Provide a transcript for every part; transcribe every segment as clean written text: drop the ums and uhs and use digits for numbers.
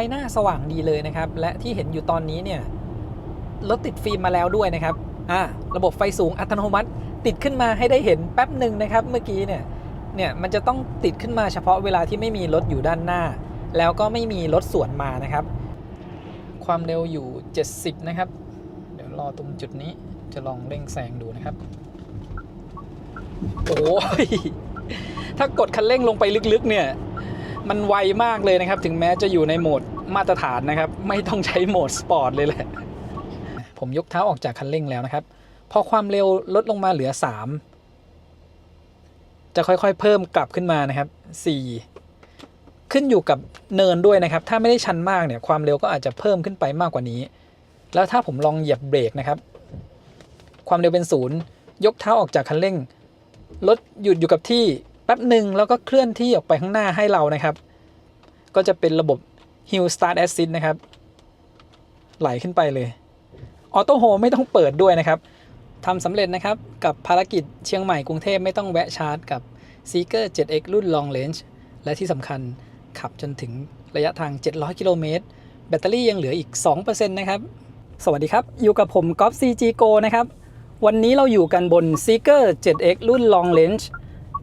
หน้าสว่างดีเลยนะครับและที่เห็นอยู่ตอนนี้เนี่ยรถติดฟิล์มมาแล้วด้วยนะครับระบบไฟสูงอัตโนมัติติดขึ้นมาให้ได้เห็นแป๊บหนึ่งนะครับเมื่อกี้เนี่ยมันจะต้องติดขึ้นมาเฉพาะเวลาที่ไม่มีรถอยู่ด้านหน้าแล้วก็ไม่มีรถสวนมานะครับความเร็วอยู่70นะครับเดี๋ยวรอตรงจุดนี้จะลองเร่งแซงดูนะครับโอ้ยถ้ากดคันเร่งลงไปลึกๆเนี่ยมันไวมากเลยนะครับถึงแม้จะอยู่ในโหมดมาตรฐานนะครับไม่ต้องใช้โหมดสปอร์ตเลยแหละผมยกเท้าออกจากคันเร่งแล้วนะครับพอความเร็วลดลงมาเหลือ3จะค่อยๆเพิ่มกลับขึ้นมานะครับ4ขึ้นอยู่กับเนินด้วยนะครับถ้าไม่ได้ชันมากเนี่ยความเร็วก็อาจจะเพิ่มขึ้นไปมากกว่านี้แล้วถ้าผมลองเหยียบเบรกนะครับความเร็วเป็น0ยกเท้าออกจากคันเร่งรถหยุดอยู่กับที่แป๊บหนึ่งแล้วก็เคลื่อนที่ออกไปข้างหน้าให้เรานะครับก็จะเป็นระบบ Hill Start Assist นะครับไหลขึ้นไปเลยออโต้โฮไม่ต้องเปิดด้วยนะครับทำสำเร็จนะครับกับภารกิจเชียงใหม่กรุงเทพไม่ต้องแวะชาร์จกับ Zeekr 7X รุ่น Long Range และที่สำคัญขับจนถึงระยะทาง700กิโลเมตรแบตเตอรี่ยังเหลืออีก 2% นะครับสวัสดีครับอยู่กับผมก๊อฟ CG Go นะครับวันนี้เราอยู่กันบน Zeekr 7X รุ่น Long Range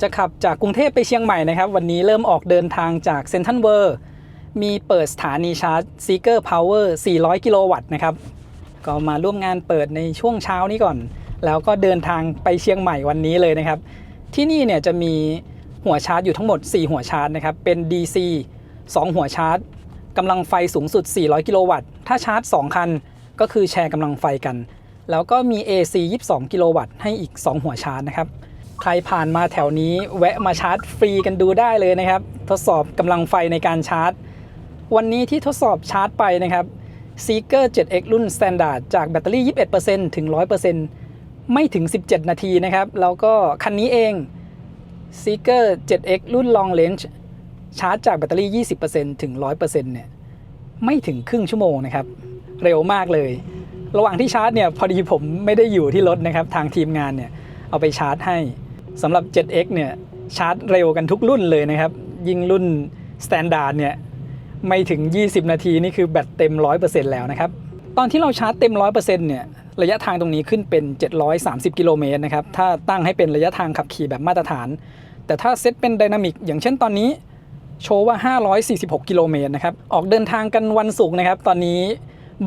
จะขับจากกรุงเทพไปเชียงใหม่นะครับวันนี้เริ่มออกเดินทางจากเซ็นทรัลเวิลด์มีเปิดสถานีชาร์จ Zeekr Power 400 กิโลวัตต์นะครับก็มาร่วมงานเปิดในช่วงเช้านี้ก่อนแล้วก็เดินทางไปเชียงใหม่วันนี้เลยนะครับที่นี่เนี่ยจะมีหัวชาร์จอยู่ทั้งหมด4หัวชาร์จนะครับเป็น DC 2หัวชาร์จกำลังไฟสูงสุด400กิโลวัตต์ถ้าชาร์จ2คันก็คือแชร์กำลังไฟกันแล้วก็มี AC 22กิโลวัตต์ให้อีก2หัวชาร์จนะครับใครผ่านมาแถวนี้แวะมาชาร์จฟรีกันดูได้เลยนะครับทดสอบกำลังไฟในการชาร์จวันนี้ที่ทดสอบชาร์จไปนะครับ Zeekr 7X รุ่น Standard จากแบตเตอรี่ 21% ถึง 100% ไม่ถึง17นาทีนะครับแล้วก็คันนี้เอง Zeekr 7X รุ่น Long Range ชาร์จจากแบตเตอรี่ 20% ถึง 100% เนี่ยไม่ถึงครึ่งชั่วโมงนะครับเร็วมากเลยระหว่างที่ชาร์จเนี่ยพอดีผมไม่ได้อยู่ที่รถนะครับทางทีมงานเนี่ยเอาไปชาร์จให้สำหรับ 7X เนี่ยชาร์จเร็วกันทุกรุ่นเลยนะครับยิ่งรุ่น Standard เนี่ยไม่ถึง20นาทีนี่คือแบตเต็ม 100% แล้วนะครับตอนที่เราชาร์จเต็ม 100% เนี่ยระยะทางตรงนี้ขึ้นเป็น730กิโลเมตรนะครับถ้าตั้งให้เป็นระยะทางขับขี่แบบมาตรฐานแต่ถ้าเซตเป็นไดนามิกอย่างเช่นตอนนี้โชว์ว่า546กิโลเมตรนะครับออกเดินทางกันวันศุกร์นะครับตอนนี้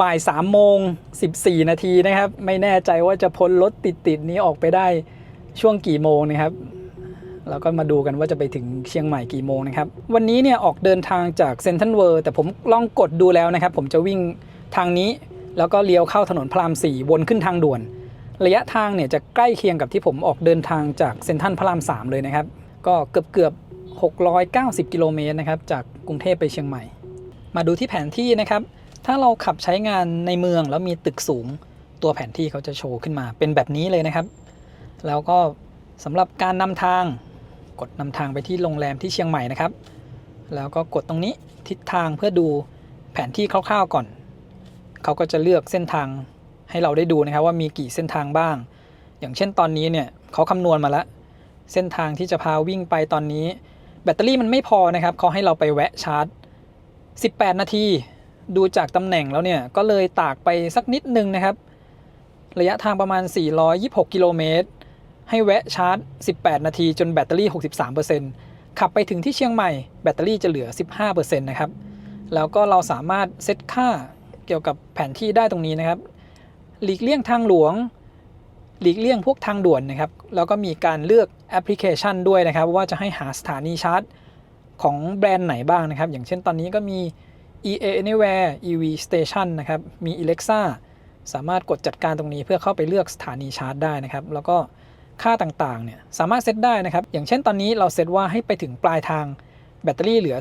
บ่าย3โมง14นาทีนะครับไม่แน่ใจว่าจะพ้นรถติดนี้ออกไปได้ช่วงกี่โมงนะครับแล้วก็มาดูกันว่าจะไปถึงเชียงใหม่กี่โมงนะครับวันนี้เนี่ยออกเดินทางจากเซ็นทรัลเวิลด์แต่ผมลองกดดูแล้วนะครับผมจะวิ่งทางนี้แล้วก็เลี้ยวเข้าถนนพระราม4วนขึ้นทางด่วนระยะทางเนี่ยจะใกล้เคียงกับที่ผมออกเดินทางจากเซ็นทรัลพระราม3เลยนะครับก็เกือบ690กิโลเมตรนะครับจากกรุงเทพไปเชียงใหม่มาดูที่แผนที่นะครับถ้าเราขับใช้งานในเมืองแล้วมีตึกสูงตัวแผนที่เขาจะโชว์ขึ้นมาเป็นแบบนี้เลยนะครับแล้วก็สำหรับการนำทางกดนำทางไปที่โรงแรมที่เชียงใหม่นะครับแล้วก็กดตรงนี้ทิศทางเพื่อดูแผนที่คร่าวๆก่อนเขาก็จะเลือกเส้นทางให้เราได้ดูนะครับว่ามีกี่เส้นทางบ้างอย่างเช่นตอนนี้เนี่ยเขาคำนวณมาแล้วเส้นทางที่จะพาวิ่งไปตอนนี้แบตเตอรี่มันไม่พอนะครับเขาให้เราไปแวะชาร์จ18นาทีดูจากตำแหน่งแล้วเนี่ยก็เลยตากไปสักนิดนึงนะครับระยะทางประมาณ426กิโลเมตรให้แวะชาร์จ18นาทีจนแบตเตอรี่ 63% ขับไปถึงที่เชียงใหม่แบตเตอรี่จะเหลือ 15% นะครับแล้วก็เราสามารถเซตค่าเกี่ยวกับแผนที่ได้ตรงนี้นะครับหลีกเลี่ยงทางหลวงหลีกเลี่ยงพวกทางด่วนนะครับแล้วก็มีการเลือกแอปพลิเคชันด้วยนะครับว่าจะให้หาสถานีชาร์จของแบรนด์ไหนบ้างนะครับอย่างเช่นตอนนี้ก็มี EA Anywhere EV Station นะครับมี Alexa สามารถกดจัดการตรงนี้เพื่อเข้าไปเลือกสถานีชาร์จได้นะครับแล้วก็ค่าต่างๆเนี่ยสามารถเซตได้นะครับอย่างเช่นตอนนี้เราเซตว่าให้ไปถึงปลายทางแบตเตอรี่เหลือ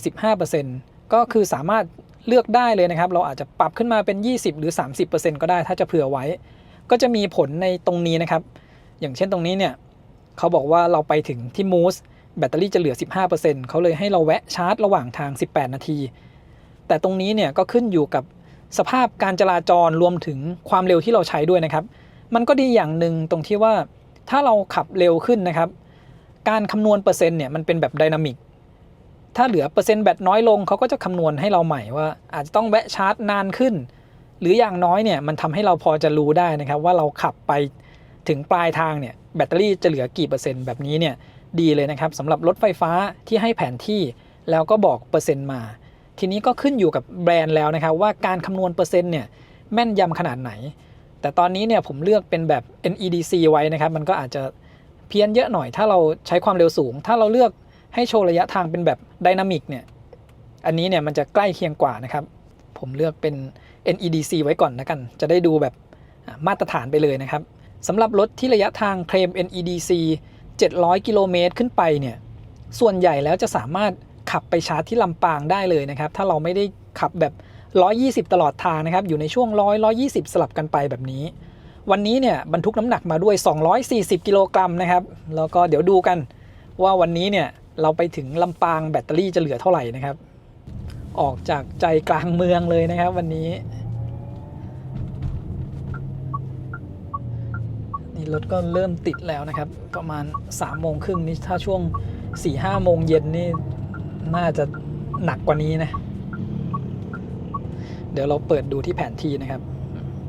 15% ก็คือสามารถเลือกได้เลยนะครับเราอาจจะปรับขึ้นมาเป็น20หรือ 30% ก็ได้ถ้าจะเผื่อไว้ก็จะมีผลในตรงนี้นะครับอย่างเช่นตรงนี้เนี่ยเขาบอกว่าเราไปถึงที่มูสแบตเตอรี่จะเหลือ 15% เขาเลยให้เราแวะชาร์จระหว่างทาง18นาทีแต่ตรงนี้เนี่ยก็ขึ้นอยู่กับสภาพการจราจรรวมถึงความเร็วที่เราใช้ด้วยนะครับมันก็ดีอย่างหนึ่งตรงที่ว่าถ้าเราขับเร็วขึ้นนะครับการคำนวณเปอร์เซ็นต์เนี่ยมันเป็นแบบไดนามิก ถ้าเหลือเปอร์เซ็นต์แบตน้อยลงเขาก็จะคำนวณให้เราใหม่ว่าอาจจะต้องแวะชาร์จนานขึ้นหรืออย่างน้อยเนี่ยมันทำให้เราพอจะรู้ได้นะครับว่าเราขับไปถึงปลายทางเนี่ยแบตเตอรี่จะเหลือกี่เปอร์เซ็นต์แบบนี้เนี่ยดีเลยนะครับสำหรับรถไฟฟ้าที่ให้แผนที่แล้วก็บอกเปอร์เซ็นต์มาทีนี้ก็ขึ้นอยู่กับแบรนด์แล้วนะครับว่าการคำนวณเปอร์เซ็นต์เนี่ยแม่นยำขนาดไหนแต่ตอนนี้เนี่ยผมเลือกเป็นแบบ NEDC ไว้นะครับมันก็อาจจะเพี้ยนเยอะหน่อยถ้าเราใช้ความเร็วสูงถ้าเราเลือกให้โชว์ระยะทางเป็นแบบไดนามิกเนี่ยอันนี้เนี่ยมันจะใกล้เคียงกว่านะครับผมเลือกเป็น NEDC ไว้ก่อนนะกันจะได้ดูแบบมาตรฐานไปเลยนะครับสำหรับรถที่ระยะทางเคลม NEDC 700 กิโลเมตรขึ้นไปเนี่ยส่วนใหญ่แล้วจะสามารถขับไปชาร์จที่ลำปางได้เลยนะครับถ้าเราไม่ได้ขับแบบ120ตลอดทางนะครับอยู่ในช่วง120สลับกันไปแบบนี้วันนี้เนี่ยบรรทุกน้ำหนักมาด้วย240กิโลกรัมนะครับแล้วก็เดี๋ยวดูกันว่าวันนี้เนี่ยเราไปถึงลำปางแบตเตอรี่จะเหลือเท่าไหร่นะครับออกจากใจกลางเมืองเลยนะครับวันนี้นี่รถก็เริ่มติดแล้วนะครับประมาณ3 โมงครึ่งนี่ถ้าช่วง 4-5 โมงเย็นนี่น่าจะหนักกว่านี้นะเดี๋ยวเราเปิดดูที่แผนที่นะครับ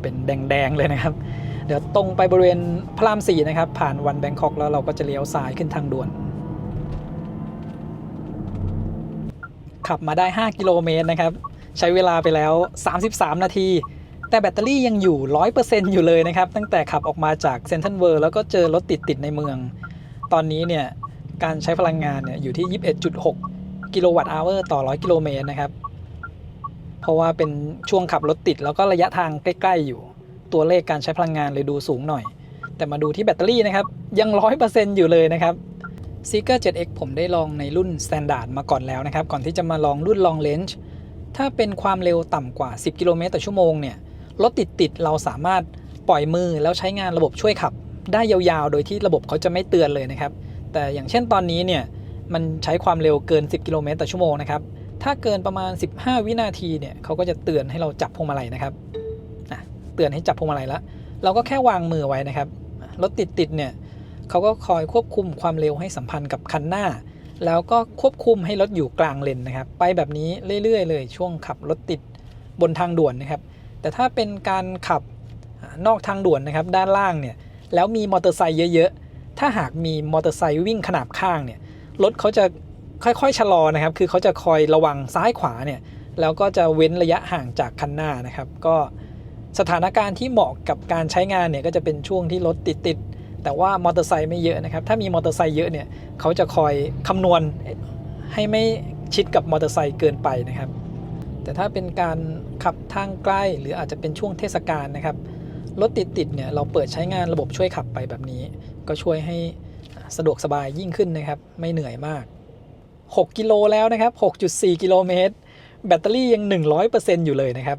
เป็นแดงๆเลยนะครับเดี๋ยวตรงไปบริเวณพระราม 4นะครับผ่านวันแบงคอกแล้วเราก็จะเลี้ยวซ้ายขึ้นทางด่วนขับมาได้5 กิโลเมตรนะครับใช้เวลาไปแล้ว33 นาทีแต่แบตเตอรี่ยังอยู่ 100% อยู่เลยนะครับตั้งแต่ขับออกมาจากเซ็นทรัลเวิลด์แล้วก็เจอรถติดในเมืองตอนนี้เนี่ยการใช้พลังงานเนี่ยอยู่ที่ 21.6 กิโลวัตต์อเวอร์ต่อ100 กิโลเมตรนะครับเพราะว่าเป็นช่วงขับรถติดแล้วก็ระยะทางใกล้ๆอยู่ตัวเลขการใช้พลังงานเลยดูสูงหน่อยแต่มาดูที่แบตเตอรี่นะครับยัง 100% อยู่เลยนะครับ Seeker 7X ผมได้ลองในรุ่น Standard มาก่อนแล้วนะครับก่อนที่จะมาลองรุ่น Long Range ถ้าเป็นความเร็วต่ำกว่า10 กิโลเมตรต่อชั่วโมงเนี่ยรถติดเราสามารถปล่อยมือแล้วใช้งานระบบช่วยขับได้ยาวๆโดยที่ระบบเขาจะไม่เตือนเลยนะครับแต่อย่างเช่นตอนนี้เนี่ยมันใช้ความเร็วเกิน10 กิโลเมตรต่อชั่วโมงนะครับถ้าเกินประมาณ15 วินาทีเนี่ยเขาก็จะเตือนให้เราจับพวงมาลัยนะครับเตือนให้จับพวงมาลัยแล้วเราก็แค่วางมือไว้นะครับรถติดเนี่ยเขาก็คอยควบคุมความเร็วให้สัมพันธ์กับคันหน้าแล้วก็ควบคุมให้รถอยู่กลางเลนนะครับไปแบบนี้เรื่อยๆเลยช่วงขับรถติดบนทางด่วนนะครับแต่ถ้าเป็นการขับนอกทางด่วนนะครับด้านล่างเนี่ยแล้วมีมอเตอร์ไซค์เยอะๆถ้าหากมีมอเตอร์ไซค์วิ่งขนาบข้างเนี่ยรถเขาจะค่อยๆชะลอนะครับคือเขาจะคอยระวังซ้ายขวาเนี่ยแล้วก็จะเว้นระยะห่างจากคันหน้านะครับก็สถานการณ์ที่เหมาะกับการใช้งานเนี่ยก็จะเป็นช่วงที่รถติดแต่ว่ามอเตอร์ไซค์ไม่เยอะนะครับถ้ามีมอเตอร์ไซค์เยอะเนี่ยเขาจะคอยคำนวณให้ไม่ชิดกับมอเตอร์ไซค์เกินไปนะครับแต่ถ้าเป็นการขับทางใกล้หรืออาจจะเป็นช่วงเทศกาลนะครับรถติดเนี่ยเราเปิดใช้งานระบบช่วยขับไปแบบนี้ก็ช่วยให้สะดวกสบายยิ่งขึ้นนะครับไม่เหนื่อยมาก6 กิโลแล้วนะครับ 6.4 กิโลเมตรแบตเตอรี่ยัง 100% อยู่เลยนะครับ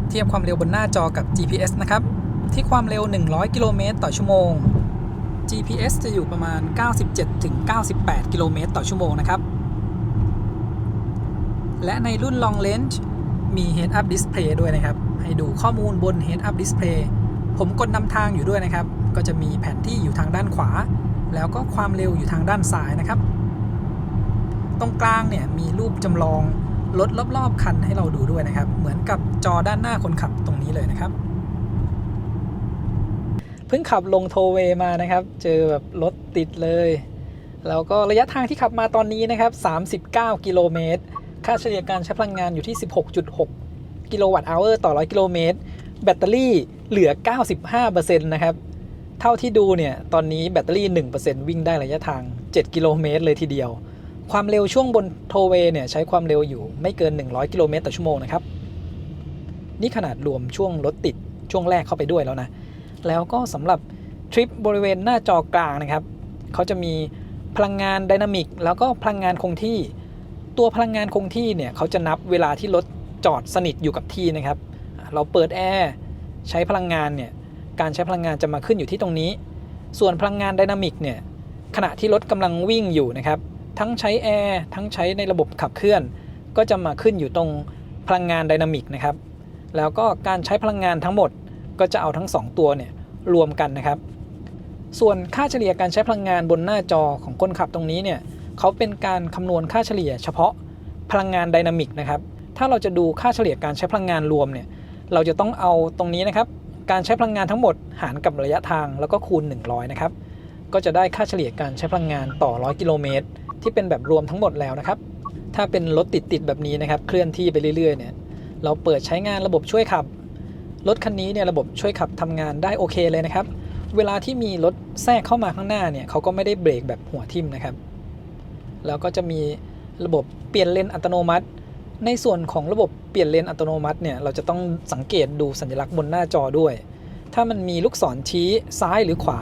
เทียบความเร็วบนหน้าจอกับ GPS นะครับที่ความเร็ว100 กิโลเมตรต่อชั่วโมง GPS จะอยู่ประมาณ 97-98 กิโลเมตรต่อชั่วโมงนะครับและในรุ่น Long Range มี Head Up Display ด้วยนะครับให้ดูข้อมูลบน Head Up Display ผมกดนำทางอยู่ด้วยนะครับก็จะมีแผนที่อยู่ทางด้านขวาแล้วก็ความเร็วอยู่ทางด้านซ้ายนะครับตรงกลางเนี่ยมีรูปจำลองรถรอบๆคันให้เราดูด้วยนะครับเหมือนกับจอด้านหน้าคนขับตรงนี้เลยนะครับเพิ่งขับลงโทเวย์มานะครับเจอแบบรถติดเลยแล้วก็ระยะทางที่ขับมาตอนนี้นะครับ39 กิโลเมตรค่าเฉลี่ยการใช้พลังงานอยู่ที่ 16.6 กิโลวัตต์อเวอร์ต่อ100 กิโลเมตรแบตเตอรี่เหลือ 95% นะครับเท่าที่ดูเนี่ยตอนนี้แบตเตอรี่ 1% วิ่งได้ระยะทาง7 กิโลเมตรเลยทีเดียวความเร็วช่วงบนโทเวย์เนี่ยใช้ความเร็วอยู่ไม่เกิน100 กิโลเมตรต่อชั่วโมงนะครับนี่ขนาดรวมช่วงรถติดช่วงแรกเข้าไปด้วยแล้วนะแล้วก็สำหรับทริปบริเวณหน้าจอกลางนะครับเขาจะมีพลังงานไดนามิกแล้วก็พลังงานคงที่ตัวพลังงานคงที่เนี่ยเขาจะนับเวลาที่รถจอดสนิทอยู่กับที่นะครับเราเปิดแอร์ใช้พลังงานเนี่ยการใช้พลังงานจะมาขึ้นอยู่ที่ตรงนี้ส่วนพลังงานไดนามิกเนี่ยขณะที่รถกำลังวิ่งอยู่นะครับทั้งใช้แอร์ทั้งใช้ในระบบขับเคลื่อนก็จะมาขึ้นอยู่ตรงพลังงานไดนามิกนะครับแล้วก็การใช้พลังงานทั้งหมดก็จะเอาทั้ง2ตัวเนี่ยรวมกันนะครับส่วนค่าเฉลี่ยการใช้พลังงานบนหน้าจอของคนขับตรงนี้เนี่ย เขาเป็นการคำนวณค่าเฉลี่ยเฉพาะพลังงานไดนามิกนะครับถ้าเราจะดูค่าเฉลี่ยการใช้พลังงานรวมเนี่ยเราจะต้องเอาตรงนี้นะครับการใช้พลังงานทั้งหมดหารกับระยะทางแล้วก็คูณ100นะครับก็จะได้ค่าเฉลี่ยการใช้พลังงานต่อ100กิโลเมตรที่เป็นแบบรวมทั้งหมดแล้วนะครับถ้าเป็นรถติดแบบนี้นะครับเคลื่อนที่ไปเรื่อยๆเนี่ยเราเปิดใช้งานระบบช่วยขับรถคันนี้เนี่ยระบบช่วยขับทำงานได้โอเคเลยนะครับเวลาที่มีรถแทรกเข้ามาข้างหน้าเนี่ยเขาก็ไม่ได้เบรกแบบหัวทิ่มนะครับแล้วก็จะมีระบบเปลี่ยนเลนอัตโนมัติในส่วนของระบบเปลี่ยนเลนอัตโนมัติเนี่ยเราจะต้องสังเกตดูสัญลักษณ์บนหน้าจอด้วยถ้ามันมีลูกศรชี้ซ้ายหรือขวา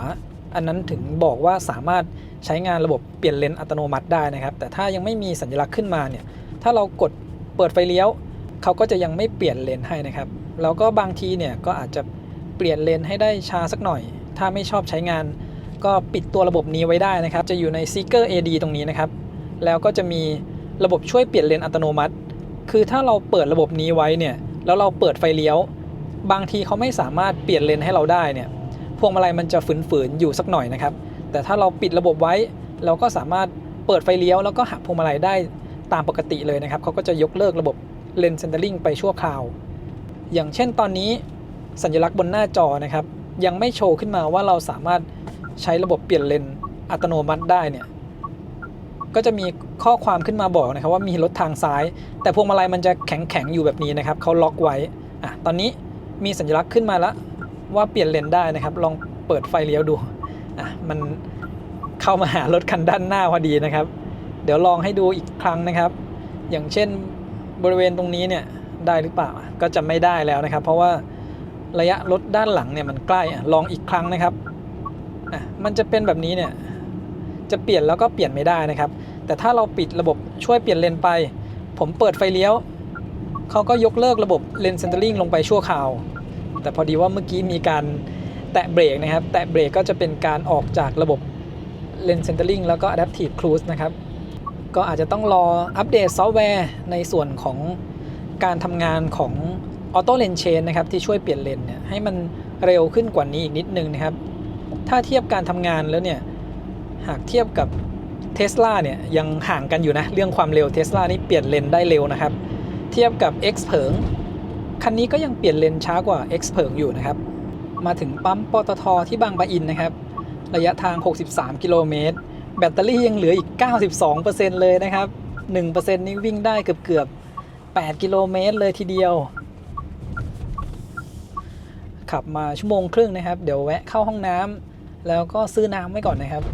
อันนั้นถึงบอกว่าสามารถใช้งานระบบเปลี่ยนเลนอัตโนมัติได้นะครับแต่ถ้ายังไม่มีสัญลักษณ์ขึ้นมาเนี่ยถ้าเรากดเปิดไฟเลี้ยวเขาก็จะยังไม่เปลี่ยนเลนให้นะครับแล้วก็บางทีเนี่ยก็อาจจะเปลี่ยนเลนให้ได้ช้าสักหน่อยถ้าไม่ชอบใช้งานก็ปิดตัวระบบนี้ไว้ได้นะครับจะอยู่ใน Seeker AD ตรงนี้นะครับแล้วก็จะมีระบบช่วยเปลี่ยนเลนอัตโนมัติคือถ้าเราเปิดระบบนี้ไว้เนี่ยแล้วเราเปิดไฟเลี้ยวบางทีเขาไม่สามารถเปลี่ยนเลนให้เราได้เนี่ยพวงมาลัยมันจะฝืนๆอยู่สักหน่อยนะครับแต่ถ้าเราปิดระบบไว้เราก็สามารถเปิดไฟเลี้ยวแล้วก็หักพวงมาลัยได้ตามปกติเลยนะครับเขาก็จะยกเลิกระบบเลนเซนเตอร์ลิงไปชั่วคราวอย่างเช่นตอนนี้สัญลักษณ์บนหน้าจอนะครับยังไม่โชว์ขึ้นมาว่าเราสามารถใช้ระบบเปลี่ยนเลนอัตโนมัติได้เนี่ยก็จะมีข้อความขึ้นมาบอกนะครับว่ามีรถทางซ้ายแต่พวงมาลัยมันจะแข็งอยู่แบบนี้นะครับเขาล็อกไว้ตอนนี้มีสัญลักษณ์ขึ้นมาแล้วว่าเปลี่ยนเลนได้นะครับลองเปิดไฟเลี้ยวดูมันเข้ามาหารถคันด้านหน้าพอดีนะครับเดี๋ยวลองให้ดูอีกครั้งนะครับอย่างเช่นบริเวณตรงนี้เนี่ยได้หรือเปล่าก็จะไม่ได้แล้วนะครับเพราะว่าระยะรถด้านหลังเนี่ยมันใกล้ลองอีกครั้งนะครับมันจะเป็นแบบนี้เนี่ยจะเปลี่ยนแล้วก็เปลี่ยนไม่ได้นะครับแต่ถ้าเราปิดระบบช่วยเปลี่ยนเลนไปผมเปิดไฟเลี้ยวเขาก็ยกเลิกระบบเลนเซนเตอร์ลิงลงไปชั่วคราวแต่พอดีว่าเมื่อกี้มีการแตะเบรกนะครับแตะเบรกก็จะเป็นการออกจากระบบเลนเซนเตอร์ลิงแล้วก็ Adaptive Cruise นะครับก็อาจจะต้องรออัปเดตซอฟต์แวร์ในส่วนของการทำงานของ Auto Lane Change นะครับที่ช่วยเปลี่ยนเลนเนี่ยให้มันเร็วขึ้นกว่านี้อีกนิดนึงนะครับถ้าเทียบการทำงานแล้วเนี่ยหากเทียบกับ Tesla เนี่ยยังห่างกันอยู่นะเรื่องความเร็ว Tesla นี่เปลี่ยนเลนได้เร็วนะครับเทียบกับ X เผิงคันนี้ก็ยังเปลี่ยนเลนช้ากว่า X เผิงอยู่นะครับมาถึงปั๊มปตท.ที่บางปะอินนะครับระยะทาง63กิโลเมตรแบตเตอรี่ยังเหลืออีก 92% เลยนะครับ 1% นี่วิ่งได้เกือบ8กิโลเมตรเลยทีเดียวขับมาชั่วโมงครึ่งนะครับเดี๋ยวแวะเข้าห้องน้ำแล้วก็ซื้อน้ำไว้ก่อนนะครับ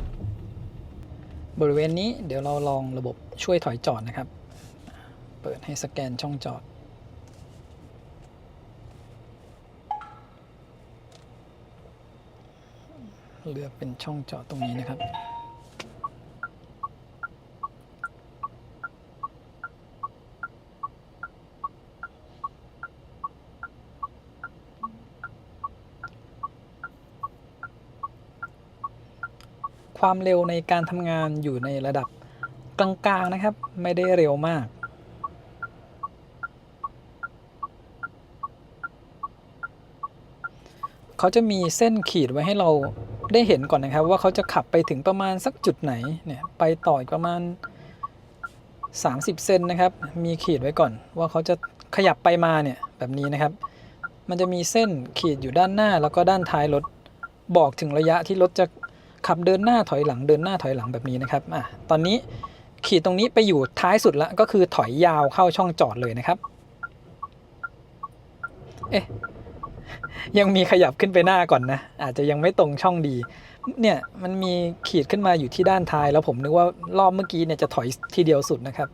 บริเวณนี้เดี๋ยวเราลองระบบช่วยถอยจอดนะครับเปิดให้สแกนช่องจอดเลือกเป็นช่องจอดตรงนี้นะครับความเร็วในการทำงานอยู่ในระดับกลางๆนะครับไม่ได้เร็วมากเขาจะมีเส้นขีดไว้ให้เราได้เห็นก่อนนะครับว่าเขาจะขับไปถึงประมาณสักจุดไหนเนี่ยไปต่ออีกประมาณ30เซนนะครับมีขีดไว้ก่อนว่าเขาจะขยับไปมาเนี่ยแบบนี้นะครับมันจะมีเส้นขีดอยู่ด้านหน้าแล้วก็ด้านท้ายรถบอกถึงระยะที่รถจะขับเดินหน้าถอยหลังเดินหน้าถอยหลังแบบนี้นะครับตอนนี้ขีดตรงนี้ไปอยู่ท้ายสุดแล้วก็คือถอยยาวเข้าช่องจอดเลยนะครับยังมีขยับขึ้นไปหน้าก่อนนะอาจจะยังไม่ตรงช่องดีเนี่ยมันมีขีดขึ้นมาอยู่ที่ด้านท้ายแล้วผมนึกว่ารอบเมื่อกี้เนี่ยจะถอยทีเดียวสุดนะครับ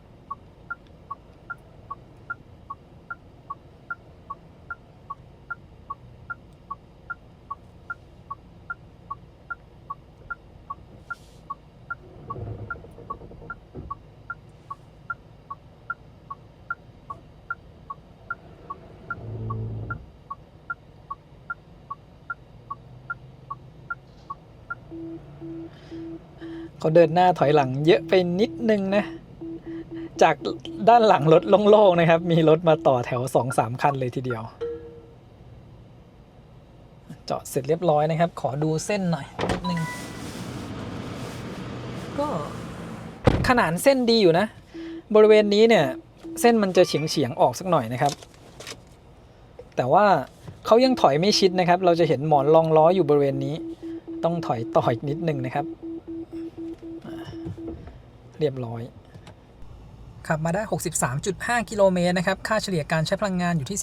เขาเดินหน้าถอยหลังเยอะไปนิดนึงนะจากด้านหลังรถโล่งๆนะครับมีรถมาต่อแถว 2-3 คันเลยทีเดียวจอดเสร็จเรียบร้อยนะครับขอดูเส้นหน่อยนิดนึงก็ ขนานเส้นดีอยู่นะบริเวณนี้เนี่ยเส้นมันจะเฉียงออกสักหน่อยนะครับแต่ว่าเขายังถอยไม่ชิดนะครับเราจะเห็นหมอนรองล้ออยู่บริเวณนี้ต้องถอยต่ออีกนิดนึงนะครับเรียบร้อยขับมาได้ 63.5 กิโลเมตรนะครับค่าเฉลี่ยการใช้พลังงานอยู่ที่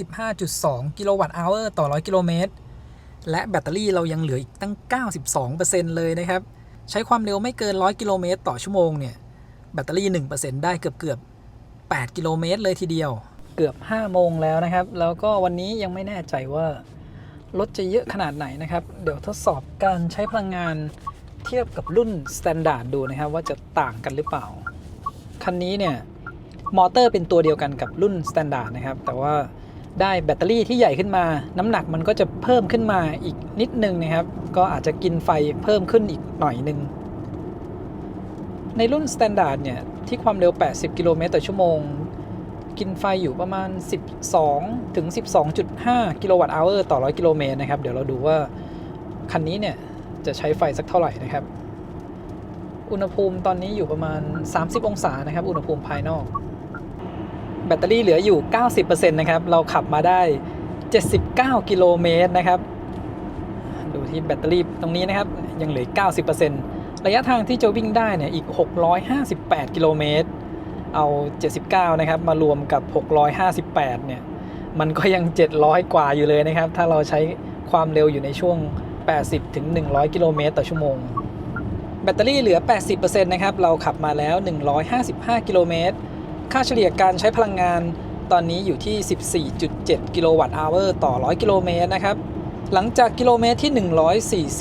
15.2 กิโลวัตต์อเวอร์ต่อ 100 กิโลเมตรและแบตเตอรี่เรายังเหลืออีกตั้ง 92% เลยนะครับใช้ความเร็วไม่เกิน 100 กิโลเมตรต่อชั่วโมงเนี่ยแบตเตอรี่ 1% ได้เกือบ 8 กิโลเมตรเลยทีเดียวเกือบ 5 โมงแล้วนะครับแล้วก็วันนี้ยังไม่แน่ใจว่ารถจะเยอะขนาดไหนนะครับเดี๋ยวทดสอบการใช้พลังงานเทียบกับรุ่น Standard ดูนะครับว่าจะต่างกันหรือเปล่าคันนี้เนี่ยมอเตอร์เป็นตัวเดียวกันกับรุ่น Standard นะครับแต่ว่าได้แบตเตอรี่ที่ใหญ่ขึ้นมาน้ำหนักมันก็จะเพิ่มขึ้นมาอีกนิดนึงนะครับก็อาจจะกินไฟเพิ่มขึ้นอีกหน่อยนึงในรุ่น Standard เนี่ยที่ความเร็ว 80 กิโลเมตรต่อชั่วโมงกินไฟอยู่ประมาณ 12 ถึง 12.5 กิโลวัตต์อเวอร์ต่อ 100 กิโลเมตรนะครับเดี๋ยวเราดูว่าคันนี้เนี่ยจะใช้ไฟสักเท่าไหร่นะครับอุณหภูมิตอนนี้อยู่ประมาณ 30 องศานะครับอุณหภูมิภายนอกแบตเตอรี่เหลืออยู่ 90% นะครับเราขับมาได้ 79 กิโลเมตรนะครับดูที่แบตเตอรี่ตรงนี้นะครับยังเหลือ 90% ระยะทางที่จะวิ่งได้เนี่ยอีก 658 กิโลเมตรเอา79นะครับมารวมกับ658เนี่ยมันก็ยัง700กว่าอยู่เลยนะครับถ้าเราใช้ความเร็วอยู่ในช่วง80ถึง100กิโลเมตรต่อชั่วโมงแบตเตอรี่เหลือ 80% นะครับเราขับมาแล้ว155กิโลเมตรค่าเฉลี่ยการใช้พลังงานตอนนี้อยู่ที่ 14.7 กิโลวัตต์อเวอร์ต่อ 100 กิโลเมตรนะครับหลังจากกิโลเมตรที่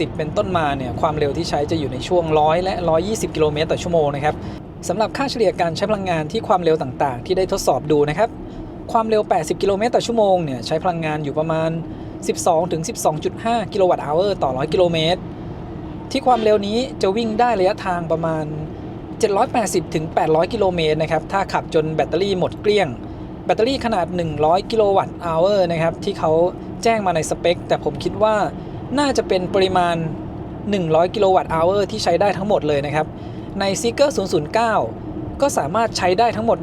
140เป็นต้นมาเนี่ยความเร็วที่ใช้จะอยู่ในช่วง100และ120กิโลเมตรต่อชั่วโมงนะครับสำหรับค่าเฉลี่ยการใช้พลังงานที่ความเร็วต่างๆที่ได้ทดสอบดูนะครับความเร็ว80กิโลเมตรต่อชั่วโมงเนี่ยใช้พลังงานอยู่ประมาณ12 ถึง 12.5 กิโลวัตต์อเวอร์ต่อ 100 กิโลเมตรที่ความเร็วนี้จะวิ่งได้ระยะทางประมาณ780 ถึง 800 กิโลเมตรนะครับถ้าขับจนแบตเตอรี่หมดเกลี้ยงแบตเตอรี่ขนาด100กิโลวัตต์อเวอร์นะครับที่เขาแจ้งมาในสเปคแต่ผมคิดว่าน่าจะเป็นปริมาณ100กิโลวัตต์อเวอร์ที่ใช้ได้ทั้งหมดเลยนะครับใน Seeker 009 ก็สามารถใช้ได้ทั้งหมด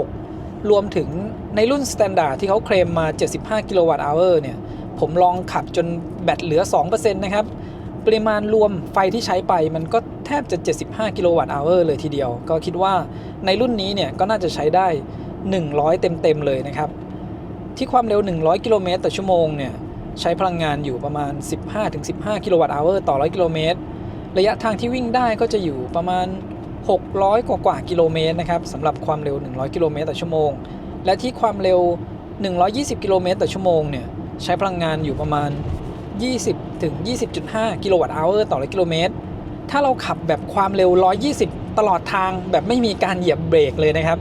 116รวมถึงในรุ่น Standard ที่เขาเคลมมา75กิโลวัตต์อเวอร์เนี่ยผมลองขับจนแบตเหลือ 2% นะครับปริมาณรวมไฟที่ใช้ไปมันก็แทบจะ75กิโลวัตต์อเวอร์เลยทีเดียวก็คิดว่าในรุ่นนี้เนี่ยก็น่าจะใช้ได้100เต็มเลยนะครับที่ความเร็ว100กิโลเมตรต่อชั่วโมงเนี่ยใช้พลังงานอยู่ประมาณ 15 กิโลวัตต์อเวอร์ต่อ100กิโลเมตรระยะทางที่วิ่งได้ก็จะอยู่ประมาณ600กว่ากิโลเมตรนะครับสำหรับความเร็ว100กิโลเมตรต่อชั่วโมงและที่ความเร็ว120กิโลเมตรต่อชั่วโมงเนี่ยใช้พลังงานอยู่ประมาณ20 ถึง 20.5 กิโลวัตต์อเวอร์ต่อ100กิโลเมตรถ้าเราขับแบบความเร็ว120ตลอดทางแบบไม่มีการเหยียบเบรกเลยนะครับ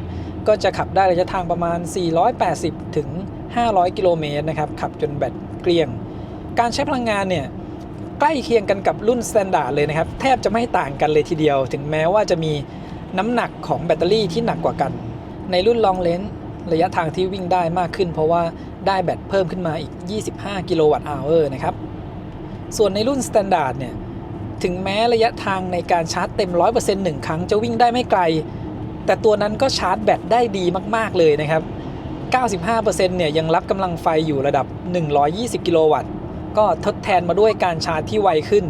ก็จะขับได้ระยะทางประมาณ480 ถึง 500 กิโลเมตรนะครับขับจนแบตเกลี้ยงการใช้พลังงานเนี่ยใกล้เคียงกันกับรุ่น Standard เลยนะครับแทบจะไม่ต่างกันเลยทีเดียวถึงแม้ว่าจะมีน้ำหนักของแบตเตอรี่ที่หนักกว่ากันในรุ่น Long Range ระยะทางที่วิ่งได้มากขึ้นเพราะว่าได้แบตเพิ่มขึ้นมาอีก25กิโลวัตต์อเวอร์นะครับส่วนในรุ่น Standard เนี่ยถึงแม้ระยะทางในการชาร์จเต็ม 100% 1 ครั้งจะวิ่งได้ไม่ไกลแต่ตัวนั้นก็ชาร์จแบตได้ดีมากๆเลยนะครับ 95% เนี่ยยังรับกำลังไฟอยู่ระดับ120กิโลวัตต์ก็ทดแทนมาด้วยการชาร์จที่ไวขึ้น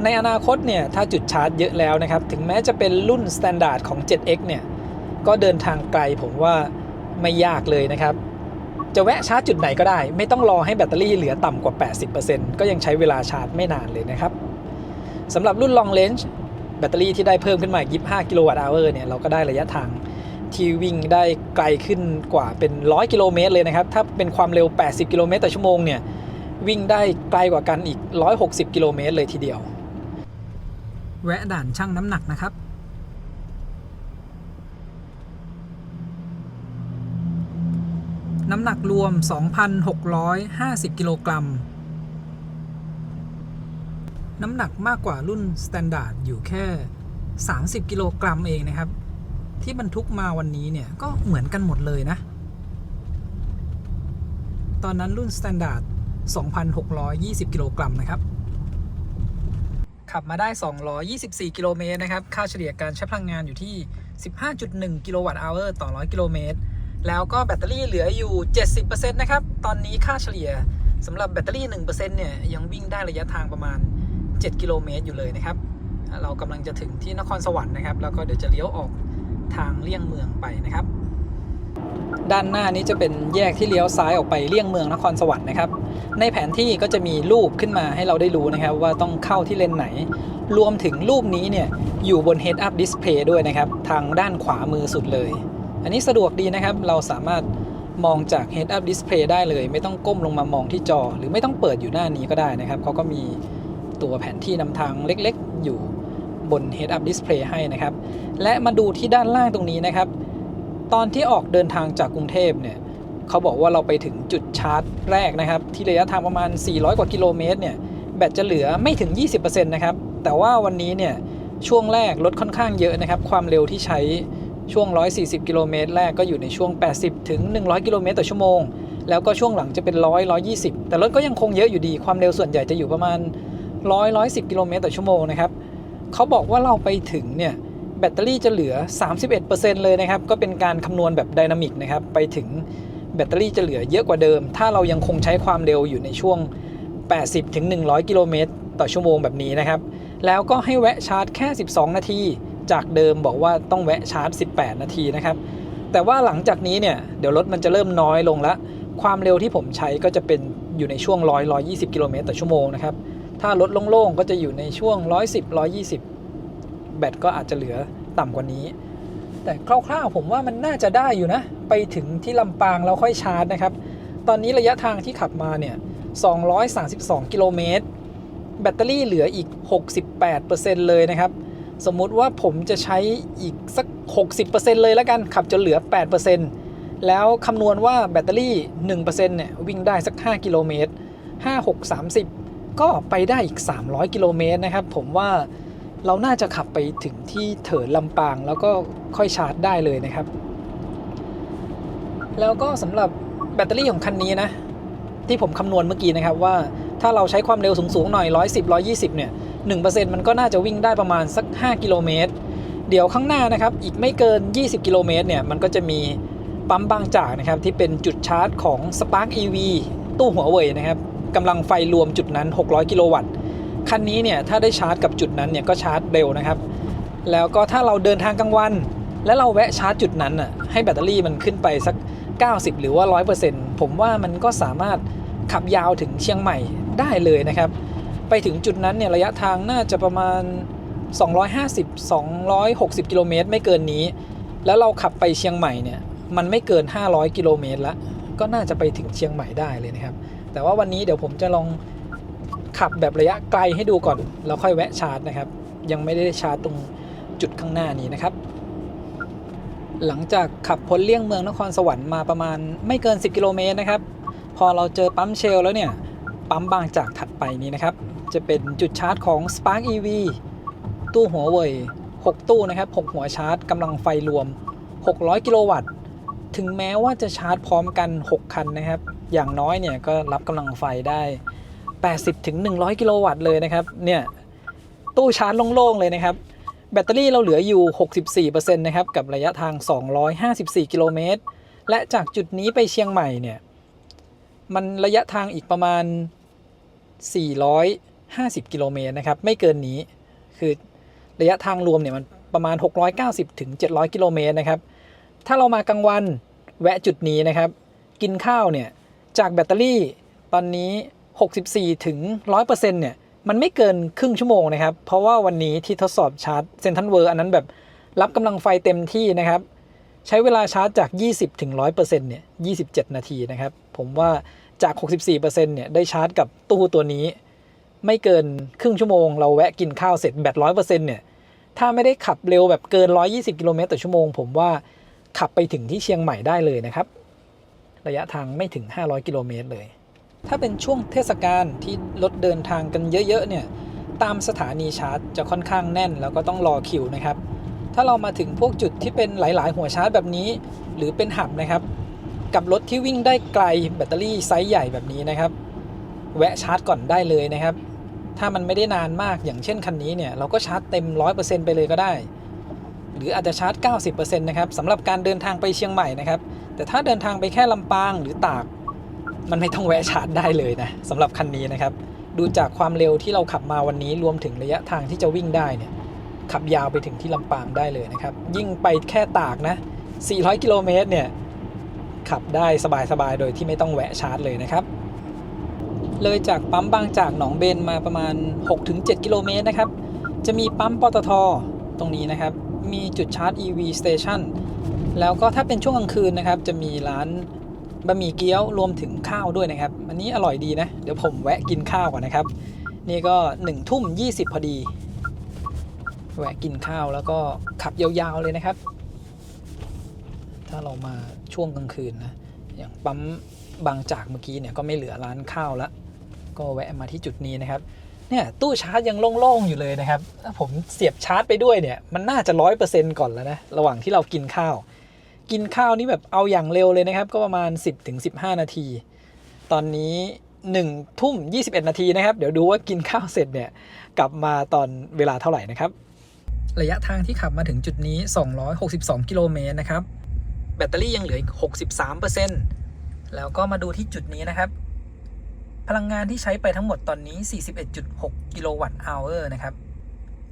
ในอนาคตเนี่ยถ้าจุดชาร์จเยอะแล้วนะครับถึงแม้จะเป็นรุ่น Standard ของ 7X เนี่ยก็เดินทางไกลผมว่าไม่ยากเลยนะครับจะแวะชาร์จจุดไหนก็ได้ไม่ต้องรอให้แบตเตอรี่เหลือต่ำกว่า 80% ก็ยังใช้เวลาชาร์จไม่นานเลยนะครับสำหรับรุ่น Long Range แบตเตอรี่ที่ได้เพิ่มขึ้นมา25กิโลวัตต์อเวอร์เนี่ยเราก็ได้ระยะทางที่วิ่งได้ไกลขึ้นกว่าเป็น100กิโลเมตรเลยนะครับถ้าเป็นความเร็ว80กิโลเมตรต่อชั่วโมงเนี่ยวิ่งได้ไกลกว่ากันอีก160กิโลเมตรเลยทีเดียวแวะด่านชั่งน้ำหนักนะครับน้ำหนักรวม 2,650 กิโลกรัมน้ำหนักมากกว่ารุ่น Standard อยู่แค่30กิโลกรัมเองนะครับที่บรรทุกมาวันนี้เนี่ยก็เหมือนกันหมดเลยนะตอนนั้นรุ่น Standard 2,620 กิโลกรัมนะครับ ขับมาได้224กิโลเมตรนะครับค่าเฉลี่ยการใช้พลังงานอยู่ที่ 15.1 กิโลวัตต์อเวอร์ต่อ100กิโลเมตรแล้วก็แบตเตอรี่เหลืออยู่ 70% นะครับตอนนี้ค่าเฉลี่ยสำหรับแบตเตอรี่ 1% เนี่ยยังวิ่งได้ระยะทางประมาณ7กิโลเมตรอยู่เลยนะครับเรากำลังจะถึงที่นครสวรรค์นะครับแล้วก็เดี๋ยวจะเลี้ยวออกทางเลี่ยงเมืองไปนะครับด้านหน้านี้จะเป็นแยกที่เลี้ยวซ้ายออกไปเลี่ยงเมืองนครสวรรค์นะครับในแผนที่ก็จะมีรูปขึ้นมาให้เราได้รู้นะครับว่าต้องเข้าที่เลนไหนรวมถึงรูปนี้เนี่ยอยู่บน Head Up Display ด้วยนะครับทางด้านขวามือสุดเลยอันนี้สะดวกดีนะครับเราสามารถมองจาก Head Up Display ได้เลยไม่ต้องก้มลงมามองที่จอหรือไม่ต้องเปิดอยู่หน้านี้ก็ได้นะครับเขาก็มีตัวแผนที่นำทางเล็กๆอยู่บน Head Up Display ให้นะครับและมาดูที่ด้านล่างตรงนี้นะครับตอนที่ออกเดินทางจากกรุงเทพเนี่ยเขาบอกว่าเราไปถึงจุดชาร์จแรกนะครับที่ระยะทางประมาณ400กว่ากิโลเมตรเนี่ยแบตจะเหลือไม่ถึง 20% นะครับแต่ว่าวันนี้เนี่ยช่วงแรกรถค่อนข้างเยอะนะครับความเร็วที่ใช้ช่วง140กิโลเมตรแรกก็อยู่ในช่วง80ถึง100กิโลเมตรต่อชั่วโมงแล้วก็ช่วงหลังจะเป็น120แต่รถก็ยังคงเยอะอยู่ดีความเร็วส่วนใหญ่จะอยู่ประมาณ110กิโลเมตรต่อชั่วโมงนะครับเขาบอกว่าเราไปถึงเนี่ยแบตเตอรี่จะเหลือ 31% เลยนะครับก็เป็นการคำนวณแบบไดนามิกนะครับไปถึงแบตเตอรี่จะเหลือเยอะกว่าเดิมถ้าเรายังคงใช้ความเร็วอยู่ในช่วง80ถึง100กิโลเมตรต่อชั่วโมงแบบนี้นะครับแล้วก็ให้แวะชาร์จแค่12นาทีจากเดิมบอกว่าต้องแวะชาร์จ18นาทีนะครับแต่ว่าหลังจากนี้เนี่ยเดี๋ยวรถมันจะเริ่มน้อยลงละความเร็วที่ผมใช้ก็จะเป็นอยู่ในช่วง120กิโลเมตรต่อชั่วโมงนะครับถ้ารถโล่งๆก็จะอยู่ในช่วง110-120แบตก็อาจจะเหลือต่ำกว่านี้แต่คร่าวๆผมว่ามันน่าจะได้อยู่นะไปถึงที่ลำปางแล้วค่อยชาร์จนะครับตอนนี้ระยะทางที่ขับมาเนี่ย232กิโลเมตรแบตเตอรี่เหลืออีก 68% เลยนะครับสมมุติว่าผมจะใช้อีกสัก 60% เลยแล้วกันขับจนเหลือ 8% แล้วคำนวณว่าแบตเตอรี่ 1% เนี่ยวิ่งได้สัก5กิโลเมตร5 6 30ก็ไปได้อีก300กิโลเมตรนะครับผมว่าเราน่าจะขับไปถึงที่เถินลำปางแล้วก็ค่อยชาร์จได้เลยนะครับแล้วก็สำหรับแบตเตอรี่ของคันนี้นะที่ผมคำนวณเมื่อกี้นะครับว่าถ้าเราใช้ความเร็วสูงๆหน่อย110-120เนี่ย 1% มันก็น่าจะวิ่งได้ประมาณสัก5กิโลเมตรเดี๋ยวข้างหน้านะครับอีกไม่เกิน20กิโลเมตรเนี่ยมันก็จะมีปั๊มบางจากนะครับที่เป็นจุดชาร์จของ Spark EV ตู้หัวเว่ยนะครับกำลังไฟรวมจุดนั้น600กิโลวัตต์คันนี้เนี่ยถ้าได้ชาร์จกับจุดนั้นเนี่ยก็ชาร์จเร็วนะครับแล้วก็ถ้าเราเดินทางกลางวันแล้วเราแวะชาร์จจุดนั้นน่ะให้แบตเตอรี่มันขึ้นไปสัก90หรือว่า 100% ผมว่ามันก็สามารถขับยาวถึงเชียงใหม่ได้เลยนะครับไปถึงจุดนั้นเนี่ยระยะทางน่าจะประมาณ250-260กิโลเมตรไม่เกินนี้แล้วเราขับไปเชียงใหม่เนี่ยมันไม่เกิน500กิโลเมตรละก็น่าจะไปถึงเชียงใหม่ได้เลยนะครับแต่ว่าวันนี้เดี๋ยวผมจะลองขับแบบระยะไกลให้ดูก่อนแล้วค่อยแวะชาร์จนะครับยังไม่ได้ชาร์จตรงจุดข้างหน้านี้นะครับหลังจากขับพ้นเลี่ยงเมืองนครสวรรค์มาประมาณไม่เกิน10กิโลเมตรนะครับพอเราเจอปั๊มเชลแล้วเนี่ยปั๊มบางจากถัดไปนี้นะครับจะเป็นจุดชาร์จของ Spark EV ตู้หัวเว่ย6ตู้นะครับ6หัวชาร์จกำลังไฟรวม600กิโลวัตต์ถึงแม้ว่าจะชาร์จพร้อมกัน6คันนะครับอย่างน้อยเนี่ยก็รับกำลังไฟได้80ถึง100กิโลวัตต์เลยนะครับเนี่ยตู้ชาร์จโล่งๆเลยนะครับแบตเตอรี่เราเหลืออยู่ 64% นะครับกับระยะทาง254กิโลเมตรและจากจุดนี้ไปเชียงใหม่เนี่ยมันระยะทางอีกประมาณ450กิโลเมตรนะครับไม่เกินนี้คือระยะทางรวมเนี่ยมันประมาณ690ถึง700กิโลเมตรนะครับถ้าเรามากลางวันแวะจุดนี้นะครับกินข้าวเนี่ยจากแบตเตอรี่ตอนนี้64ถึง 100% เนี่ยมันไม่เกินครึ่งชั่วโมงนะครับเพราะว่าวันนี้ที่ทดสอบชาร์จเซ็นทรัลเวิลด์อันนั้นแบบรับกำลังไฟเต็มที่นะครับใช้เวลาชาร์จจาก20ถึง 100% เนี่ย27นาทีนะครับผมว่าจาก 64% เนี่ยได้ชาร์จกับตู้ตัวนี้ไม่เกินครึ่งชั่วโมงเราแวะกินข้าวเสร็จแบต 100% เนี่ยถ้าไม่ได้ขับเร็วแบบเกิน120กิโลเมตรต่อชั่วโมงผมว่าขับไปถึงที่เชียงใหม่ได้เลยนะครับระยะทางไม่ถึง500กิโลเมตรเลยถ้าเป็นช่วงเทศกาลที่รถเดินทางกันเยอะๆเนี่ยตามสถานีชาร์จจะค่อนข้างแน่นแล้วก็ต้องรอคิวนะครับถ้าเรามาถึงพวกจุดที่เป็นหลายๆหัวชาร์จแบบนี้หรือเป็นหับนะครับกับรถที่วิ่งได้ไกลแบตเตอรี่ไซส์ใหญ่แบบนี้นะครับแวะชาร์จก่อนได้เลยนะครับ ถ้ามันไม่ได้นานมากอย่างเช่นคันนี้เนี่ยเราก็ชาร์จเต็ม 100% ไปเลยก็ได้หรืออาจจะชาร์จ 90% นะครับสำหรับการเดินทางไปเชียงใหม่นะครับแต่ถ้าเดินทางไปแค่ลำปางหรือตากมันไม่ต้องแวะชาร์จได้เลยนะสำหรับคันนี้นะครับดูจากความเร็วที่เราขับมาวันนี้รวมถึงระยะทางที่จะวิ่งได้เนี่ยขับยาวไปถึงที่ลำปางได้เลยนะครับยิ่งไปแค่ตากนะ400 กิโลเมตรเนี่ยขับได้สบายๆโดยที่ไม่ต้องแวะชาร์จเลยนะครับเลยจากปั๊มบางจากหนองเบนมาประมาณ 6-7 กิโลเมตรนะครับจะมีปั๊มปตท.ตรงนี้นะครับมีจุดชาร์จ EV Station แล้วก็ถ้าเป็นช่วงกลางคืนนะครับจะมีร้านบะหมี่เกี๊ยวรวมถึงข้าวด้วยนะครับอันนี้อร่อยดีนะเดี๋ยวผมแวะกินข้าวก่อนนะครับนี่ก็1:20 พอดีแวะกินข้าวแล้วก็ขับยาวๆเลยนะครับถ้าเรามาช่วงกลางคืนนะอย่างปั๊มบางจากเมื่อกี้เนี่ยก็ไม่เหลือร้านข้าวแล้วก็แวะมาที่จุดนี้นะครับเนี่ยตู้ชาร์จยังโล่งๆอยู่เลยนะครับถ้าผมเสียบชาร์จไปด้วยเนี่ยมันน่าจะ 100% ก่อนแล้วนะระหว่างที่เรากินข้าวนี่แบบเอาอย่างเร็วเลยนะครับก็ประมาณ 10-15 นาทีตอนนี้1:21 นาทีนะครับเดี๋ยวดูว่ากินข้าวเสร็จเนี่ยกลับมาตอนเวลาเท่าไหร่นะครับระยะทางที่ขับมาถึงจุดนี้262 กิโลเมตรนะครับแบตเตอรี่ยังเหลืออีก 63% แล้วก็มาดูที่จุดนี้นะครับพลังงานที่ใช้ไปทั้งหมดตอนนี้ 41.6 กิโลวัตต์อเวอร์นะครับ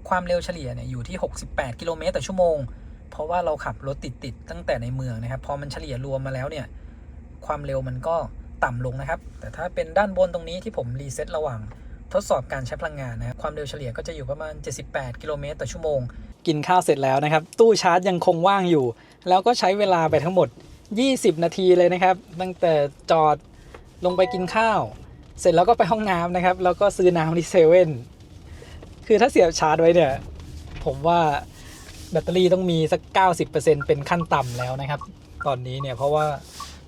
ความเร็วเฉลี่ยเนี่ยอยู่ที่68 กิโลเมตรต่อชั่วโมงเพราะว่าเราขับรถติดตั้งแต่ในเมืองนะครับพอมันเฉลี่ยรวมมาแล้วเนี่ยความเร็วมันก็ต่ำลงนะครับแต่ถ้าเป็นด้านบนตรงนี้ที่ผมรีเซ็ตระหว่างทดสอบการใช้พลังงานนะครับความเร็วเฉลี่ยก็จะอยู่ประมาณ78 กิโลเมตรต่อชั่วโมงกินข้าวเสร็จแล้วนะครับตู้ชาร์จยังคงว่างอยู่แล้วก็ใช้เวลาไปทั้งหมด20 นาทีเลยนะครับตั้งแต่จอดลงไปกินข้าวเสร็จแล้วก็ไปห้องน้ำนะครับแล้วก็ซื้อน้ำที่เซเว่นคือถ้าเสียบชาร์จไว้เนี่ยผมว่าแบตเตอรี่ต้องมีสัก 90% เป็นขั้นต่ำแล้วนะครับตอนนี้เนี่ยเพราะว่า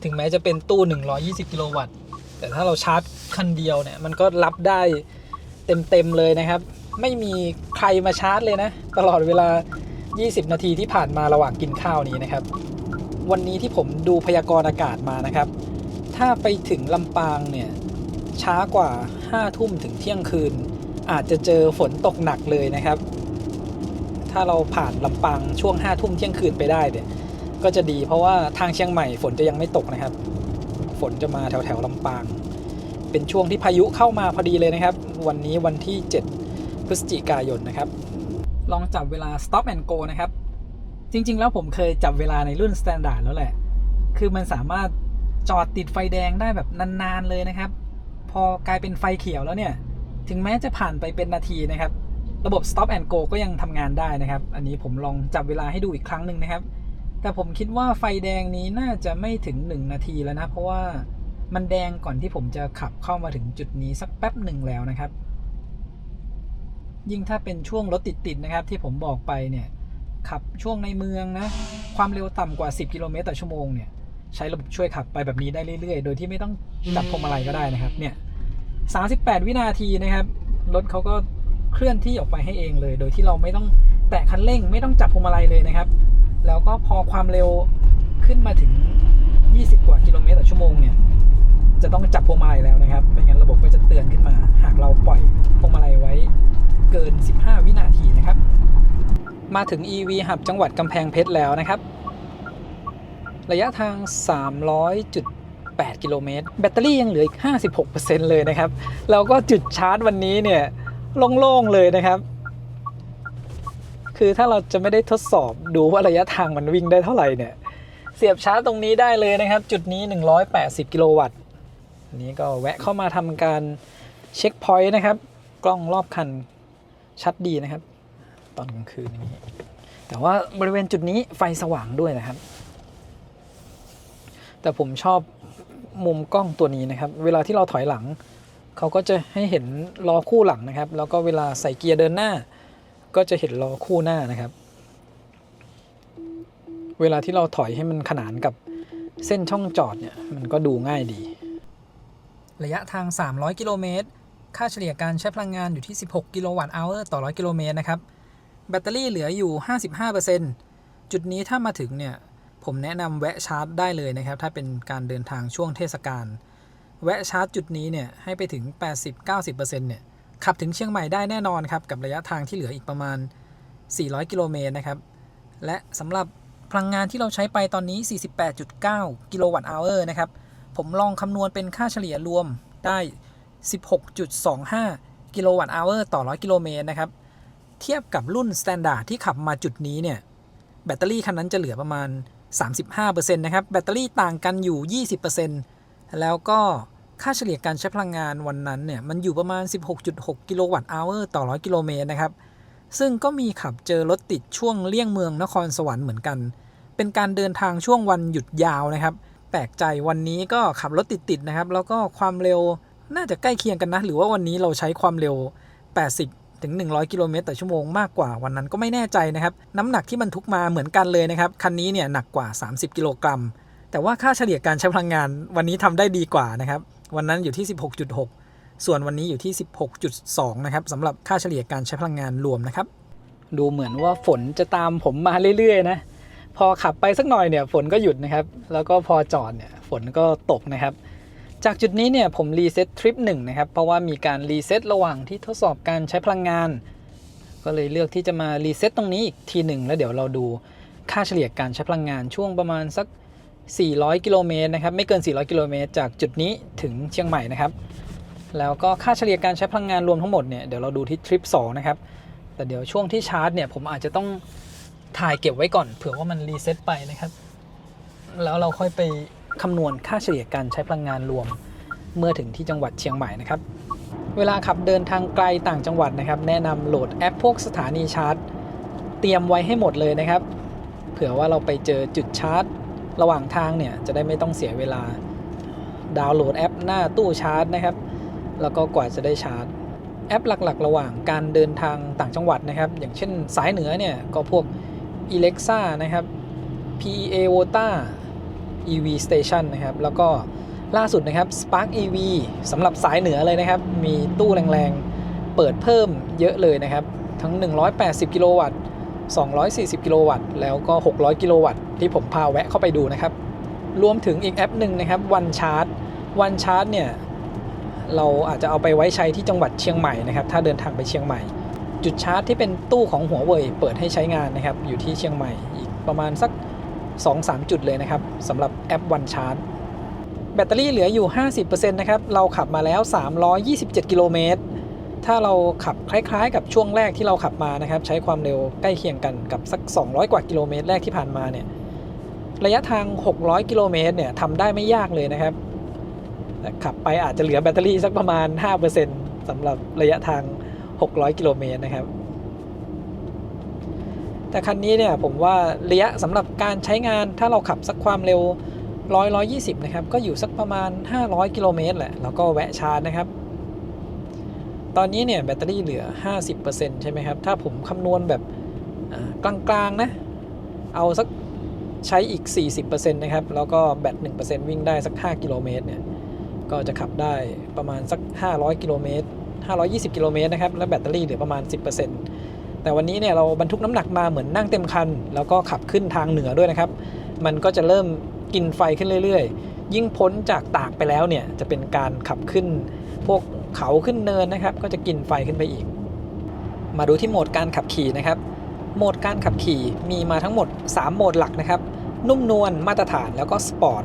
ถึงแม้จะเป็นตู้120 กิโลวัตต์แต่ถ้าเราชาร์จคันเดียวเนี่ยมันก็รับได้เต็มเลยนะครับไม่มีใครมาชาร์จเลยนะตลอดเวลา20 นาทีที่ผ่านมาระหว่างกินข้าวนี้นะครับวันนี้ที่ผมดูพยากรณ์อากาศมานะครับถ้าไปถึงลำปางเนี่ยช้ากว่า 5 ทุ่มถึงเที่ยงคืนอาจจะเจอฝนตกหนักเลยนะครับถ้าเราผ่านลำปางช่วง 5 ทุ่มเที่ยงคืนไปได้เนี่ยก็จะดีเพราะว่าทางเชียงใหม่ฝนจะยังไม่ตกนะครับฝนจะมาแถวลำปางเป็นช่วงที่พายุเข้ามาพอดีเลยนะครับวันนี้วันที่7 พฤศจิกายนนะครับลองจับเวลา stop and go นะครับจริงๆแล้วผมเคยจับเวลาในรุ่น standard แล้วแหละคือมันสามารถจอดติดไฟแดงได้แบบนานๆเลยนะครับพอกลายเป็นไฟเขียวแล้วเนี่ยถึงแม้จะผ่านไปเป็นนาทีนะครับระบบ stop and go ก็ยังทำงานได้นะครับอันนี้ผมลองจับเวลาให้ดูอีกครั้งหนึ่งนะครับแต่ผมคิดว่าไฟแดงนี้น่าจะไม่ถึง1 นาทีแล้วนะเพราะว่ามันแดงก่อนที่ผมจะขับเข้ามาถึงจุดนี้สักแป๊บหนึ่งแล้วนะครับยิ่งถ้าเป็นช่วงรถติดๆนะครับที่ผมบอกไปเนี่ยขับช่วงในเมืองนะความเร็วต่ำกว่า10 กิโลเมตรต่อชั่วโมงเนี่ยใช้ระบบช่วยขับไปแบบนี้ได้เรื่อยๆโดยที่ไม่ต้องจับพวงมาลัยก็ได้นะครับเนี่ย38 วินาทีนะครับรถเขาก็เคลื่อนที่ออกไปให้เองเลยโดยที่เราไม่ต้องแตะคันเร่งไม่ต้องจับพวงมาลัยเลยนะครับแล้วก็พอความเร็วขึ้นมาถึง20 กว่ากิโลเมตรต่อชั่วโมงเนี่ยจะต้องจับพวงมาลัยแล้วนะครับไม่งั้นระบบก็จะเตือนขึ้นมาหากเราปล่อยพวงมาลัยไว้เกิน15 วินาทีนะครับมาถึง EV Hub จังหวัดกำแพงเพชรแล้วนะครับระยะทาง 300.8 กิโลเมตรแบตเตอรี่ยังเหลืออีก 56% เลยนะครับแล้วก็จุดชาร์จวันนี้เนี่ยโล่งๆเลยนะครับคือถ้าเราจะไม่ได้ทดสอบดูว่าระยะทางมันวิ่งได้เท่าไหร่เนี่ยเสียบชาร์จตรงนี้ได้เลยนะครับจุดนี้180 กิโลวัตต์อันนี้ก็แวะเข้ามาทำการเช็คพอยต์นะครับกล้องรอบคันชัดดีนะครับตอนกลางคืนนี้แต่ว่าบริเวณจุดนี้ไฟสว่างด้วยนะครับแต่ผมชอบมุมกล้องตัวนี้นะครับเวลาที่เราถอยหลังเขาก็จะให้เห็นล้อคู่หลังนะครับแล้วก็เวลาใส่เกียร์เดินหน้าก็จะเห็นล้อคู่หน้านะครับเวลาที่เราถอยให้มันขนานกับเส้นช่องจอดเนี่ยมันก็ดูง่ายดีระยะทาง300 กิโลเมตรค่าเฉลี่ยการใช้พลังงานอยู่ที่16 กิโลวัตต์อเวอร์ต่อ100 กิโลเมตรนะครับแบตเตอรี่เหลืออยู่ 55% จุดนี้ถ้ามาถึงเนี่ยผมแนะนำแวะชาร์จได้เลยนะครับถ้าเป็นการเดินทางช่วงเทศกาลแวะชาร์จจุดนี้เนี่ยให้ไปถึง 80-90% เนี่ย ขับถึงเชียงใหม่ได้แน่นอนครับกับระยะทางที่เหลืออีกประมาณ400กิโลเมตรนะครับและสำหรับพลังงานที่เราใช้ไปตอนนี้48.9กิโลวัตต์อเวอร์นะครับผมลองคำนวณเป็นค่าเฉลี่ยรวมได้16.25กิโลวัตต์อเวอร์ต่อ100กิโลเมตรนะครับเทียบกับรุ่น Standard ที่ขับมาจุดนี้เนี่ยแบตเตอรี่คันนั้นจะเหลือประมาณ 35% นะครับแบตเตอรี่ต่างกันอยู่ 20% แล้วก็ค่าเฉลี่ยการใช้พลังงานวันนั้นเนี่ยมันอยู่ประมาณ 16.6 กิโลวัตต์อเวอร์ต่อ100กิโลเมตรนะครับซึ่งก็มีขับเจอรถติดช่วงเลี่ยงเมืองนครสวรรค์เหมือนกันเป็นการเดินทางช่วงวันหยุดยาวนะครับแปลกใจวันนี้ก็ขับรถติดๆนะครับแล้วก็ความเร็วน่าจะใกล้เคียงกันนะหรือว่าวันนี้เราใช้ความเร็ว80ถึง100กิโลเมตรต่อชั่วโมงมากกว่าวันนั้นก็ไม่แน่ใจนะครับน้ำหนักที่บรรทุกมาเหมือนกันเลยนะครับคันนี้เนี่ยหนักกว่า30กิโลกรัมแต่ว่าค่าเฉลี่ยการใช้พลังงานวันนี้ทำได้ดีกว่านะครับวันนั้นอยู่ที่ 16.6 ส่วนวันนี้อยู่ที่ 16.2 นะครับสำหรับค่าเฉลี่ยการใช้พลังงานรวมนะครับดูเหมือนว่าฝนจะตามผมมาเรื่อยๆนะพอขับไปสักหน่อยเนี่ยฝนก็หยุดนะครับแล้วก็พอจอดเนี่ยฝนก็ตกนะครับจากจุดนี้เนี่ยผมรีเซ็ตทริป1นะครับเพราะว่ามีการรีเซ็ตระหว่างที่ทดสอบการใช้พลังงานก็เลยเลือกที่จะมารีเซ็ตตรงนี้อีกทีหนึ่งแล้วเดี๋ยวเราดูค่าเฉลี่ยการใช้พลังงานช่วงประมาณสัก400กิโลเมตรนะครับไม่เกิน400กิโลเมตรจากจุดนี้ถึงเชียงใหม่นะครับแล้วก็ค่าเฉลี่ยการใช้พลังงานรวมทั้งหมดเนี่ยเดี๋ยวเราดูที่ทริป2นะครับแต่เดี๋ยวช่วงที่ชาร์จเนี่ยผมอาจจะต้องถ่ายเก็บไว้ก่อนเผื่อว่ามันรีเซ็ตไปนะครับแล้วเราค่อยไปคำนวณค่าเฉลี่ยการใช้พลังงานรวมเมื่อถึงที่จังหวัดเชียงใหม่นะครับเวลาขับเดินทางไกลต่างจังหวัดนะครับแนะนำโหลดแอปพวกสถานีชาร์จเตรียมไว้ให้หมดเลยนะครับเผื่อว่าเราไปเจอจุดชาร์จระหว่างทางเนี่ยจะได้ไม่ต้องเสียเวลาดาวน์โหลดแอปหน้าตู้ชาร์จนะครับแล้วก็กว่าจะได้ชาร์จแอปหลักๆระหว่างการเดินทางต่างจังหวัดนะครับอย่างเช่นสายเหนือเนี่ยก็พวก Alexa นะครับ PEA Vota EV Station นะครับแล้วก็ล่าสุดนะครับ Spark EV สำหรับสายเหนือเลยนะครับมีตู้แรงๆเปิดเพิ่มเยอะเลยนะครับทั้ง180กิโลวัตต์240กิโลวัตต์แล้วก็600กิโลวัตต์ที่ผมพาแวะเข้าไปดูนะครับรวมถึงอีกแอปหนึ่งนะครับ One Charge เนี่ยเราอาจจะเอาไปไว้ใช้ที่จังหวัดเชียงใหม่นะครับถ้าเดินทางไปเชียงใหม่จุดชาร์จที่เป็นตู้ของหัวเว่ยเปิดให้ใช้งานนะครับอยู่ที่เชียงใหม่อีกประมาณสัก 2-3 จุดเลยนะครับสำหรับแอป One Charge แบตเตอรี่เหลืออยู่ 50% นะครับเราขับมาแล้ว327กิโลเมตรถ้าเราขับคล้ายๆกับช่วงแรกที่เราขับมานะครับใช้ความเร็วใกล้เคียงกันกับสัก200กว่ากิโลเมตรแรกที่ผ่านมาเนี่ยระยะทาง600กิโลเมตรเนี่ยทำได้ไม่ยากเลยนะครับแต่ขับไปอาจจะเหลือแบตเตอรี่สักประมาณ 5% สำหรับระยะทาง600กิโลเมตรนะครับแต่คันนี้เนี่ยผมว่าระยะสำหรับการใช้งานถ้าเราขับสักความเร็ว120นะครับก็อยู่สักประมาณ500กิโลเมตรแหละแล้วก็แวะชาร์จนะครับตอนนี้เนี่ยแบตเตอรี่เหลือ 50% ใช่ไหมครับถ้าผมคำนวณแบบกลางๆนะเอาสักใช้อีก 40% นะครับแล้วก็แบต 1% วิ่งได้สัก5กิโลเมตรเนี่ยก็จะขับได้ประมาณสัก500กิโลเมตร520กิโลเมตรนะครับและแบตเตอรี่เหลือประมาณ 10% แต่วันนี้เนี่ยเราบรรทุกน้ำหนักมาเหมือนนั่งเต็มคันแล้วก็ขับขึ้นทางเหนือด้วยนะครับมันก็จะเริ่มกินไฟขึ้นเรื่อยๆยิ่งพ้นจากตากไปแล้วเนี่ยจะเป็นการขับขึ้นพวกเขาขึ้นเนินนะครับก็จะกินไฟขึ้นไปอีกมาดูที่โหมดการขับขี่นะครับโหมดการขับขี่มีมาทั้งหมด3โหมดหลักนะครับนุ่มนวลมาตรฐานแล้วก็สปอร์ต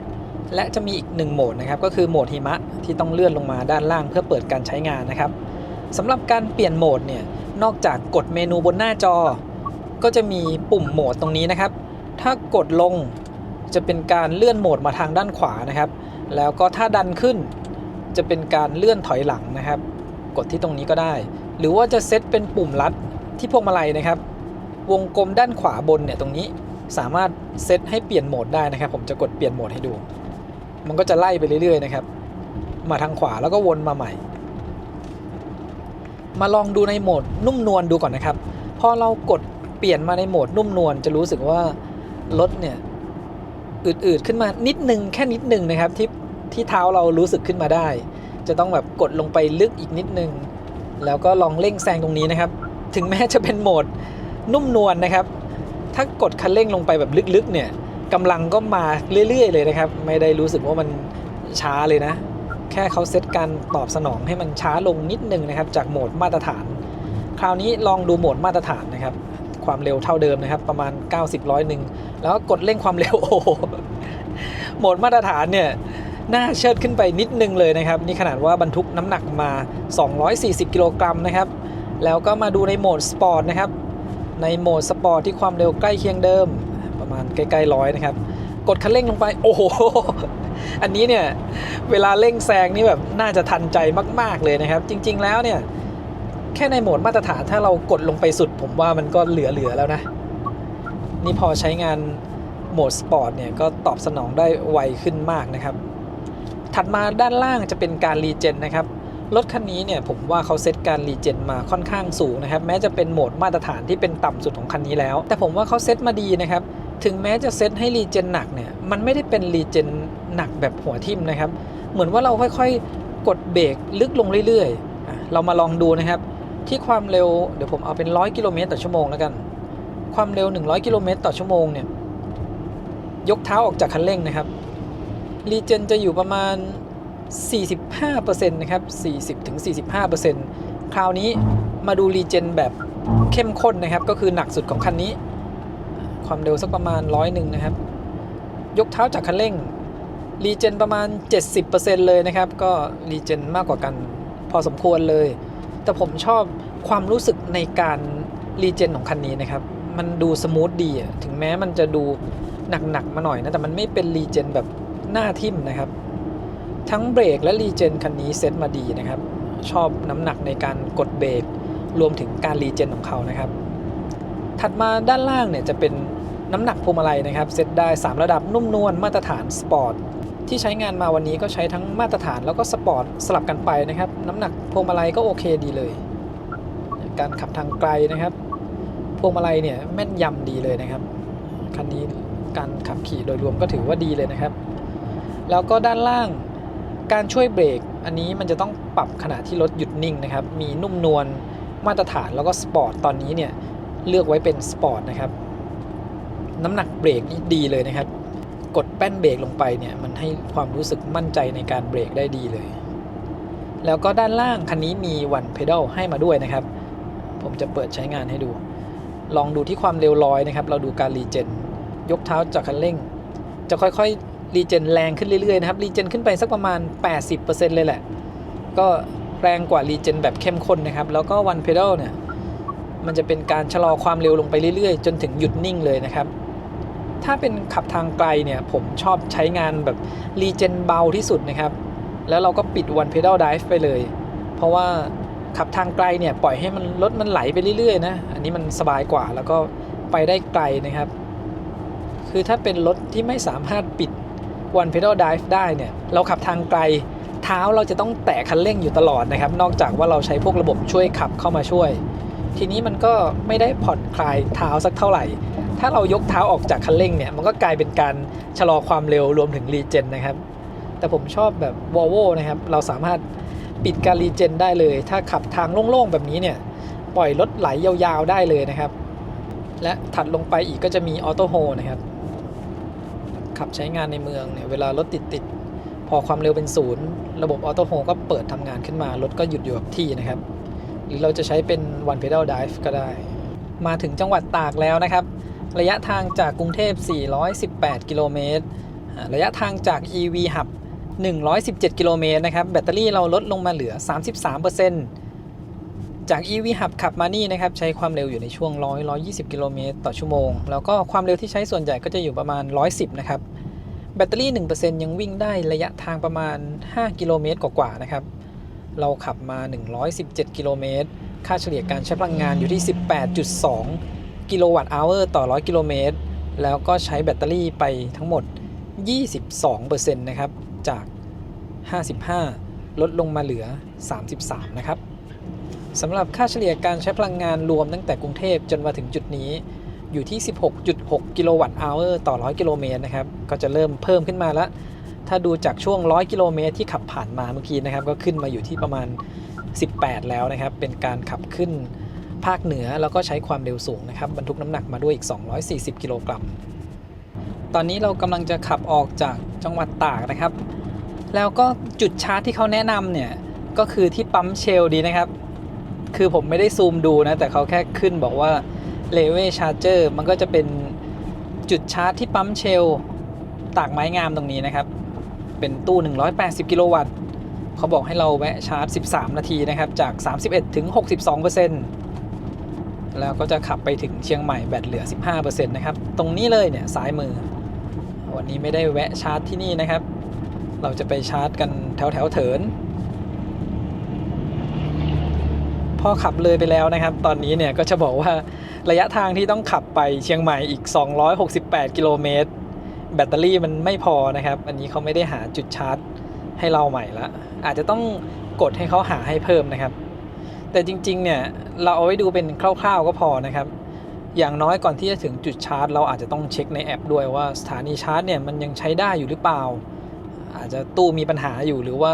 และจะมีอีก1โหมดนะครับก็คือโหมดหิมะที่ต้องเลื่อนลงมาด้านล่างเพื่อเปิดการใช้งานนะครับสำหรับการเปลี่ยนโหมดเนี่ยนอกจากกดเมนูบนหน้าจอก็จะมีปุ่มโหมดตรงนี้นะครับถ้ากดลงจะเป็นการเลื่อนโหมดมาทางด้านขวานะครับแล้วก็ถ้าดันขึ้นจะเป็นการเลื่อนถอยหลังนะครับกดที่ตรงนี้ก็ได้หรือว่าจะเซตเป็นปุ่มลัดที่พวงมาลัยนะครับวงกลมด้านขวาบนเนี่ยตรงนี้สามารถเซตให้เปลี่ยนโหมดได้นะครับผมจะกดเปลี่ยนโหมดให้ดูมันก็จะไล่ไปเรื่อยๆนะครับมาทางขวาแล้วก็วนมาใหม่มาลองดูในโหมดนุ่มนวลดูก่อนนะครับพอเรากดเปลี่ยนมาในโหมดนุ่มนวลจะรู้สึกว่ารถเนี่ยอืดๆขึ้นมานิดนึงแค่นิดนึงนะครับที่เท้าเรารู้สึกขึ้นมาได้จะต้องแบบกดลงไปลึกอีกนิดนึงแล้วก็ลองเร่งแซงตรงนี้นะครับถึงแม้จะเป็นโหมดนุ่มนวลนะครับถ้ากดคันเร่งลงไปแบบลึกๆเนี่ยกำลังก็มาเรื่อยๆเลยนะครับไม่ได้รู้สึกว่ามันช้าเลยนะ แค่เขาเซตการตอบสนองให้มันช้าลงนิดนึงนะครับจากโหมดมาตรฐานคราวนี้ลองดูโหมดมาตรฐานนะครับความเร็วเท่าเดิมนะครับประมาณ90 100แล้วก็กดเร่งความเร็วโอ้โหโหมดมาตรฐานเนี่ยน่าเชิดขึ้นไปนิดนึงเลยนะครับนี่ขนาดว่าบรรทุกน้ำหนักมา240กิโลกรัมนะครับแล้วก็มาดูในโหมดสปอร์ตนะครับในโหมดสปอร์ตที่ความเร็วใกล้เคียงเดิมประมาณใกล้ๆ100นะครับกดคันเร่งลงไปโอ้โหอันนี้เนี่ยเวลาเร่งแซงนี่แบบน่าจะทันใจมากๆเลยนะครับจริงๆแล้วเนี่ยแค่ในโหมดมาตรฐานถ้าเรากดลงไปสุดผมว่ามันก็เหลือแล้วนะนี่พอใช้งานโหมดสปอร์ตเนี่ยก็ตอบสนองได้ไวขึ้นมากนะครับถัดมาด้านล่างจะเป็นการรีเจนนะครับรถคันนี้เนี่ยผมว่าเขาเซตการรีเจนมาค่อนข้างสูงนะครับแม้จะเป็นโหมดมาตรฐานที่เป็นต่ำสุดของคันนี้แล้วแต่ผมว่าเขาเซตมาดีนะครับถึงแม้จะเซตให้รีเจนหนักเนี่ยมันไม่ได้เป็นรีเจนหนักแบบหัวทิ่มนะครับเหมือนว่าเราค่อยๆกดเบรกลึกลงเรื่อยๆเรามาลองดูนะครับที่ความเร็วเดี๋ยวผมเอาเป็น100 กิโลเมตรต่อชั่วโมงแล้วกันความเร็ว100 กิโลเมตรต่อชั่วโมงเนี่ยยกเท้าออกจากคันเร่งนะครับรีเจนจะอยู่ประมาณ 45% นะครับ 40-45% คราวนี้มาดูรีเจนแบบเข้มข้นนะครับก็คือหนักสุดของคันนี้ความเร็วสักประมาณ100นะครับยกเท้าจากคันเร่งรีเจนประมาณ 70% เลยนะครับก็รีเจนมากกว่ากันพอสมควรเลยแต่ผมชอบความรู้สึกในการรีเจนของคันนี้นะครับมันดูสมูทดีถึงแม้มันจะดูหนักมาหน่อยนะแต่มันไม่เป็นรีเจนแบบหน้าทิ่มนะครับทั้งเบรกและรีเจนคันนี้เซตมาดีนะครับชอบน้ำหนักในการกดเบรกรวมถึงการรีเจนของเขานะครับถัดมาด้านล่างเนี่ยจะเป็นน้ำหนักพวงมาลัยนะครับเซตได้3ระดับนุ่มนวลมาตรฐานสปอร์ตที่ใช้งานมาวันนี้ก็ใช้ทั้งมาตรฐานแล้วก็สปอร์ตสลับกันไปนะครับน้ำหนักพวงมาลัยก็โอเคดีเลยการขับทางไกลนะครับพวงมาลัยเนี่ยแม่นยำดีเลยนะครับคันนี้การขับขี่โดยรวมก็ถือว่าดีเลยนะครับแล้วก็ด้านล่างการช่วยเบรกอันนี้มันจะต้องปรับขณะที่รถหยุดนิ่งนะครับมีนุ่มนวลมาตรฐานแล้วก็สปอร์ตตอนนี้เนี่ยเลือกไว้เป็นสปอร์ตนะครับน้ำหนักเบรกนี่ดีเลยนะครับกดแป้นเบรกลงไปเนี่ยมันให้ความรู้สึกมั่นใจในการเบรกได้ดีเลยแล้วก็ด้านล่างคันนี้มีone pedalให้มาด้วยนะครับผมจะเปิดใช้งานให้ดูลองดูที่ความเร็วร้อยนะครับเราดูการรีเจนยกเท้าจากคันเร่งจะค่อยๆรีเจนแรงขึ้นเรื่อยๆนะครับรีเจนขึ้นไปสักประมาณ 80% เลยแหละก็แรงกว่ารีเจนแบบเข้มข้นนะครับแล้วก็one pedalเนี่ยมันจะเป็นการชะลอความเร็วลงไปเรื่อยๆจนถึงหยุดนิ่งเลยนะครับถ้าเป็นขับทางไกลเนี่ยผมชอบใช้งานแบบรีเจนเบาที่สุดนะครับแล้วเราก็ปิดone pedal drive ไปเลยเพราะว่าขับทางไกลเนี่ยปล่อยให้มันรถมันไหลไปเรื่อยๆนะอันนี้มันสบายกว่าแล้วก็ไปได้ไกลนะครับคือถ้าเป็นรถที่ไม่สามารถปิดone pedal drive ได้เนี่ยเราขับทางไกลเท้าเราจะต้องแตะคันเร่งอยู่ตลอดนะครับนอกจากว่าเราใช้พวกระบบช่วยขับเข้ามาช่วยทีนี้มันก็ไม่ได้ผ่อนคลายเท้าสักเท่าไหร่ถ้าเรายกเท้าออกจากคันเร่งเนี่ยมันก็กลายเป็นการชะลอความเร็วรวมถึงรีเจนนะครับแต่ผมชอบแบบ Volvo นะครับเราสามารถปิดการรีเจนได้เลยถ้าขับทางโล่งๆแบบนี้เนี่ยปล่อยรถไหลยาวๆได้เลยนะครับและถัดลงไปอีกก็จะมีออโต้โฮนะครับขับใช้งานในเมืองเนี่ยเวลารถติดพอความเร็วเป็นศูนย์ระบบออโต้โฮก็เปิดทำงานขึ้นมารถก็หยุดอยู่กับที่นะครับหรือเราจะใช้เป็นone pedal drive ก็ได้มาถึงจังหวัดตากแล้วนะครับระยะทางจากกรุงเทพ418 กิโลเมตรระยะทางจาก EV Hub 117 กิโลเมตรนะครับแบตเตอรี่เราลดลงมาเหลือ 33% จาก EV Hub ขับมานี่นะครับใช้ความเร็วอยู่ในช่วง120 กิโลเมตรต่อชั่วโมงแล้วก็ความเร็วที่ใช้ส่วนใหญ่ก็จะอยู่ประมาณ110นะครับแบตเตอรี่ 1% ยังวิ่งได้ระยะทางประมาณ5กิโลเมตรกว่าๆนะครับเราขับมา117 กิโลเมตรค่าเฉลี่ยการใช้พลังงานอยู่ที่ 18.2 กิโลวัตต์อเวอร์ต่อ100กิโลเมตรแล้วก็ใช้แบตเตอรี่ไปทั้งหมด 22% นะครับจาก55ลดลงมาเหลือ33นะครับสำหรับค่าเฉลี่ยการใช้พลังงานรวมตั้งแต่กรุงเทพจนมาถึงจุดนี้อยู่ที่ 16.6 กิโลวัตต์อเวอร์ต่อ100กิโลเมตรนะครับก็จะเริ่มเพิ่มขึ้นมาแล้วถ้าดูจากช่วง100กิโลเมตรที่ขับผ่านมาเมื่อกี้นะครับก็ขึ้นมาอยู่ที่ประมาณ18แล้วนะครับเป็นการขับขึ้นภาคเหนือแล้วก็ใช้ความเร็วสูงนะครับบรรทุกน้ำหนักมาด้วยอีก240กิโลกรัมตอนนี้เรากำลังจะขับออกจากจังหวัดตากนะครับ แล้วก็จุดชาร์จที่เขาแนะนำเนี่ยก็คือที่ปั๊มเชลดีนะครับคือผมไม่ได้ซูมดูนะแต่เขาแค่ขึ้นบอกว่าเลเวชาร์เจอร์มันก็จะเป็นจุดชาร์จที่ปั๊มเชลตากไม้งามตรงนี้นะครับเป็นตู้180กิโลวัตต์เขาบอกให้เราแวะชาร์จ13นาทีนะครับจาก31ถึง 62% แล้วก็จะขับไปถึงเชียงใหม่แบตเหลือ 15% นะครับตรงนี้เลยเนี่ยซ้ายมือวันนี้ไม่ได้แวะชาร์จที่นี่นะครับเราจะไปชาร์จกันแถวเถินพอขับเลยไปแล้วนะครับตอนนี้เนี่ยก็จะบอกว่าระยะทางที่ต้องขับไปเชียงใหม่อีก268กิโลเมตรแบตเตอรี่มันไม่พอนะครับอันนี้เขาไม่ได้หาจุดชาร์จให้เราใหม่ละอาจจะต้องกดให้เขาหาให้เพิ่มนะครับแต่จริงๆเนี่ยเราเอาไว้ดูเป็นคร่าวๆก็พอนะครับอย่างน้อยก่อนที่จะถึงจุดชาร์จเราอาจจะต้องเช็คในแอปด้วยว่าสถานีชาร์จเนี่ยมันยังใช้ได้อยู่หรือเปล่าอาจจะตู้มีปัญหาอยู่หรือว่า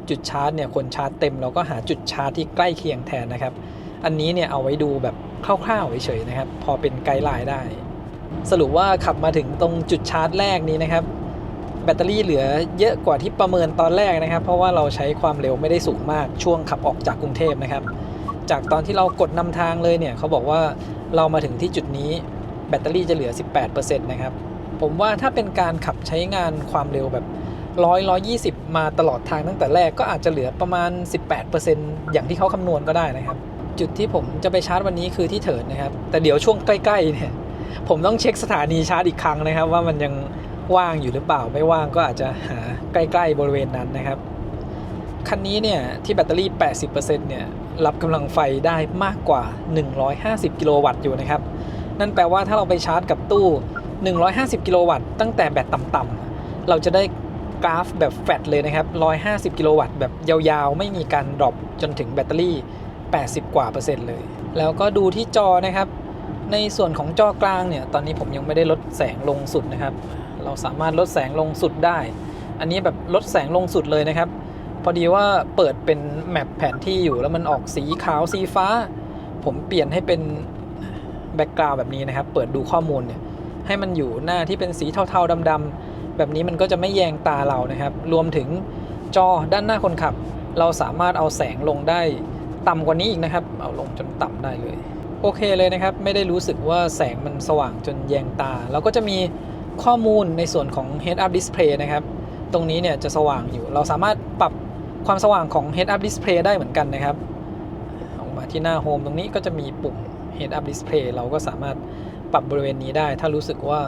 จุดชาร์จเนี่ยคนชาร์จเต็มเราก็หาจุดชาร์จที่ใกล้เคียงแทนนะครับอันนี้เนี่ยเอาไว้ดูแบบคร่าวๆเฉยๆนะครับพอเป็นไกด์ไลน์ได้สรุปว่าขับมาถึงตรงจุดชาร์จแรกนี้นะครับแบตเตอรี่เหลือเยอะกว่าที่ประเมินตอนแรกนะครับเพราะว่าเราใช้ความเร็วไม่ได้สูงมากช่วงขับออกจากกรุงเทพนะครับจากตอนที่เรากดนำทางเลยเนี่ยเขาบอกว่าเรามาถึงที่จุดนี้แบตเตอรี่จะเหลือ 18% นะครับผมว่าถ้าเป็นการขับใช้งานความเร็วแบบ120มาตลอดทางตั้งแต่แรกก็อาจจะเหลือประมาณ 18% อย่างที่เขาคำนวณก็ได้นะครับจุดที่ผมจะไปชาร์จวันนี้คือที่เถิดนะครับแต่เดี๋ยวช่วงใกล้ๆเนี่ยผมต้องเช็คสถานีชาร์จอีกครั้งนะครับว่ามันยังว่างอยู่หรือเปล่าไม่ว่างก็อาจจะหาใกล้ๆบริเวณนั้นนะครับคันนี้เนี่ยที่แบตเตอรี่ 80% เนี่ยรับกำลังไฟได้มากกว่า150กิโลวัตต์อยู่นะครับนั่นแปลว่าถ้าเราไปชาร์จกับตู้150กิโลวัตต์ตั้งแต่แบตต่ำๆเราจะได้กราฟแบบแฟลตเลยนะครับ150กิโลวัตต์แบบยาวๆไม่มีการดรอปจนถึงแบตเตอรี่80กว่า%เลยแล้วก็ดูที่จอนะครับในส่วนของจอกลางเนี่ยตอนนี้ผมยังไม่ได้ลดแสงลงสุดนะครับเราสามารถลดแสงลงสุดได้อันนี้แบบลดแสงลงสุดเลยนะครับพอดีว่าเปิดเป็นแมปแผนที่อยู่แล้วมันออกสีขาวสีฟ้าผมเปลี่ยนให้เป็นแบ็กกราวด์แบบนี้นะครับเปิดดูข้อมูลเนี่ยให้มันอยู่หน้าที่เป็นสีเทาๆดำๆแบบนี้มันก็จะไม่แยงตาเรานะครับรวมถึงจอด้านหน้าคนขับเราสามารถเอาแสงลงได้ต่ำกว่านี้อีกนะครับเอาลงจนต่ำได้เลยโอเคเลยนะครับไม่ได้รู้สึกว่าแสงมันสว่างจนแยงตาแล้วก็จะมีข้อมูลในส่วนของ Head Up Display นะครับตรงนี้เนี่ยจะสว่างอยู่เราสามารถปรับความสว่างของ Head Up Display ได้เหมือนกันนะครับออกมาที่หน้าโฮมตรงนี้ก็จะมีปุ่ม Head Up Display เราก็สามารถปรับบริเวณนี้ได้ถ้ารู้สึกว่า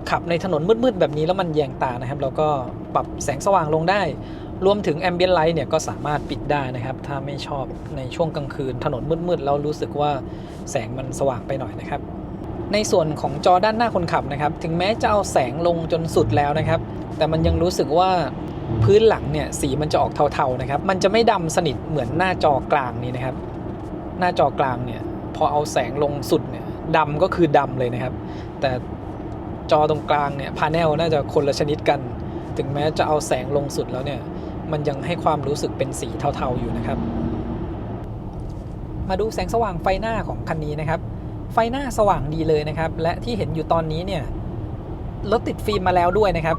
ขับในถนนมืดๆแบบนี้แล้วมันแยงตานะครับเราก็ปรับแสงสว่างลงได้รวมถึง Ambient Light เนี่ยก็สามารถปิดได้นะครับถ้าไม่ชอบในช่วงกลางคืนถนนมืดๆแล้วรู้สึกว่าแสงมันสว่างไปหน่อยนะครับในส่วนของจอด้านหน้าคนขับนะครับถึงแม้จะเอาแสงลงจนสุดแล้วนะครับแต่มันยังรู้สึกว่าพื้นหลังเนี่ยสีมันจะออกเทาๆนะครับมันจะไม่ดำสนิทเหมือนหน้าจอกลางนี้นะครับหน้าจอกลางเนี่ยพอเอาแสงลงสุดเนี่ยดำก็คือดำเลยนะครับแต่จอตรงกลางเนี่ยพาเนลน่าจะคนละชนิดกันถึงแม้จะเอาแสงลงสุดแล้วเนี่ยมันยังให้ความรู้สึกเป็นสีเทาๆอยู่นะครับมาดูแสงสว่างไฟหน้าของคันนี้นะครับไฟหน้าสว่างดีเลยนะครับและที่เห็นอยู่ตอนนี้เนี่ยรถติดฟิล์มมาแล้วด้วยนะครับ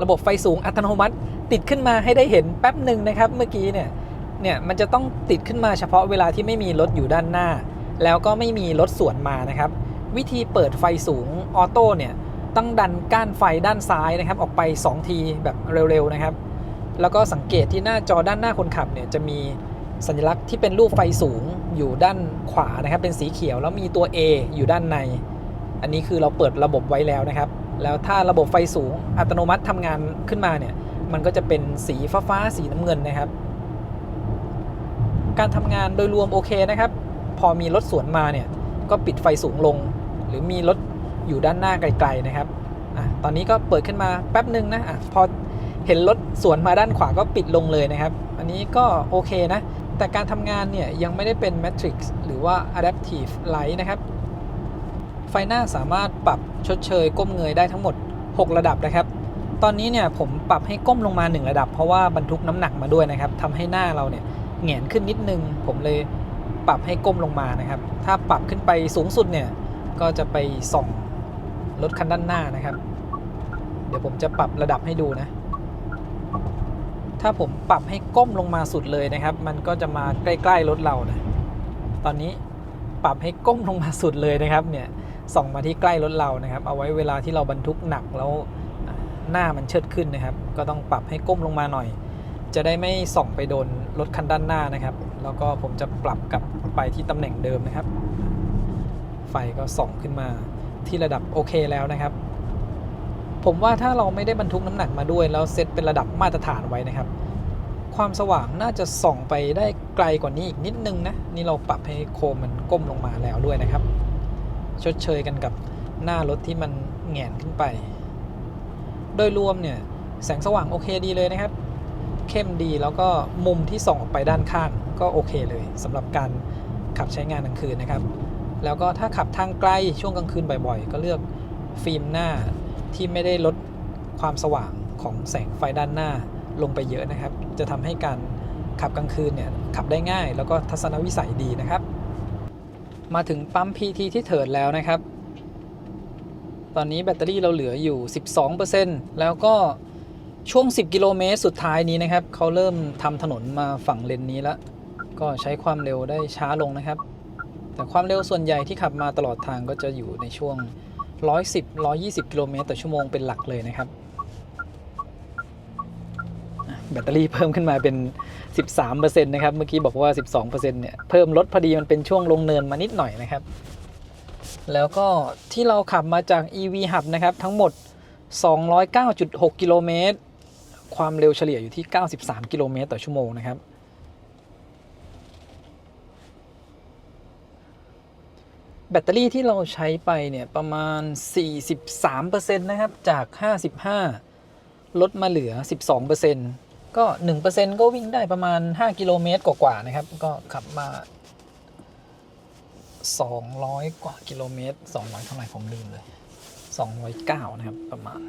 ระบบไฟสูงอัตโนมัติติดขึ้นมาให้ได้เห็นแป๊บหนึ่งนะครับเมื่อกี้เนี่ยมันจะต้องติดขึ้นมาเฉพาะเวลาที่ไม่มีรถอยู่ด้านหน้าแล้วก็ไม่มีรถสวนมานะครับวิธีเปิดไฟสูงออโต้เนี่ยต้องดันก้านไฟด้านซ้ายนะครับออกไป2ทีแบบเร็วๆนะครับแล้วก็สังเกตที่หน้าจอด้านหน้าคนขับเนี่ยจะมีสัญลักษณ์ที่เป็นรูปไฟสูงอยู่ด้านขวานะครับเป็นสีเขียวแล้วมีตัว A อยู่ด้านในอันนี้คือเราเปิดระบบไว้แล้วนะครับแล้วถ้าระบบไฟสูงอัตโนมัติทำงานขึ้นมาเนี่ยมันก็จะเป็นสีฟ้าสีน้ำเงินนะครับการทำงานโดยรวมโอเคนะครับพอมีรถสวนมาเนี่ยก็ปิดไฟสูงลงหรือมีรถอยู่ด้านหน้าไกลๆนะครับตอนนี้ก็เปิดขึ้นมาแป๊บหนึ่งนะพอเห็นรถสวนมาด้านขวาก็ปิดลงเลยนะครับอันนี้ก็โอเคนะแต่การทำงานเนี่ยยังไม่ได้เป็น Matrix หรือว่า Adaptive Light นะครับไฟหน้าสามารถปรับชดเชยก้มเงยได้ทั้งหมด6ระดับนะครับตอนนี้เนี่ยผมปรับให้ก้มลงมา1ระดับเพราะว่าบรรทุกน้ำหนักมาด้วยนะครับทำให้หน้าเราเนี่ยแหงนขึ้นนิดนึงผมเลยปรับให้ก้มลงมานะครับถ้าปรับขึ้นไปสูงสุดเนี่ยก็จะไปส่องรถคันด้านหน้านะครับเดี๋ยวผมจะปรับระดับให้ดูนะ ถ้าผมปรับให้ก้มลงมาสุดเลยนะครับมันก็จะมาใกล้ๆรถเรานะตอนนี้ปรับให้ก้มลงมาสุดเลยนะครับเนี่ยส่องมาที่ใกล้รถเรานะครับเอาไว้เวลาที่เราบรรทุกหนักแล้วหน้ามันเชิดขึ้นนะครับก็ต้องปรับให้ก้มลงมาหน่อยจะได้ไม่ส่องไปโดนรถคันด้านหน้านะครับแล้วก็ผมจะปรับกลับไปที่ตำแหน่งเดิมนะครับไฟก็ส่องขึ้นมาที่ระดับโอเคแล้วนะครับผมว่าถ้าเราไม่ได้บรรทุกน้ำหนักมาด้วยแล้วเซตเป็นระดับมาตรฐานไว้นะครับความสว่างน่าจะส่องไปได้ไกลกว่านี้อีกนิดนึงนะนี่เราปรับให้โคมมันก้มลงมาแล้วด้วยนะครับชดเชยกันกับหน้ารถที่มันแหงนขึ้นไปโดยรวมเนี่ยแสงสว่างโอเคดีเลยนะครับเข้มดีแล้วก็มุมที่ส่องออกไปด้านข้างก็โอเคเลยสำหรับการขับใช้งานกลางคืนนะครับแล้วก็ถ้าขับทางไกลช่วงกลางคืนบ่อยๆก็เลือกฟิล์มหน้าที่ไม่ได้ลดความสว่างของแสงไฟด้านหน้าลงไปเยอะนะครับจะทำให้การขับกลางคืนเนี่ยขับได้ง่ายแล้วก็ทัศนวิสัยดีนะครับมาถึงปั๊ม PT ที่เถิดแล้วนะครับตอนนี้แบตเตอรี่เราเหลืออยู่ 12% แล้วก็ช่วง10กิโลเมตรสุดท้ายนี้นะครับเขาเริ่มทำถนนมาฝั่งเลนนี้แล้วก็ใช้ความเร็วได้ช้าลงนะครับแต่ความเร็วส่วนใหญ่ที่ขับมาตลอดทางก็จะอยู่ในช่วง110-120 กิโลเมตรต่อชั่วโมงเป็นหลักเลยนะครับแบตเตอรี่เพิ่มขึ้นมาเป็น 13% นะครับเมื่อกี้บอกว่า 12% เนี่ยเพิ่มลดพอดีมันเป็นช่วงลงเนินมานิดหน่อยนะครับแล้วก็ที่เราขับมาจาก EV Hub นะครับทั้งหมด 209.6 กิโลเมตรความเร็วเฉลี่ยอยู่ที่ 93 กิโลเมตรต่อชั่วโมงนะครับแบตเตอรี่ที่เราใช้ไปเนี่ยประมาณ 43% นะครับจาก 55ลดมาเหลือ 12%ก็ 1% ก็วิ่งได้ประมาณ5กิโลเมตรกว่าๆนะครับก็ขับมา200กว่ากิโลเมตร200เท่าไหร่ผมลืมเลย209นะครับประมาณ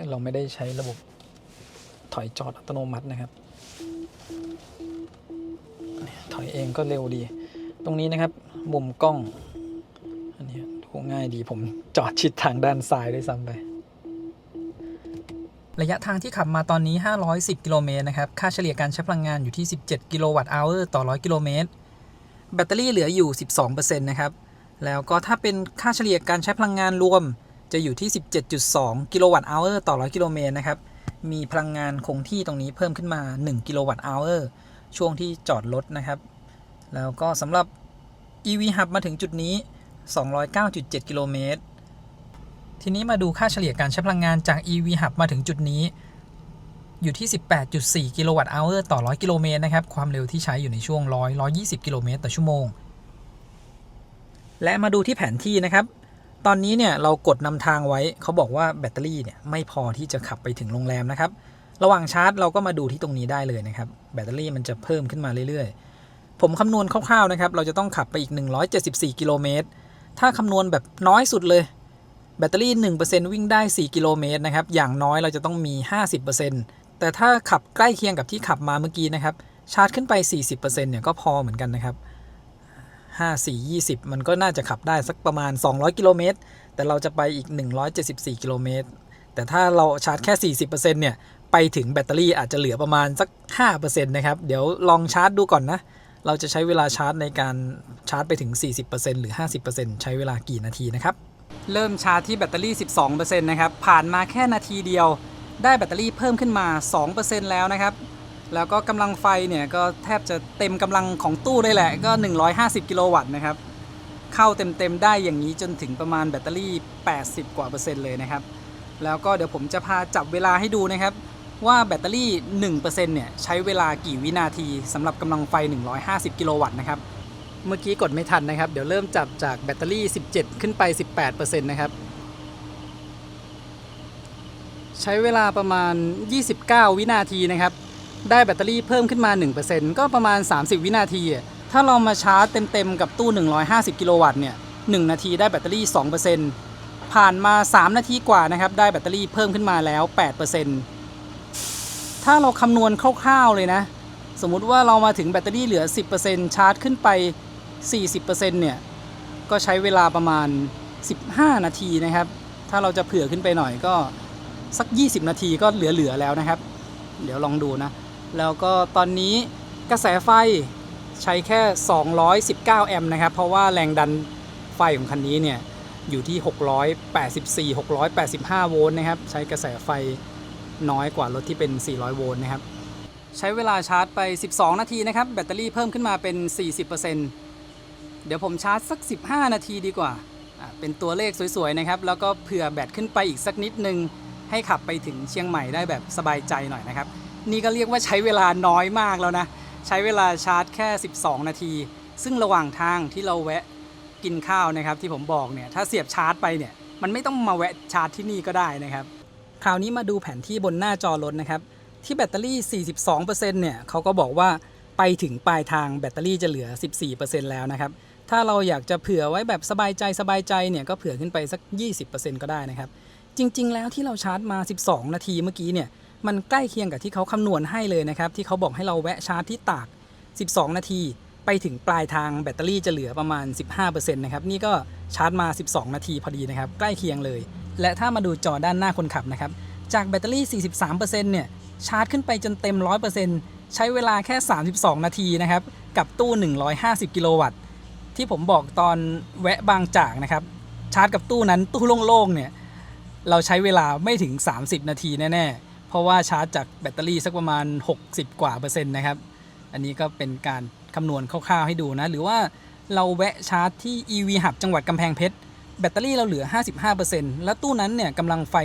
เราไม่ได้ใช้ระบบถอยจอดอัตโนมัตินะครับถอยเองก็เร็วดีตรงนี้นะครับมุมกล้องอันนี้ดูง่ายดีผมจอดชิดทางด้านซ้ายด้วยซ้ำไประยะทางที่ขับมาตอนนี้510กิโลเมตรนะครับค่าเฉลี่ยการใช้พลังงานอยู่ที่17กิโลวัตต์อเวอร์ต่อ100กิโลเมตรแบตเตอรี่เหลืออยู่ 12% นะครับแล้วก็ถ้าเป็นค่าเฉลี่ยการใช้พลังงานรวมจะอยู่ที่ 17.2 กิโลวัตต์อเวอร์ต่อ100กิโลเมตรนะครับมีพลังงานคงที่ตรงนี้เพิ่มขึ้นมา1กิโลวัตต์อเวอร์ช่วงที่จอดรถนะครับแล้วก็สำหรับ EV Hub มาถึงจุดนี้ 209.7 กิโลเมตรทีนี้มาดูค่าเฉลี่ยการใช้พลังงานจาก EV Hub มาถึงจุดนี้อยู่ที่ 18.4 กิโลวัตต์อเวอร์ต่อ100กิโลเมตรนะครับความเร็วที่ใช้อยู่ในช่วง120 กิโลเมตรต่อชั่วโมงและมาดูที่แผนที่นะครับตอนนี้เนี่ยเรากดนำทางไว้เขาบอกว่าแบตเตอรี่เนี่ยไม่พอที่จะขับไปถึงโรงแรมนะครับระหว่างชาร์จเราก็มาดูที่ตรงนี้ได้เลยนะครับแบตเตอรี่มันจะเพิ่มขึ้นมาเรื่อยๆผมคำนวณคร่าวๆนะครับเราจะต้องขับไปอีก174กิโลเมตรถ้าคำนวณแบบน้อยสุดเลยแบตเตอรี่ 1% วิ่งได้4กิโลเมตรนะครับอย่างน้อยเราจะต้องมี 50% แต่ถ้าขับใกล้เคียงกับที่ขับมาเมื่อกี้นะครับชาร์จขึ้นไป 40% เนี่ยก็พอเหมือนกันนะครับ5-4-20มันก็น่าจะขับได้สักประมาณ200กิโลเมตรแต่เราจะไปอีก174กิโลเมตรแต่ถ้าเราชาร์จแค่ 40% เนี่ยไปถึงแบตเตอรี่อาจจะเหลือประมาณสัก 5% นะครับเดี๋ยวลองชาร์จดูก่อนนะเราจะใช้เวลาชาร์จในการชาร์จไปถึง 40% หรือ 50% ใช้เวลากี่นาทีนะครับเริ่มชาร์จที่แบตเตอรี่ 12% นะครับผ่านมาแค่นาทีเดียวได้แบตเตอรี่เพิ่มขึ้นมา 2% แล้วนะครับแล้วก็กำลังไฟเนี่ยก็แทบจะเต็มกำลังของตู้เลยแหละก็150กิโลวัตต์นะครับเข้าเต็มได้อย่างนี้จนถึงประมาณแบตเตอรี่80กว่า%เลยนะครับแล้วก็เดี๋ยวผมจะพาจับเวลาให้ดูนะครับว่าแบตเตอรี่ 1% เนี่ยใช้เวลากี่วินาทีสำหรับกำลังไฟ150กิโลวัตต์นะครับเมื่อกี้กดไม่ทันนะครับเดี๋ยวเริ่มจับจากแบตเตอรี่17ขึ้นไป 18% นะครับใช้เวลาประมาณ29วินาทีนะครับได้แบตเตอรี่เพิ่มขึ้นมา 1% ก็ประมาณ30วินาทีถ้าเรามาชาร์จเต็มกับตู้150กิโลวัตต์เนี่ย1นาทีได้แบตเตอรี่ 2% ผ่านมา3นาทีกว่านะครับได้แบตเตอรี่เพิ่มขึ้นมาแล้ว 8% ถ้าเราคำนวณคร่าวๆเลยนะสมมุติว่าเรามาถึงแบตเตอรี่เหลือ 10% ชาร์จขึ้นไป 40% เนี่ยก็ใช้เวลาประมาณ 15 นาทีนะครับถ้าเราจะเผื่อขึ้นไปหน่อยก็สัก20 นาทีก็เหลือแล้วนะครับเดี๋ยวลองดูนะแล้วก็ตอนนี้กระแสไฟใช้แค่219 แอมป์นะครับเพราะว่าแรงดันไฟของคันนี้เนี่ยอยู่ที่685 โวลต์นะครับใช้กระแสไฟน้อยกว่ารถที่เป็น400 โวลต์นะครับใช้เวลาชาร์จไป12 นาทีนะครับแบตเตอรี่เพิ่มขึ้นมาเป็น 40%เดี๋ยวผมชาร์จสัก15 นาทีดีกว่าเป็นตัวเลขสวยๆนะครับแล้วก็เผื่อแบตขึ้นไปอีกสักนิดนึงให้ขับไปถึงเชียงใหม่ได้แบบสบายใจหน่อยนะครับนี่ก็เรียกว่าใช้เวลาน้อยมากแล้วนะใช้เวลาชาร์จแค่12 นาทีซึ่งระหว่างทางที่เราแวะกินข้าวนะครับที่ผมบอกเนี่ยถ้าเสียบชาร์จไปเนี่ยมันไม่ต้องมาแวะชาร์จที่นี่ก็ได้นะครับคราวนี้มาดูแผนที่บนหน้าจอรถนะครับที่แบตเตอรี่ 42% เนี่ยเขาก็บอกว่าไปถึงปลายทางแบตเตอรี่จะเหลือ 14% แล้วนะครับถ้าเราอยากจะเผื่อไว้แบบสบายใจเนี่ยก็เผื่อขึ้นไปสัก 20% ก็ได้นะครับจริงๆแล้วที่เราชาร์จมา12 นาทีเมื่อกี้เนี่ยมันใกล้เคียงกับที่เขาคำนวณให้เลยนะครับที่เขาบอกให้เราแวะชาร์จที่ตาก12 นาทีไปถึงปลายทางแบตเตอรี่จะเหลือประมาณ 15% นะครับนี่ก็ชาร์จมา12 นาทีพอดีนะครับใกล้เคียงเลยและถ้ามาดูจอด้านหน้าคนขับนะครับจากแบตเตอรี่ 43% เนี่ยชาร์จขึ้นไปจนเต็ม 100% ใช้เวลาแค่32 นาทีนะครับกับตู้150 กิโลวัตต์ที่ผมบอกตอนแวะบางจากนะครับชาร์จกับตู้นั้นตู้โล่งๆเนี่ยเราใช้เวลาไม่ถึง30 นาทีแน่ๆเพราะว่าชาร์จจากแบตเตอรี่สักประมาณ60 กว่าเปอร์เซ็นต์นะครับอันนี้ก็เป็นการคำนวณคร่าวๆให้ดูนะหรือว่าเราแวะชาร์จที่ EV Hub จังหวัดกำแพงเพชรแบตเตอรี่เราเหลือ 55% และตู้นั้นเนี่ยกำลังไฟ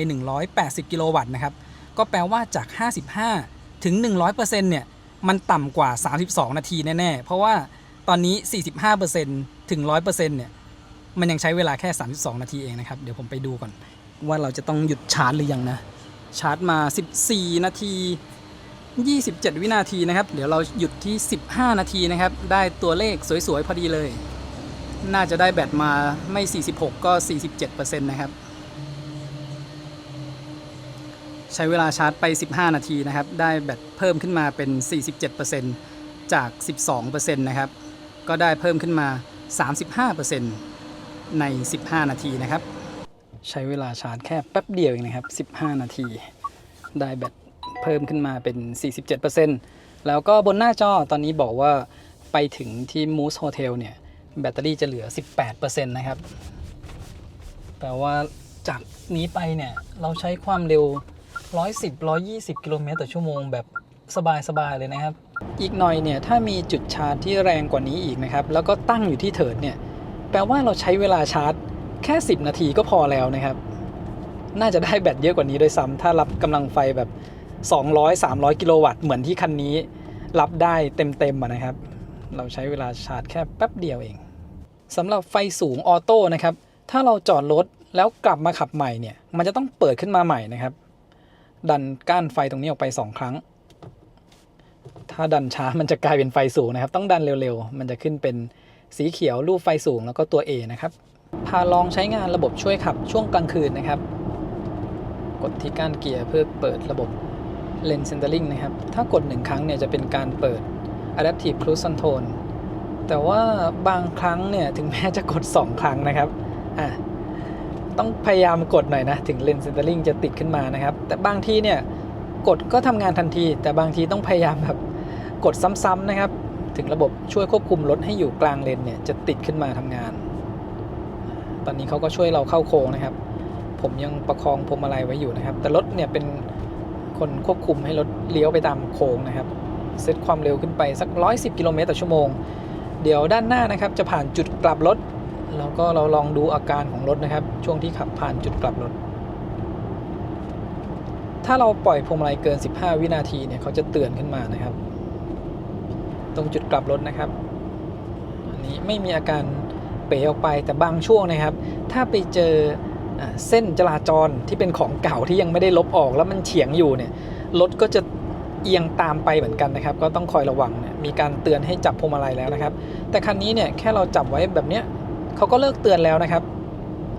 180 กิโลวัตต์นะครับก็แปลว่าจาก55ถึง 100% เนี่ยมันต่ำกว่า32 นาทีแน่ๆเพราะว่าตอนนี้ 45% ถึง 100% เนี่ยมันยังใช้เวลาแค่32 นาทีเองนะครับเดี๋ยวผมไปดูก่อนว่าเราจะต้องหยุดชาร์จหรือยังนะชาร์จมา14 นาที27 วินาทีนะครับเดี๋ยวเราหยุดที่15 นาทีนะครับได้ตัวเลขสวยๆพอดีเลยน่าจะได้แบตมาไม่46ก็ 47% นะครับใช้เวลาชาร์จไป15 นาทีนะครับได้แบตเพิ่มขึ้นมาเป็น 47% จาก 12% นะครับก็ได้เพิ่มขึ้นมา 35% ใน15 นาทีนะครับใช้เวลาชาร์จแค่แป๊บเดียวเองนะครับ15 นาทีได้แบตเพิ่มขึ้นมาเป็น 47% แล้วก็บนหน้าจอตอนนี้บอกว่าไปถึงที่ Moose Hotel เนี่ยแบตเตอรี่จะเหลือ 18% นะครับแปลว่าจากนี้ไปเนี่ยเราใช้ความเร็ว110-120 กิโลเมตรต่อชั่วโมงแบบสบายๆเลยนะครับอีกหน่อยเนี่ยถ้ามีจุดชาร์จที่แรงกว่านี้อีกนะครับแล้วก็ตั้งอยู่ที่เถิดเนี่ยแปลว่าเราใช้เวลาชาร์จแค่10 นาทีก็พอแล้วนะครับน่าจะได้แบตเยอะกว่านี้ด้วยซ้ำถ้ารับกำลังไฟแบบ200-300 กิโลวัตต์เหมือนที่คันนี้รับได้เต็มๆนะครับเราใช้เวลาชาร์จแค่แป๊บเดียวเองสำหรับไฟสูงออโต้นะครับถ้าเราจอดรถแล้วกลับมาขับใหม่เนี่ยมันจะต้องเปิดขึ้นมาใหม่นะครับดันก้านไฟตรงนี้ออกไป2 ครั้งถ้าดันช้ามันจะกลายเป็นไฟสูงนะครับต้องดันเร็วๆมันจะขึ้นเป็นสีเขียวรูปไฟสูงแล้วก็ตัว A นะครับพาลองใช้งานระบบช่วยขับช่วงกลางคืนนะครับกดที่ก้านเกียร์เพื่อเปิดระบบLane Centering นะครับถ้ากด1 ครั้งเนี่ยจะเป็นการเปิด Adaptive Cruise Control แต่ว่าบางครั้งเนี่ยถึงแม้จะกด2 ครั้งนะครับต้องพยายามกดหน่อยนะถึง Lane Centering จะติดขึ้นมานะครับแต่บางทีเนี่ยกดก็ทำงานทันทีแต่บางทีต้องพยายามแบบกดซ้ำๆนะครับถึงระบบช่วยควบคุมรถให้อยู่กลางเลนเนี่ยจะติดขึ้นมาทำงานตอนนี้เขาก็ช่วยเราเข้าโค้งนะครับผมยังประคองพวงมาลัยไว้อยู่นะครับแต่รถเนี่ยเป็นคนควบคุมให้รถเลี้ยวไปตามโค้งนะครับเซตความเร็วขึ้นไปสัก110 กิโลเมตรต่อชั่วโมงเดี๋ยวด้านหน้านะครับจะผ่านจุดกลับรถแล้วก็เราลองดูอาการของรถนะครับช่วงที่ขับผ่านจุดกลับรถถ้าเราปล่อยพวงมาลัยเกิน15 วินาทีเนี่ยเขาจะเตือนขึ้นมานะครับตรงจุดกลับรถนะครับอันนี้ไม่มีอาการเป๋ออกไปแต่บางช่วงนะครับถ้าไปเจอเส้นจราจรที่เป็นของเก่าที่ยังไม่ได้ลบออกแล้วมันเฉียงอยู่เนี่ยรถก็จะเอียงตามไปเหมือนกันนะครับก็ต้องคอยระวังเนี่ยมีการเตือนให้จับพวงมาลัยแล้วนะครับแต่คันนี้เนี่ยแค่เราจับไว้แบบเนี้ยเขาก็เลิกเตือนแล้วนะครับ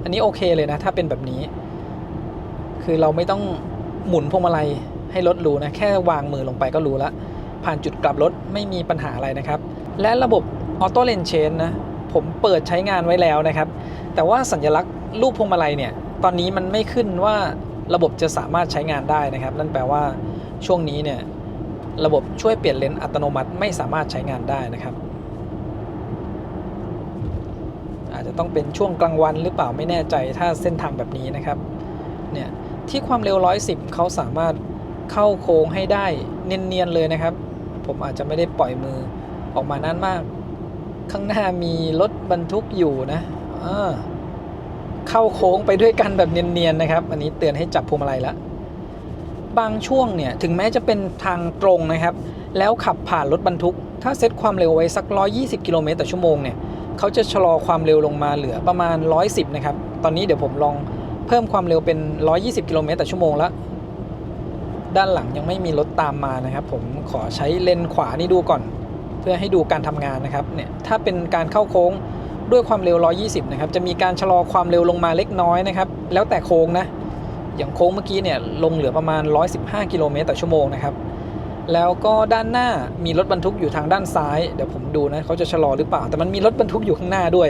อันนี้โอเคเลยนะถ้าเป็นแบบนี้คือเราไม่ต้องหมุนพวงมาลัยให้รถรู้นะแค่วางมือลงไปก็รู้แล้วผ่านจุดกลับรถไม่มีปัญหาอะไรนะครับและระบบออโต้เลนเชนนะผมเปิดใช้งานไว้แล้วนะครับแต่ว่าสัญลักษณ์ รูปพวงมาลัยเนี่ยตอนนี้มันไม่ขึ้นว่าระบบจะสามารถใช้งานได้นะครับนั่นแปลว่าช่วงนี้เนี่ยระบบช่วยเปลี่ยนเลนอัตโนมัติไม่สามารถใช้งานได้นะครับอาจจะต้องเป็นช่วงกลางวันหรือเปล่าไม่แน่ใจถ้าเส้นทางแบบนี้นะครับเนี่ยที่ความเร็ว110เขาสามารถเข้าโค้งให้ได้เนียนๆเลยนะครับผมอาจจะไม่ได้ปล่อยมือออกมานานมากข้างหน้ามีรถบรรทุกอยู่นะเข้าโค้งไปด้วยกันแบบเนียนๆนะครับอันนี้เตือนให้จับพวงมาลัยแล้วบางช่วงเนี่ยถึงแม้จะเป็นทางตรงนะครับแล้วขับผ่านรถบรรทุกถ้าเซตความเร็วไว้สัก120 กิโลเมตรต่อชั่วโมงเนี่ยเขาจะชะลอความเร็วลงมาเหลือประมาณ110นะครับตอนนี้เดี๋ยวผมลองเพิ่มความเร็วเป็น120 กิโลเมตรต่อชั่วโมงแล้วด้านหลังยังไม่มีรถตามมานะครับผมขอใช้เลนขวานี่ดูก่อนเพื่อให้ดูการทำงานนะครับเนี่ยถ้าเป็นการเข้าโค้งด้วยความเร็ว120นะครับจะมีการชะลอความเร็วลงมาเล็กน้อยนะครับแล้วแต่โค้งนะอย่างโค้งเมื่อกี้เนี่ยลงเหลือประมาณ115 กิโลเมตรต่อชั่วโมงนะครับแล้วก็ด้านหน้ามีรถบรรทุกอยู่ทางด้านซ้ายเดี๋ยวผมดูนะเขาจะชะลอหรือเปล่าแต่มันมีรถบรรทุกอยู่ข้างหน้าด้วย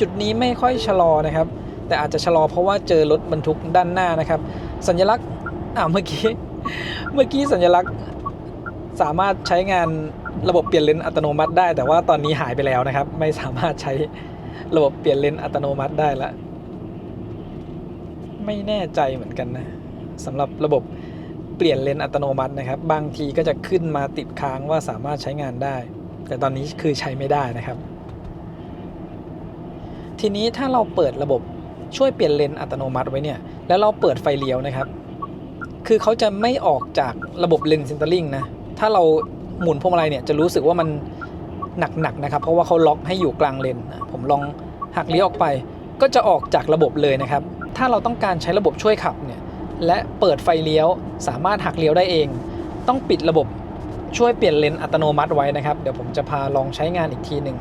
จุดนี้ไม่ค่อยชะลอนะครับแต่อาจจะชะลอเพราะว่าเจอรถบรรทุกด้านหน้านะครับสัญลักษณ์เมื่อกี้สัญลักษณ์สามารถใช้งานระบบเปลี่ยนเลนอัตโนมัติได้แต่ว่าตอนนี้หายไปแล้วนะครับไม่สามารถใช้ระบบเปลี่ยนเลนอัตโนมัติได้ละไม่แน่ใจเหมือนกันนะสำหรับระบบเปลี่ยนเลนอัตโนมัตินะครับบางทีก็จะขึ้นมาติดค้างว่าสามารถใช้งานได้แต่ตอนนี้คือใช้ไม่ได้นะครับทีนี้ถ้าเราเปิดระบบช่วยเปลี่ยนเลนอัตโนมัติไว้เนี่ยแล้วเราเปิดไฟเลี้ยวนะครับคือเขาจะไม่ออกจากระบบเลนเซนเตอร์ลิงนะถ้าเราหมุนพวงมาลัยเนี่ยจะรู้สึกว่ามันหนักนะครับเพราะว่าเขาล็อกให้อยู่กลางเลนผมลองหักเลี้ยวออกไปก็จะออกจากระบบเลยนะครับถ้าเราต้องการใช้ระบบช่วยขับเนี่ยและเปิดไฟเลี้ยวสามารถหักเลี้ยวได้เองต้องปิดระบบช่วยเปลี่ยนเลนอัตโนมัติไว้นะครับเดี๋ยวผมจะพาลองใช้งานอีกทีหนึ่ง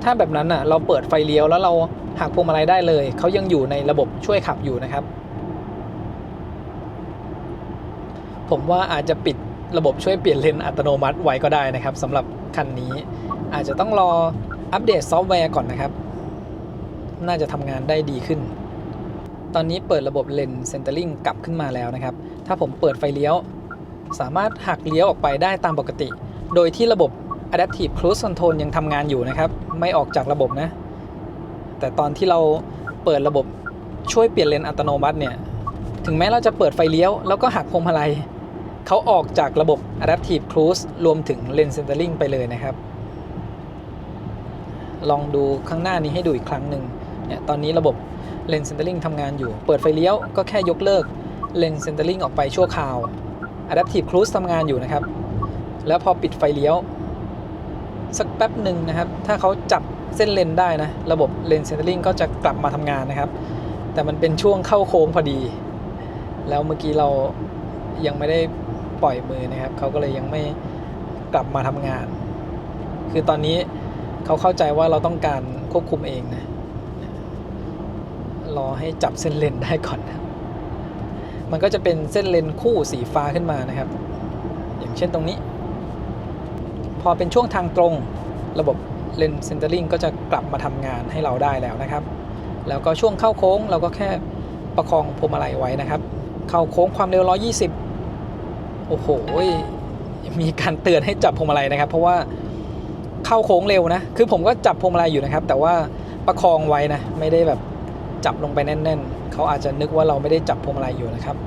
ถ้าแบบนั้นเราเปิดไฟเลี้ยวแล้วเราหักพวงมาลัยได้เลยเขายังอยู่ในระบบช่วยขับอยู่นะครับผมว่าอาจจะปิดระบบช่วยเปลี่ยนเลนอัตโนมัติไว้ก็ได้นะครับสำหรับคันนี้อาจจะต้องรออัปเดตซอฟต์แวร์ก่อนนะครับน่าจะทำงานได้ดีขึ้นตอนนี้เปิดระบบเลนเซนเตอร์ลิงกลับขึ้นมาแล้วนะครับถ้าผมเปิดไฟเลี้ยวสามารถหักเลี้ยวออกไปได้ตามปกติโดยที่ระบบ Adaptive Cruise Control ยังทำงานอยู่นะครับไม่ออกจากระบบนะแต่ตอนที่เราเปิดระบบช่วยเปลี่ยนเลนอัตโนมัติเนี่ยถึงแม้เราจะเปิดไฟเลี้ยวแล้วก็หักพวงมาลัยเขาออกจากระบบ Adaptive Cruise รวมถึง Lane Centering ไปเลยนะครับลองดูข้างหน้านี้ให้ดูอีกครั้งหนึ่งเนี่ยตอนนี้ระบบ Lane Centering ทำงานอยู่เปิดไฟเลี้ยวก็แค่ยกเลิก Lane Centering ออกไปชั่วคราว Adaptive Cruise ทำงานอยู่นะครับแล้วพอปิดไฟเลี้ยวสักแป๊บหนึ่งนะครับถ้าเขาจับเส้นเลนได้นะระบบ Lane Centering ก็จะกลับมาทำงานนะครับแต่มันเป็นช่วงเข้าโค้งพอดีแล้วเมื่อกี้เรายังไม่ได้ปล่อยมือนะครับเขาก็เลยยังไม่กลับมาทำงานคือตอนนี้เขาเข้าใจว่าเราต้องการควบคุมเองนะรอให้จับเส้นเลนได้ก่อนนะมันก็จะเป็นเส้นเลนคู่สีฟ้าขึ้นมานะครับอย่างเช่นตรงนี้พอเป็นช่วงทางตรงระบบเลนเซนเตอร์ลิงก็จะกลับมาทำงานให้เราได้แล้วนะครับแล้วก็ช่วงเข้าโค้งเราก็แค่ประคองพวงมาลัยไว้นะครับเข้าโค้งความเร็ว120โอ้โหมีการเตือนให้จับพวงมาลัยนะครับเพราะว่าเข้าโค้งเร็วนะคือผมก็จับพวงมาลัยอยู่นะครับแต่ว่าประคองไว้นะไม่ได้แบบจับลงไปแน่นๆเขาอาจจะนึกว่าเราไม่ได้จับพวงมาลัยอยู่นะครับ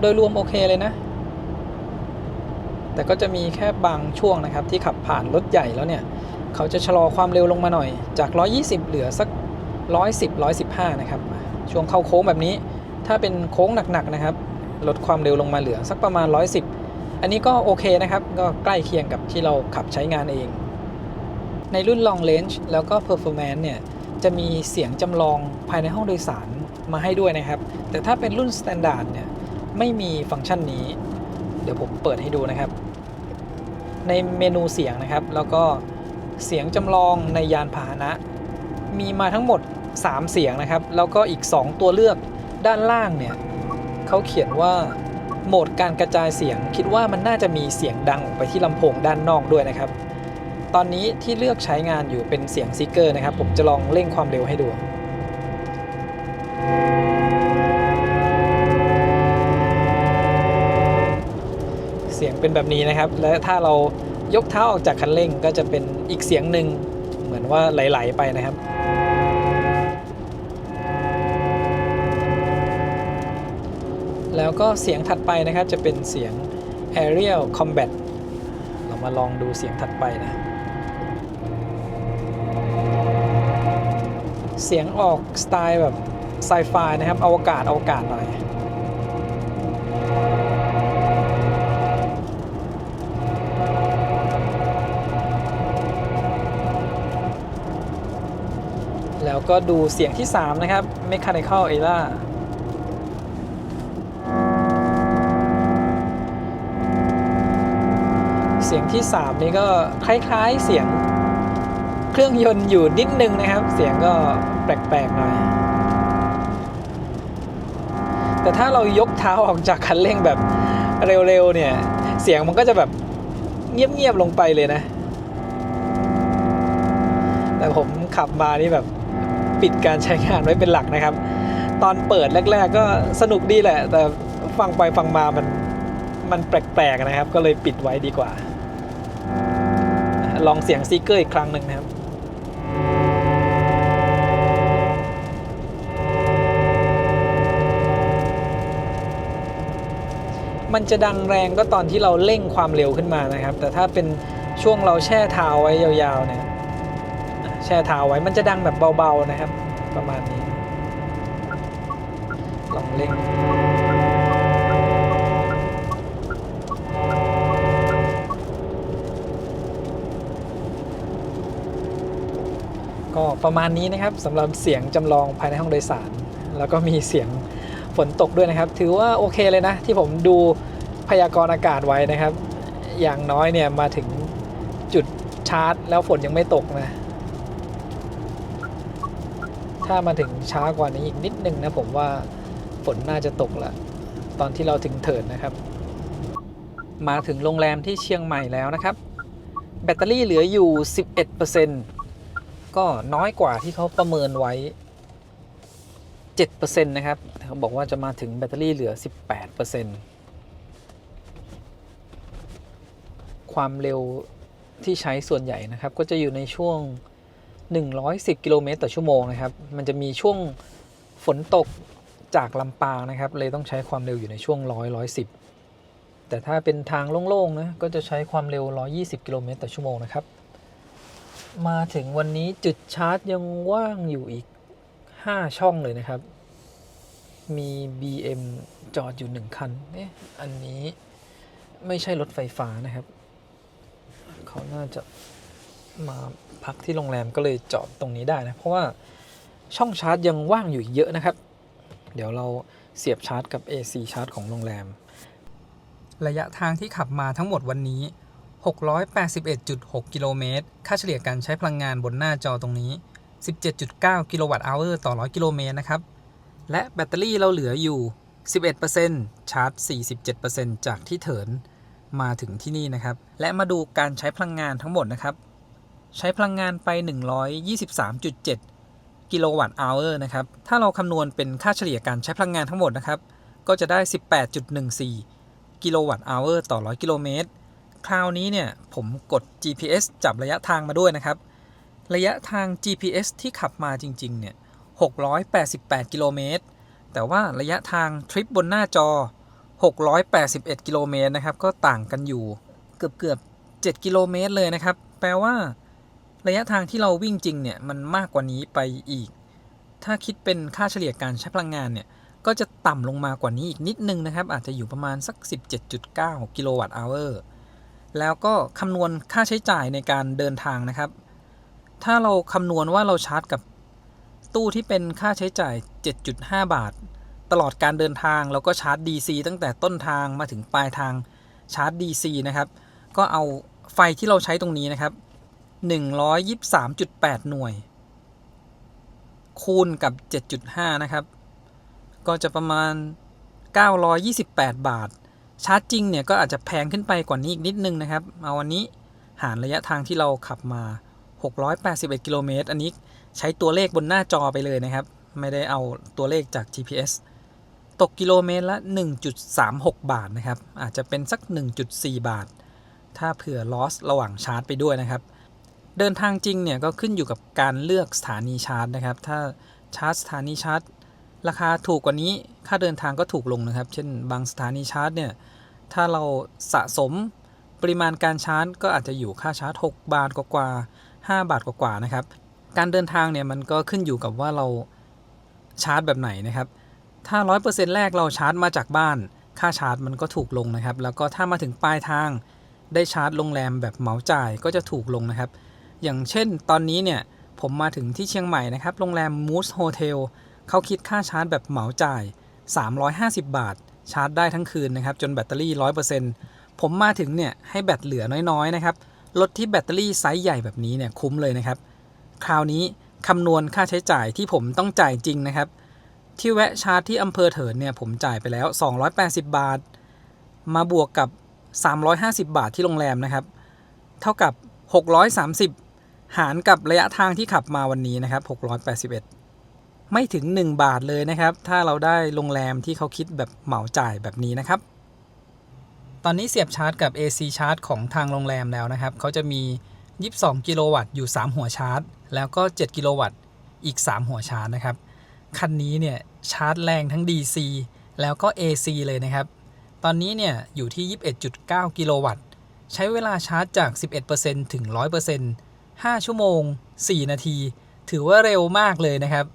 โดยรวมโอเคเลยนะแต่ก็จะมีแค่บางช่วงนะครับที่ขับผ่านรถใหญ่แล้วเนี่ยเขาจะชะลอความเร็วลงมาหน่อยจาก120เหลือสัก110 115นะครับช่วงเข้าโค้งแบบนี้ถ้าเป็นโค้งหนักๆนะครับลดความเร็วลงมาเหลือสักประมาณ110อันนี้ก็โอเคนะครับก็ใกล้เคียงกับที่เราขับใช้งานเองในรุ่น Long Range แล้วก็ Performance เนี่ยจะมีเสียงจำลองภายในห้องโดยสารมาให้ด้วยนะครับแต่ถ้าเป็นรุ่น Standard เนี่ยไม่มีฟังก์ชันนี้เดี๋ยวผมเปิดให้ดูนะครับในเมนูเสียงนะครับแล้วก็เสียงจำลองในยานพาหนะมีมาทั้งหมด3เสียงนะครับแล้วก็อีก2ตัวเลือกด้านล่างเนี่ยเขาเขียนว่าโหมดการกระจายเสียงคิดว่ามันน่าจะมีเสียงดังออกไปที่ลำโพงด้านนอกด้วยนะครับ ตอนนี้ที่เลือกใช้งานอยู่เป็นเสียงซีเกอร์นะครับผมจะลองเร่งความเร็วให้ดูเสียงเป็นแบบนี้นะครับและถ้าเรายกเท้าออกจากคันเร่งก็จะเป็นอีกเสียงหนึ่งเหมือนว่าไหลๆไปนะครับแล้วก็เสียงถัดไปนะครับจะเป็นเสียง Aerial Combat เรามาลองดูเสียงถัดไปนะเสียงออกสไตล์แบบไซไฟนะครับอวกาศหน่อยแล้วก็ดูเสียงที่3นะครับ Mechanical Era เสียงที่3นี่ก็คล้ายๆเสียงเครื่องยนต์อยู่นิดนึงนะครับเสียงก็แปลกๆหน่อยแต่ถ้าเรายกเท้าออกจากคันเร่งแบบเร็วๆเนี่ยเสียงมันก็จะแบบเงียบๆลงไปเลยนะแต่ผมขับมานี่แบบปิดการใช้งานไว้เป็นหลักนะครับตอนเปิดแรกๆก็สนุกดีแหละแต่ฟังไปฟังมามันแปลกๆนะครับก็เลยปิดไว้ดีกว่าลองเสียงซีเกอร์อีกครั้งหนึ่งนะครับมันจะดังแรงก็ตอนที่เราเร่งความเร็วขึ้นมานะครับแต่ถ้าเป็นช่วงเราแช่เท้าไว้ยาวๆเนี่ยแช่เท้าไว้มันจะดังแบบเบาๆนะครับประมาณนี้ลองเร่งก็ประมาณนี้นะครับสำหรับเสียงจำลองภายในห้องโดยสารแล้วก็มีเสียงฝนตกด้วยนะครับถือว่าโอเคเลยนะที่ผมดูพยากรณ์อากาศไว้นะครับอย่างน้อยเนี่ยมาถึงจุดชาร์จแล้วฝนยังไม่ตกนะถ้ามาถึงช้ากว่านี้อีกนิดนึงนะผมว่าฝนน่าจะตกละตอนที่เราถึงเถิดนะครับมาถึงโรงแรมที่เชียงใหม่แล้วนะครับแบตเตอรี่เหลืออยู่ 11%ก็น้อยกว่าที่เขาประเมินไว้ 7% นะครับเขาบอกว่าจะมาถึงแบตเตอรี่เหลือ 18%ความเร็วที่ใช้ส่วนใหญ่นะครับก็จะอยู่ในช่วง110 กิโลเมตรต่อชั่วโมงนะครับมันจะมีช่วงฝนตกจากลำปางนะครับเลยต้องใช้ความเร็วอยู่ในช่วง110แต่ถ้าเป็นทางโล่งๆนะก็จะใช้ความเร็ว120 กิโลเมตรต่อชั่วโมงนะครับมาถึงวันนี้จุดชาร์จยังว่างอยู่อีก5ช่องเลยนะครับมี BM จอดอยู่1คันเนี่ยอันนี้ไม่ใช่รถไฟฟ้านะครับเขาน่าจะมาพักที่โรงแรมก็เลยจอดตรงนี้ได้นะเพราะว่าช่องชาร์จยังว่างอยู่เยอะนะครับเดี๋ยวเราเสียบชาร์จกับ AC ชาร์จของโรงแรมระยะทางที่ขับมาทั้งหมดวันนี้ 681.6 กิโลเมตรค่าเฉลี่ยการใช้พลังงานบนหน้าจอตรงนี้ 17.9 กิโลวัตต์อเวอร์ต่อ100 กิโลเมตรนะครับและแบตเตอรี่เราเหลืออยู่ 11% ชาร์จ 47% จากที่เถินมาถึงที่นี่นะครับและมาดูการใช้พลังงานทั้งหมดนะครับใช้พลังงานไป 123.7 กิโลวัตต์อเวอร์นะครับถ้าเราคำนวณเป็นค่าเฉลี่ยการใช้พลังงานทั้งหมดนะครับก็จะได้ 18.14 กิโลวัตต์อเวอร์ต่อ100 กิโลเมตรคราวนี้เนี่ยผมกด GPS จับระยะทางมาด้วยนะครับระยะทาง GPS ที่ขับมาจริงๆเนี่ย688 กิโลเมตรแต่ว่าระยะทางทริปบนหน้าจอ681 กิโลเมตรนะครับก็ต่างกันอยู่เกือบ7 กิโลเมตรเลยนะครับแปลว่าระยะทางที่เราวิ่งจริงเนี่ยมันมากกว่านี้ไปอีกถ้าคิดเป็นค่าเฉลี่ยการใช้พลังงานเนี่ยก็จะต่ำลงมากว่านี้อีกนิดนึงนะครับอาจจะอยู่ประมาณสัก 17.9 กิโลวัตต์อเวอร์แล้วก็คำนวณค่าใช้จ่ายในการเดินทางนะครับถ้าเราคำนวณว่าเราชาร์จกับตู้ที่เป็นค่าใช้จ่าย 7.5 บาทตลอดการเดินทางแล้วก็ชาร์จ DC ตั้งแต่ต้นทางมาถึงปลายทางชาร์จ DC นะครับก็เอาไฟที่เราใช้ตรงนี้นะครับ123.8 หน่วยคูณกับ 7.5 นะครับก็จะประมาณ928 บาทชาร์จจริงเนี่ยก็อาจจะแพงขึ้นไปกว่านี้อีกนิดนึงนะครับเอาวันนี้ หารระยะทางที่เราขับมา681กิโลเมตรอันนี้ใช้ตัวเลขบนหน้าจอไปเลยนะครับไม่ได้เอาตัวเลขจาก GPS ตกกิโลเมตรละ 1.36 บาทนะครับอาจจะเป็นสัก 1.4 บาทถ้าเผื่อ loss ระหว่างชาร์จไปด้วยนะครับเดินทางจริงเนี่ยก็ขึ้นอยู่กับการเลือกสถานีชาร์จนะครับถ้าชาร์จสถานีชาร์จราคาถูกกว่านี้ค่าเดินทางก็ถูกลงนะครับเช่นบางสถานีชาร์จเนี่ยถ้าเราสะสมปริมาณการชาร์จก็อาจจะอยู่ค่าชาร์จ6 บาทกว่า5 บาทกว่านะครับการเดินทางเนี่ยมันก็ขึ้นอยู่กับว่าเราชาร์จแบบไหนนะครับถ้า 100% แรกเราชาร์จมาจากบ้านค่าชาร์จมันก็ถูกลงนะครับแล้วก็ถ้ามาถึงปลายทางได้ชาร์จโรงแรมแบบเหมาจ่ายก็จะถูกลงนะครับอย่างเช่นตอนนี้เนี่ยผมมาถึงที่เชียงใหม่นะครับโรงแรม Moose Hotel เขาคิดค่าชาร์จแบบเหมาจ่าย350 บาทชาร์จได้ทั้งคืนนะครับจนแบตเตอรี่ 100% ผมมาถึงเนี่ยให้แบตเหลือน้อยๆนะครับรถที่แบตเตอรี่ไซส์ใหญ่แบบนี้เนี่ยคุ้มเลยนะครับคราวนี้คำนวณค่าใช้จ่ายที่ผมต้องจ่ายจริงนะครับที่แวะชาร์จที่อำเภอเถินเนี่ยผมจ่ายไปแล้ว280 บาทมาบวกกับ350 บาทที่โรงแรมนะครับเท่ากับ630หารกับระยะทางที่ขับมาวันนี้นะครับ681ไม่ถึง1บาทเลยนะครับถ้าเราได้โรงแรมที่เขาคิดแบบเหมาจ่ายแบบนี้นะครับตอนนี้เสียบชาร์จกับ AC ชาร์จของทางโรงแรมแล้วนะครับเขาจะมี22กิโลวัตต์อยู่3หัวชาร์จแล้วก็7กิโลวัตต์อีก3หัวชาร์จนะครับคันนี้เนี่ยชาร์จแรงทั้ง DC แล้วก็ AC เลยนะครับตอนนี้เนี่ยอยู่ที่ 21.9 กิโลวัตต์ใช้เวลาชาร์จจาก 11% ถึง 100% 5 ชั่วโมง 4 นาทีถือว่าเร็วมากเลยนะครับ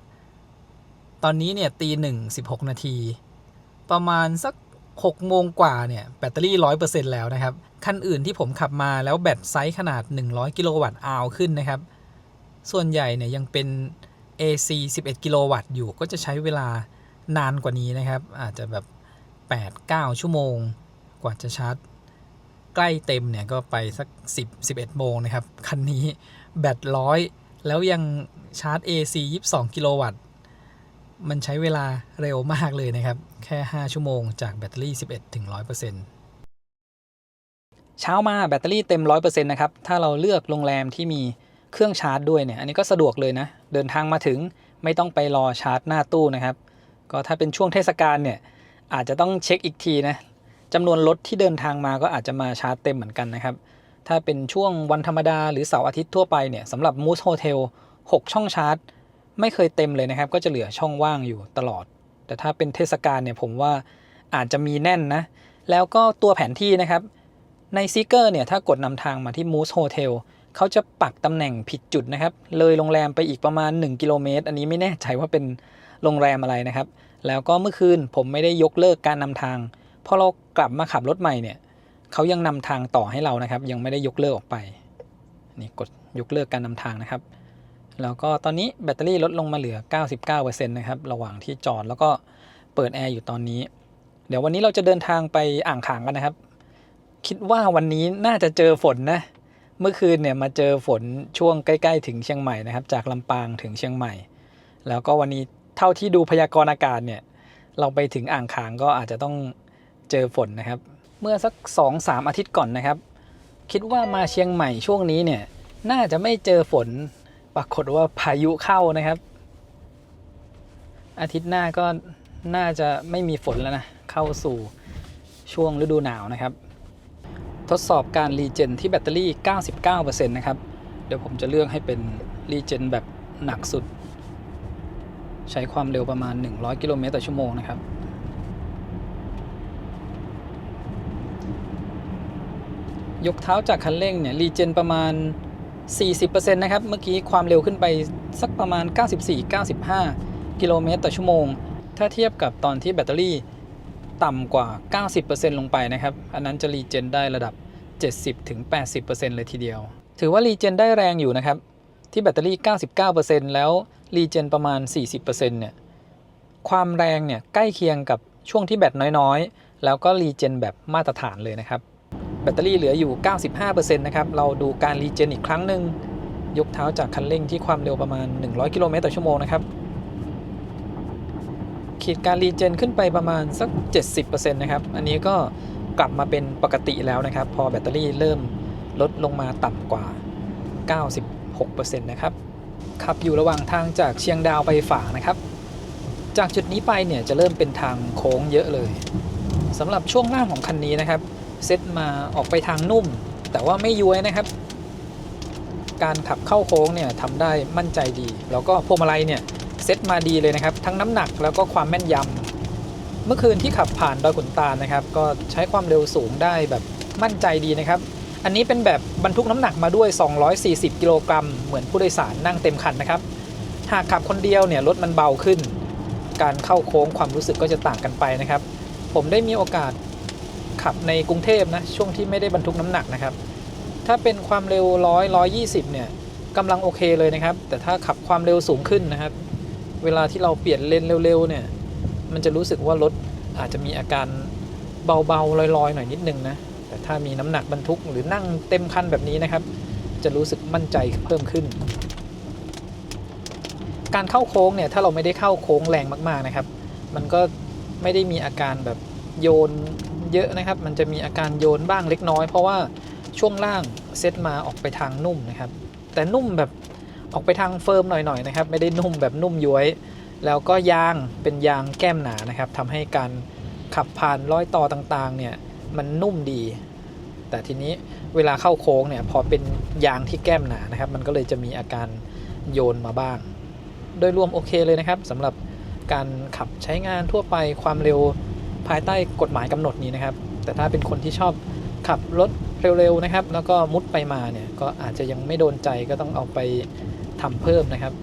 ตอนนี้เนี่ยตี1:16 นาทีประมาณสัก6 โมงกว่าเนี่ยแบตเตอรี่ 100% แล้วนะครับคันอื่นที่ผมขับมาแล้วแบตไซส์ขนาด100กิโลวัตต์อาวขึ้นนะครับส่วนใหญ่เนี่ยยังเป็น AC 11กิโลวัตต์อยู่ก็จะใช้เวลานานกว่านี้นะครับอาจจะแบบ 8-9 ชั่วโมงกว่าจะชาร์จใกล้เต็มเนี่ยก็ไปสัก10-11 โมงนะครับคันนี้แบต100แล้วยังชาร์จ AC 22กิโลวัตต์มันใช้เวลาเร็วมากเลยนะครับแค่5ชั่วโมงจากแบตเตอรี่11ถึง 100% เช้ามาแบตเตอรี่เต็ม 100% นะครับถ้าเราเลือกโรงแรมที่มีเครื่องชาร์จด้วยเนี่ยอันนี้ก็สะดวกเลยนะเดินทางมาถึงไม่ต้องไปรอชาร์จหน้าตู้นะครับก็ถ้าเป็นช่วงเทศกาลเนี่ยอาจจะต้องเช็คอีกทีนะจำนวนรถที่เดินทางมาก็อาจจะมาชาร์จเต็มเหมือนกันนะครับถ้าเป็นช่วงวันธรรมดาหรือเสาร์อาทิตย์ทั่วไปเนี่ยสำหรับ Moose Hotel 6 ช่องชาร์จไม่เคยเต็มเลยนะครับก็จะเหลือช่องว่างอยู่ตลอดแต่ถ้าเป็นเทศกาลเนี่ยผมว่าอาจจะมีแน่นนะแล้วก็ตัวแผนที่นะครับในซีเกอร์เนี่ยถ้ากดนำทางมาที่ Moose Hotel เขาจะปักตำแหน่งผิดจุดนะครับเลยโรงแรมไปอีกประมาณ1 กิโลเมตรอันนี้ไม่แน่ใจว่าเป็นโรงแรมอะไรนะครับแล้วก็เมื่อคืนผมไม่ได้ยกเลิกการนำทางพอเรากลับมาขับรถใหม่เนี่ยเขายังนำทางต่อให้เรานะครับยังไม่ได้ยกเลิกออกไปนี่กดยกเลิกการนำทางนะครับแล้วก็ตอนนี้แบตเตอรี่ลดลงมาเหลือ 99% นะครับระหว่างที่จอดแล้วก็เปิดแอร์อยู่ตอนนี้เดี๋ยววันนี้เราจะเดินทางไปอ่างขางกันนะครับคิดว่าวันนี้น่าจะเจอฝนนะเมื่อคืนเนี่ยมาเจอฝนช่วงใกล้ๆถึงเชียงใหม่นะครับจากลำปางถึงเชียงใหม่แล้วก็วันนี้เท่าที่ดูพยากรณ์อากาศเนี่ยเราไปถึงอ่างขางก็อาจจะต้องเจอฝนนะครับเมื่อสัก 2-3 อาทิตย์ก่อนนะครับคิดว่ามาเชียงใหม่ช่วงนี้เนี่ยน่าจะไม่เจอฝนปรากฏว่าพายุเข้านะครับอาทิตย์หน้าก็น่าจะไม่มีฝนแล้วนะเข้าสู่ช่วงฤดูหนาวนะครับทดสอบการรีเจนที่แบตเตอรี่ 99% นะครับเดี๋ยวผมจะเลือกให้เป็นรีเจนแบบหนักสุดใช้ความเร็วประมาณ100กิโลเมตรต่อชั่วโมงนะครับยกเท้าจากคันเร่งเนี่ยรีเจนประมาณ 40% นะครับเมื่อกี้ความเร็วขึ้นไปสักประมาณ 94-95 กิโลเมตรต่อชั่วโมงถ้าเทียบกับตอนที่แบตเตอรี่ต่ำกว่า 90% ลงไปนะครับอันนั้นจะรีเจนได้ระดับ 70-80% เลยทีเดียวถือว่ารีเจนได้แรงอยู่นะครับที่แบตเตอรี่ 99% แล้วรีเจนประมาณ 40% เนี่ยความแรงเนี่ยใกล้เคียงกับช่วงที่แบตน้อยๆแล้วก็รีเจนแบบมาตรฐานเลยนะครับแบตเตอรี่เหลืออยู่ 95% นะครับเราดูการรีเจนอีกครั้งหนึ่งยกเท้าจากคันเร่งที่ความเร็วประมาณ100กิโลเมตรต่อชั่วโมงนะครับขีดการรีเจนขึ้นไปประมาณสัก 70% นะครับอันนี้ก็กลับมาเป็นปกติแล้วนะครับพอแบตเตอรี่เริ่ม ลดลงมาต่ำกว่า 96% นะครับขับอยู่ระหว่างทางจากเชียงดาวไปฝางนะครับจากจุดนี้ไปเนี่ยจะเริ่มเป็นทางโค้งเยอะเลยสำหรับช่วงล่างของคันนี้นะครับเซตมาออกไปทางนุ่มแต่ว่าไม่ย้วยนะครับการขับเข้าโค้งเนี่ยทำได้มั่นใจดีแล้วก็พวงมาลัยเนี่ยเซตมาดีเลยนะครับทั้งน้ำหนักแล้วก็ความแม่นยำเมื่อคืนที่ขับผ่านดอยขุนตาลนะครับก็ใช้ความเร็วสูงได้แบบมั่นใจดีนะครับอันนี้เป็นแบบบรรทุกน้ำหนักมาด้วย240 กิโลกรัมเหมือนผู้โดยสารนั่งเต็มคันนะครับหากขับคนเดียวเนี่ยรถมันเบาขึ้นการเข้าโค้งความรู้สึกก็จะต่างกันไปนะครับผมได้มีโอกาสขับในกรุงเทพนะช่วงที่ไม่ได้บรรทุกน้ำหนักนะครับถ้าเป็นความเร็ว120เนี่ยกำลังโอเคเลยนะครับแต่ถ้าขับความเร็วสูงขึ้นนะครับเวลาที่เราเปลี่ยนเลนเร็วๆเนี่ยมันจะรู้สึกว่ารถอาจจะมีอาการเบาๆลอยๆหน่อยนิดนึงนะแต่ถ้ามีน้ำหนักบรรทุกหรือนั่งเต็มคันแบบนี้นะครับจะรู้สึกมั่นใจเพิ่มขึ้นการเข้าโค้งเนี่ยถ้าเราไม่ได้เข้าโค้งแรงมากๆนะครับมันก็ไม่ได้มีอาการแบบโยนเยอะนะครับมันจะมีอาการโยนบ้างเล็กน้อยเพราะว่าช่วงล่างเซตมาออกไปทางนุ่มนะครับแต่นุ่มแบบออกไปทางเฟิร์มหน่อยๆนะครับไม่ได้นุ่มแบบนุ่มย้วยแล้วก็ยางเป็นยางแก้มหนานะครับทำให้การขับผ่านรอยต่อต่างๆเนี่ยมันนุ่มดีแต่ทีนี้เวลาเข้าโค้งเนี่ยพอเป็นยางที่แก้มหนานะครับมันก็เลยจะมีอาการโยนมาบ้างโดยรวมโอเคเลยนะครับสำหรับการขับใช้งานทั่วไปความเร็วภายใต้กฎหมายกำหนดนี้นะครับแต่ถ้าเป็นคนที่ชอบขับรถเร็วๆนะครับแล้วก็มุดไปมาเนี่ยก็อาจจะยังไม่โดนใจก็ต้องเอาไปทำเพิ่มนะครับ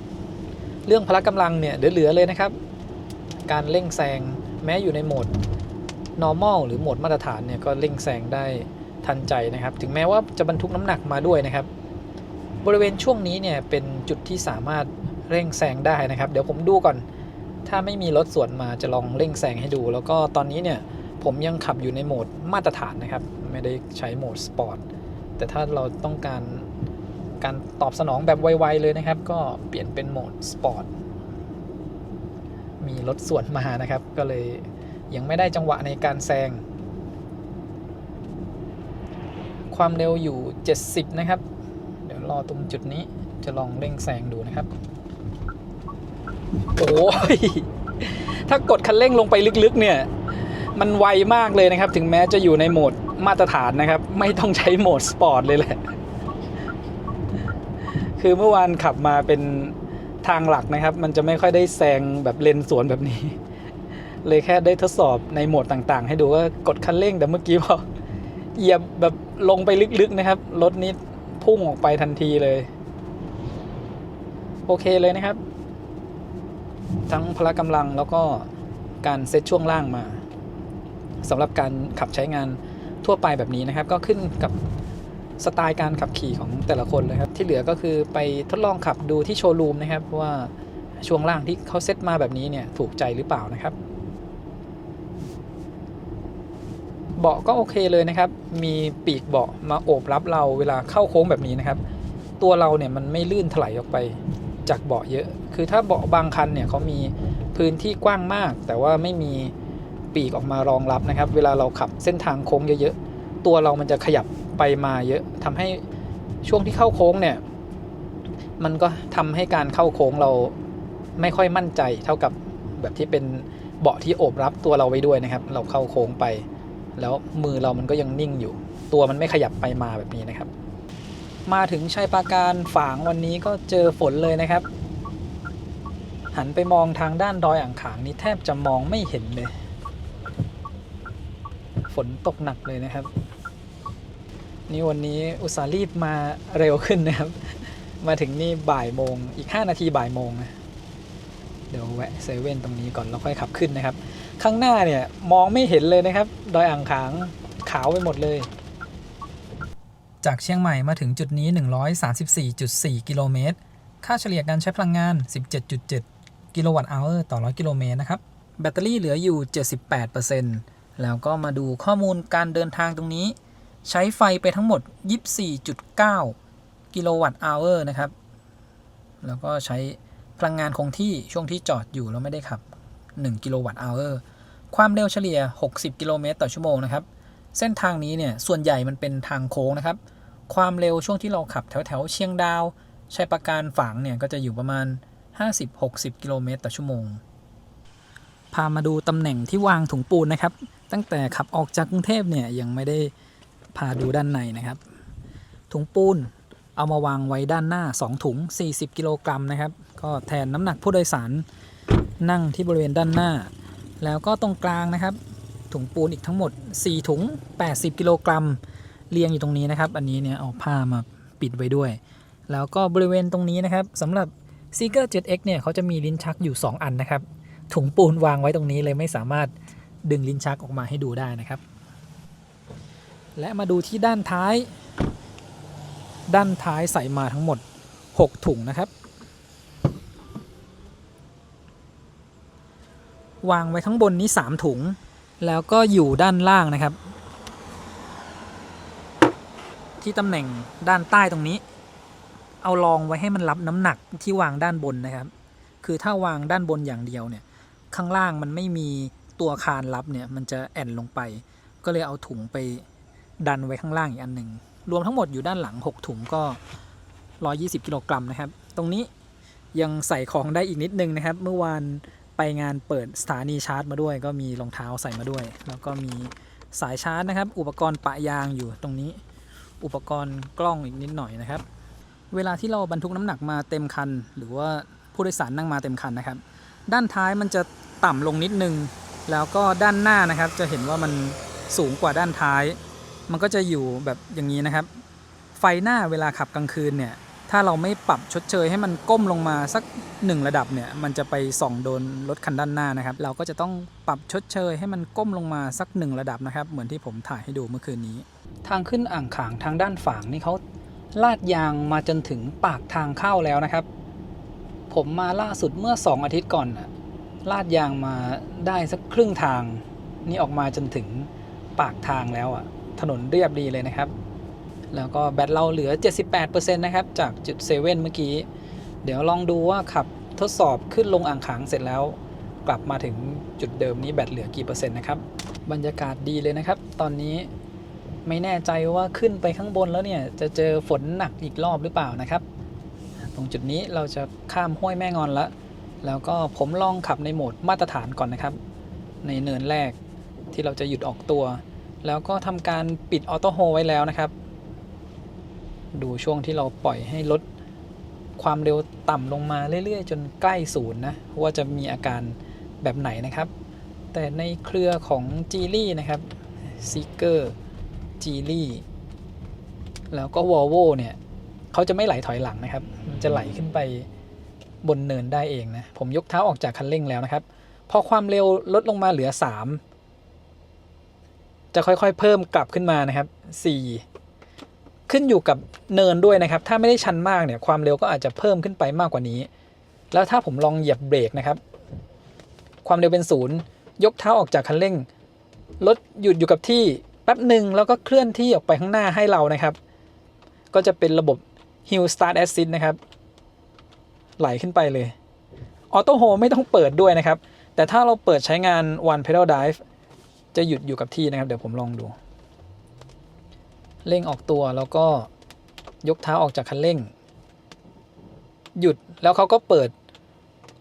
เรื่องพละกำลังเนี่ยเหลือๆเลยนะครับการเร่งแซงแม้อยู่ในโหมด normal หรือโหมดมาตรฐานเนี่ยก็เร่งแซงได้ทันใจนะครับถึงแม้ว่าจะบรรทุกน้ำหนักมาด้วยนะครับบริเวณช่วงนี้เนี่ยเป็นจุดที่สามารถเร่งแซงได้นะครับเดี๋ยวผมดูก่อนถ้าไม่มีรถสวนมาจะลองเร่งแซงให้ดูแล้วก็ตอนนี้เนี่ยผมยังขับอยู่ในโหมดมาตรฐานนะครับไม่ได้ใช้โหมดสปอร์ตแต่ถ้าเราต้องการตอบสนองแบบไวๆเลยนะครับก็เปลี่ยนเป็นโหมดสปอร์ตมีรถสวนมานะครับก็เลยยังไม่ได้จังหวะในการแซงความเร็วอยู่70นะครับเดี๋ยวรอตรงจุดนี้จะลองเร่งแซงดูนะครับโอ้ยถ้ากดคันเร่งลงไปลึกๆเนี่ยมันไวมากเลยนะครับถึงแม้จะอยู่ในโหมดมาตรฐานนะครับไม่ต้องใช้โหมดสปอร์ตเลยแหละคือเมื่อวานขับมาเป็นทางหลักนะครับมันจะไม่ค่อยได้แซงแบบเลนสวนแบบนี้เลยแค่ได้ทดสอบในโหมดต่างๆให้ดูว่ากดคันเร่งแต่เมื่อกี้พอเหยียบแบบลงไปลึกๆนะครับรถนี้พุ่งออกไปทันทีเลยโอเคเลยนะครับทั้งพละกำลังแล้วก็การเซตช่วงล่างมาสำหรับการขับใช้งานทั่วไปแบบนี้นะครับก็ขึ้นกับสไตล์การขับขี่ของแต่ละคนเลยครับที่เหลือก็คือไปทดลองขับดูที่โชว์รูมนะครับว่าช่วงล่างที่เขาเซตมาแบบนี้เนี่ยถูกใจหรือเปล่านะครับเบาะก็โอเคเลยนะครับมีปีกเบาะมาโอบรับเราเวลาเข้าโค้งแบบนี้นะครับตัวเราเนี่ยมันไม่ลื่นถลายออกไปจากเบาะเยอะคือถ้าเบาะบางคันเนี่ยเขามีพื้นที่กว้างมากแต่ว่าไม่มีปีกออกมารองรับนะครับเวลาเราขับเส้นทางโค้งเยอะๆตัวเรามันจะขยับไปมาเยอะทำให้ช่วงที่เข้าโค้งเนี่ยมันก็ทำให้การเข้าโค้งเราไม่ค่อยมั่นใจเท่ากับแบบที่เป็นเบาะที่โอบรับตัวเราไว้ด้วยนะครับเราเข้าโค้งไปแล้วมือเรามันก็ยังนิ่งอยู่ตัวมันไม่ขยับไปมาแบบนี้นะครับมาถึงชัยปราการฝางวันนี้ก็เจอฝนเลยนะครับหันไปมองทางด้านดอยอ่างขางนี่แทบจะมองไม่เห็นเลยฝนตกหนักเลยนะครับนี่วันนี้อุตส่าห์รีบมาเร็วขึ้นนะครับมาถึงนี่บ่ายโมงอีก5 นาทีบ่ายโมงนะเดี๋ยวแวะเซเว่นตรงนี้ก่อนแล้วค่อยขับขึ้นนะครับข้างหน้าเนี่ยมองไม่เห็นเลยนะครับดอยอ่างขางขาวไปหมดเลยจากเชียงใหม่มาถึงจุดนี้134.4 กิโลเมตรค่าเฉลี่ยการใช้พลังงาน 17.7 กิโลวัตต์อัลต่อ100 กิโลเมตรนะครับแบตเตอรี่เหลืออยู่ 78% แล้วก็มาดูข้อมูลการเดินทางตรงนี้ใช้ไฟไปทั้งหมด 24.9 กิโลวัตต์อัลนะครับแล้วก็ใช้พลังงานคงที่ช่วงที่จอดอยู่แล้วไม่ได้ขับ1 กิโลวัตต์อัลความเร็วเฉลี่ย60 กิโลเมตรต่อชั่วโมงนะครับเส้นทางนี้เนี่ยส่วนใหญ่มันเป็นทางโค้งนะครับ ความเร็วช่วงที่เราขับแถวเชียงดาวชัยปราการฝางเนี่ยก็จะอยู่ประมาณ 50-60 กิโลเมตรต่อชั่วโมงพามาดูตำแหน่งที่วางถุงปูนนะครับตั้งแต่ขับออกจากกรุงเทพเนี่ยยังไม่ได้พาดูด้านในนะครับถุงปูนเอามาวางไว้ด้านหน้า2ถุง40 กิโลกรัมนะครับก็แทนน้ำหนักผู้โดยสารนั่งที่บริเวณด้านหน้าแล้วก็ตรงกลางนะครับถุงปูนอีกทั้งหมด4ถุง80 กิโลกรัมเรียงอยู่ตรงนี้นะครับอันนี้เนี่ยเอาผ้ามาปิดไว้ด้วยแล้วก็บริเวณตรงนี้นะครับสำหรับ Seeker 7X เนี่ยเขาจะมีลิ้นชักอยู่2อันนะครับถุงปูนวางไว้ตรงนี้เลยไม่สามารถดึงลิ้นชักออกมาให้ดูได้นะครับและมาดูที่ด้านท้ายใส่มาทั้งหมด6ถุงนะครับวางไว้ข้างบนนี้3ถุงแล้วก็อยู่ด้านล่างนะครับที่ตำแหน่งด้านใต้ตรงนี้เอารองไว้ให้มันรับน้ำหนักที่วางด้านบนนะครับคือถ้าวางด้านบนอย่างเดียวเนี่ยข้างล่างมันไม่มีตัวคานรับเนี่ยมันจะแอนลงไปก็เลยเอาถุงไปดันไว้ข้างล่างอีกอันหนึ่งรวมทั้งหมดอยู่ด้านหลัง6ถุงก็120 กิโลกรัมนะครับตรงนี้ยังใส่ของได้อีกนิดนึงนะครับเมื่อวานไปงานเปิดสถานีชาร์จมาด้วยก็มีรองเท้าใส่มาด้วยแล้วก็มีสายชาร์จนะครับอุปกรณ์ปะยางอยู่ตรงนี้อุปกรณ์กล้องอีกนิดหน่อยนะครับเวลาที่เราบรรทุกน้ำหนักมาเต็มคันหรือว่าผู้โดยสารนั่งมาเต็มคันนะครับด้านท้ายมันจะต่ำลงนิดนึงแล้วก็ด้านหน้านะครับจะเห็นว่ามันสูงกว่าด้านท้ายมันก็จะอยู่แบบอย่างนี้นะครับไฟหน้าเวลาขับกลางคืนเนี่ยถ้าเราไม่ปรับชดเชยให้มันก้มลงมาสัก1ระดับเนี่ยมันจะไปส่องโดนรถคันด้านหน้านะครับเราก็จะต้องปรับชดเชยให้มันก้มลงมาสัก1ระดับนะครับเหมือนที่ผมถ่ายให้ดูเมื่อคืนนี้ทางขึ้นอ่างขางทางด้านฝางนี่เขาลาดยางมาจนถึงปากทางเข้าแล้วนะครับผมมาล่าสุดเมื่อ2อาทิตย์ก่อนลาดยางมาได้สักครึ่งทางนี่ออกมาจนถึงปากทางแล้วถนนเรียบดีเลยนะครับแล้วก็แบตเราเหลือ 78% นะครับจากจุด7เมื่อกี้เดี๋ยวลองดูว่าขับทดสอบขึ้นลงอ่างขางเสร็จแล้วกลับมาถึงจุดเดิมนี้แบตเหลือกี่เปอร์เซ็นต์นะครับบรรยากาศดีเลยนะครับตอนนี้ไม่แน่ใจว่าขึ้นไปข้างบนแล้วเนี่ยจะเจอฝนหนักอีกรอบหรือเปล่านะครับตรงจุดนี้เราจะข้ามห้วยแม่งอนแล้วก็ผมลองขับในโหมดมาตรฐานก่อนนะครับในเนินแรกที่เราจะหยุดออกตัวแล้วก็ทำการปิดออโต้โฮไว้แล้วนะครับดูช่วงที่เราปล่อยให้ลดความเร็วต่ำลงมาเรื่อยๆจนใกล้ศูนย์นะว่าจะมีอาการแบบไหนนะครับแต่ในเครือของ Geely นะครับ Seeker Geely แล้วก็ Volvo เนี่ยเขาจะไม่ไหลถอยหลังนะครับมันจะไหลขึ้นไปบนเนินได้เองนะผมยกเท้าออกจากคันเร่งแล้วนะครับพอความเร็วลดลงมาเหลือ3จะค่อยๆเพิ่มกลับขึ้นมานะครับ4ขึ้นอยู่กับเนินด้วยนะครับถ้าไม่ได้ชันมากเนี่ยความเร็วก็อาจจะเพิ่มขึ้นไปมากกว่านี้แล้วถ้าผมลองเหยียบเบรกนะครับความเร็วเป็น0ยกเท้าออกจากคันเร่งรถหยุดอยู่กับที่แป๊บหนึ่งแล้วก็เคลื่อนที่ออกไปข้างหน้าให้เรานะครับก็จะเป็นระบบ Hill Start Assist นะครับไหลขึ้นไปเลยออโต้โฮไม่ต้องเปิดด้วยนะครับแต่ถ้าเราเปิดใช้งาน One Pedal Drive จะหยุดอยู่กับที่นะครับเดี๋ยวผมลองดูเร่งออกตัวแล้วก็ยกเท้าออกจากคันเร่งหยุดแล้วเขาก็เปิด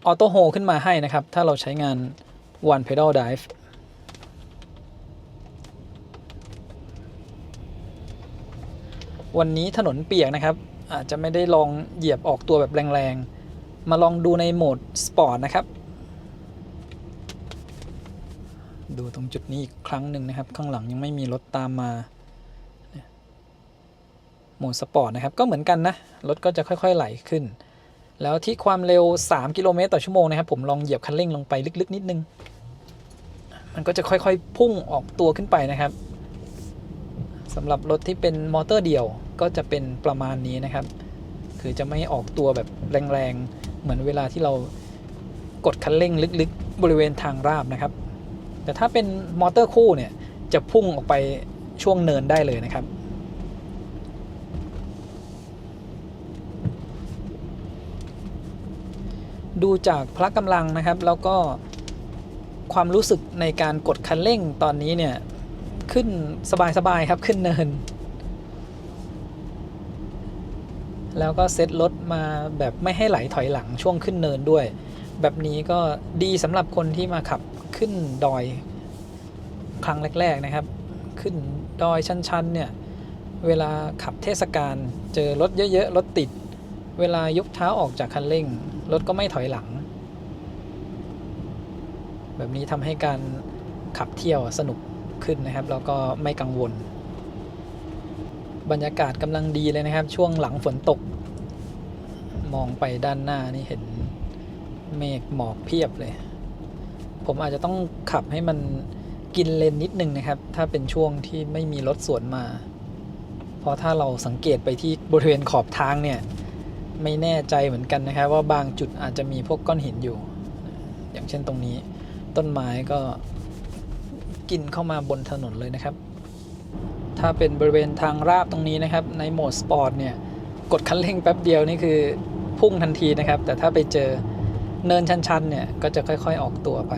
ออโต้โฮขึ้นมาให้นะครับถ้าเราใช้งาน One Pedal Drive วันนี้ถนนเปียกนะครับอาจจะไม่ได้ลองเหยียบออกตัวแบบแรงๆมาลองดูในโหมดสปอร์ตนะครับดูตรงจุดนี้อีกครั้งหนึ่งนะครับข้างหลังยังไม่มีรถตามมาโหมดสปอร์ตนะครับก็เหมือนกันนะรถก็จะค่อยๆไหลขึ้นแล้วที่ความเร็ว3 กิโลเมตรต่อชั่วโมงนะครับผมลองเหยียบคันเร่งลงไปลึกๆนิดนึงมันก็จะค่อยๆพุ่งออกตัวขึ้นไปนะครับสำหรับรถที่เป็นมอเตอร์เดี่ยวก็จะเป็นประมาณนี้นะครับคือจะไม่ออกตัวแบบแรงๆเหมือนเวลาที่เรากดคันเร่งลึกๆบริเวณทางราบนะครับแต่ถ้าเป็นมอเตอร์คู่เนี่ยจะพุ่งออกไปช่วงเนินได้เลยนะครับดูจากพละกำลังนะครับแล้วก็ความรู้สึกในการกดคันเร่งตอนนี้เนี่ยขึ้นสบายๆครับขึ้นเนิน แล้วก็เซตรถมาแบบไม่ให้ไหลถอยหลังช่วงขึ้นเนินด้วยแบบนี้ก็ดีสำหรับคนที่มาขับขึ้นดอยครั้งแรกๆนะครับขึ้นดอยชันๆเนี่ยเวลาขับเทศกาลเจอรถเยอะๆรถติดเวลายกเท้าออกจากคันเร่งรถก็ไม่ถอยหลังแบบนี้ทำให้การขับเที่ยวสนุกขึ้นนะครับแล้วก็ไม่กังวลบรรยากาศกำลังดีเลยนะครับช่วงหลังฝนตกมองไปด้านหน้านี่เห็นเมฆหมอกเพียบเลยผมอาจจะต้องขับให้มันกินเลนนิดนึงนะครับถ้าเป็นช่วงที่ไม่มีรถสวนมาเพราะถ้าเราสังเกตไปที่บริเวณขอบทางเนี่ยไม่แน่ใจเหมือนกันนะครับว่าบางจุดอาจจะมีพวกก้อนหินอยู่อย่างเช่นตรงนี้ต้นไม้ก็กินเข้ามาบนถนนเลยนะครับถ้าเป็นบริเวณทางราบตรงนี้นะครับในโหมดสปอร์ตเนี่ยกดคันเร่งแป๊บเดียวนี่คือพุ่งทันทีนะครับแต่ถ้าไปเจอเนินชันๆเนี่ยก็จะค่อยๆออกตัวไป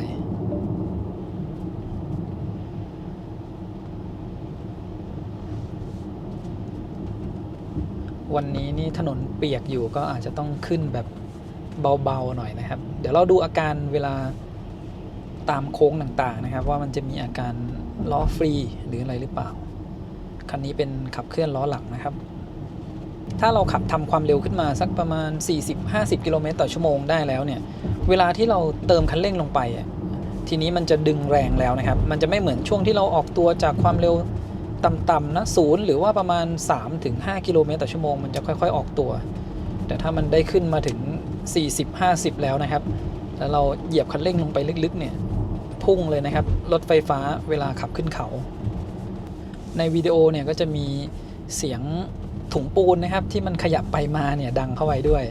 วันนี้นี่ถนนเปียกอยู่ก็อาจจะต้องขึ้นแบบเบาๆหน่อยนะครับเดี๋ยวเราดูอาการเวลาตามโค้งต่างๆนะครับว่ามันจะมีอาการล้อฟรีหรืออะไรหรือเปล่าคันนี้เป็นขับเคลื่อนล้อหลังนะครับถ้าเราขับทำความเร็วขึ้นมาสักประมาณ 40-50 กิโลเมตรต่อชั่วโมงได้แล้วเนี่ยเวลาที่เราเติมคันเร่งลงไปทีนี้มันจะดึงแรงแล้วนะครับมันจะไม่เหมือนช่วงที่เราออกตัวจากความเร็วต่ำๆนะ0หรือว่าประมาณ 3-5 กิโลเมตรต่อชั่วโมงมันจะค่อยๆออกตัวแต่ถ้ามันได้ขึ้นมาถึง 40-50 แล้วนะครับแล้วเราเหยียบคันเร่งลงไปลึกๆเนี่ยพุ่งเลยนะครับรถไฟฟ้าเวลาขับขึ้นเขาในวิดีโอเนี่ยก็จะมีเสียงถุงปูนนะครับที่มันขยับไปมาเนี่ยดังเข้าไว้ด้วย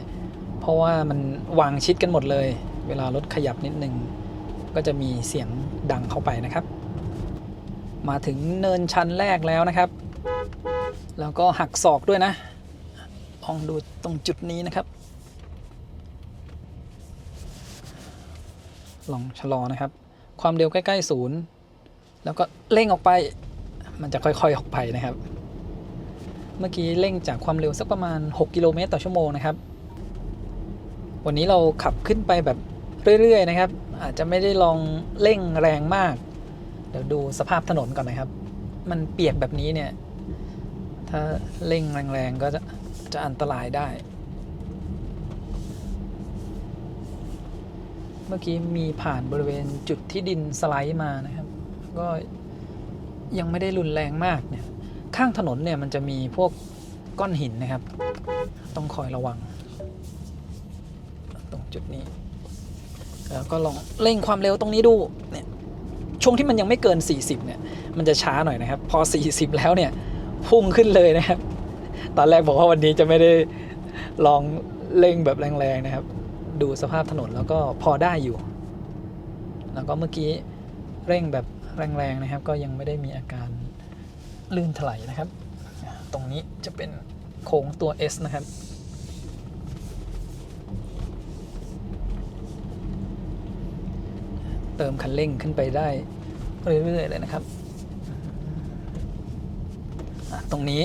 เพราะว่ามันวางชิดกันหมดเลยเวลารถขยับนิดนึงก็จะมีเสียงดังเข้าไปนะครับมาถึงเนินชันแรกแล้วนะครับแล้วก็หักศอกด้วยนะลองดูตรงจุดนี้นะครับลองชะลอนะครับความเร็วใกล้ๆศูนย์แล้วก็เร่งออกไปมันจะค่อยๆออกไปนะครับเมื่อกี้เร่งจากความเร็วสักประมาณ6กิโลเมตรต่อชั่วโมงนะครับวันนี้เราขับขึ้นไปแบบเรื่อยๆนะครับอาจจะไม่ได้ลองเร่งแรงมากเดี๋ยวดูสภาพถนนก่อนนะครับมันเปียกแบบนี้เนี่ยถ้าเร่งแรงๆก็จะอันตรายได้เมื่อกี้มีผ่านบริเวณจุดที่ดินสไลด์มานะครับก็ยังไม่ได้รุนแรงมากเนี่ยข้างถนนเนี่ยมันจะมีพวกก้อนหินนะครับต้องคอยระวังตรงจุดนี้แล้วก็ลองเร่งความเร็วตรงนี้ดูเนี่ยช่วงที่มันยังไม่เกิน40เนี่ยมันจะช้าหน่อยนะครับพอ40แล้วเนี่ยพุ่งขึ้นเลยนะครับตอนแรกบอกว่าวันนี้จะไม่ได้ลองเร่งแบบแรงๆนะครับดูสภาพถนนแล้วก็พอได้อยู่แล้วก็เมื่อกี้เร่งแบบแรงๆนะครับก็ยังไม่ได้มีอาการลื่นถลายนะครับตรงนี้จะเป็นโค้งตัว S นะครับเติมคันเร่งขึ้นไปได้เรื่อยๆเลยนะครับตรงนี้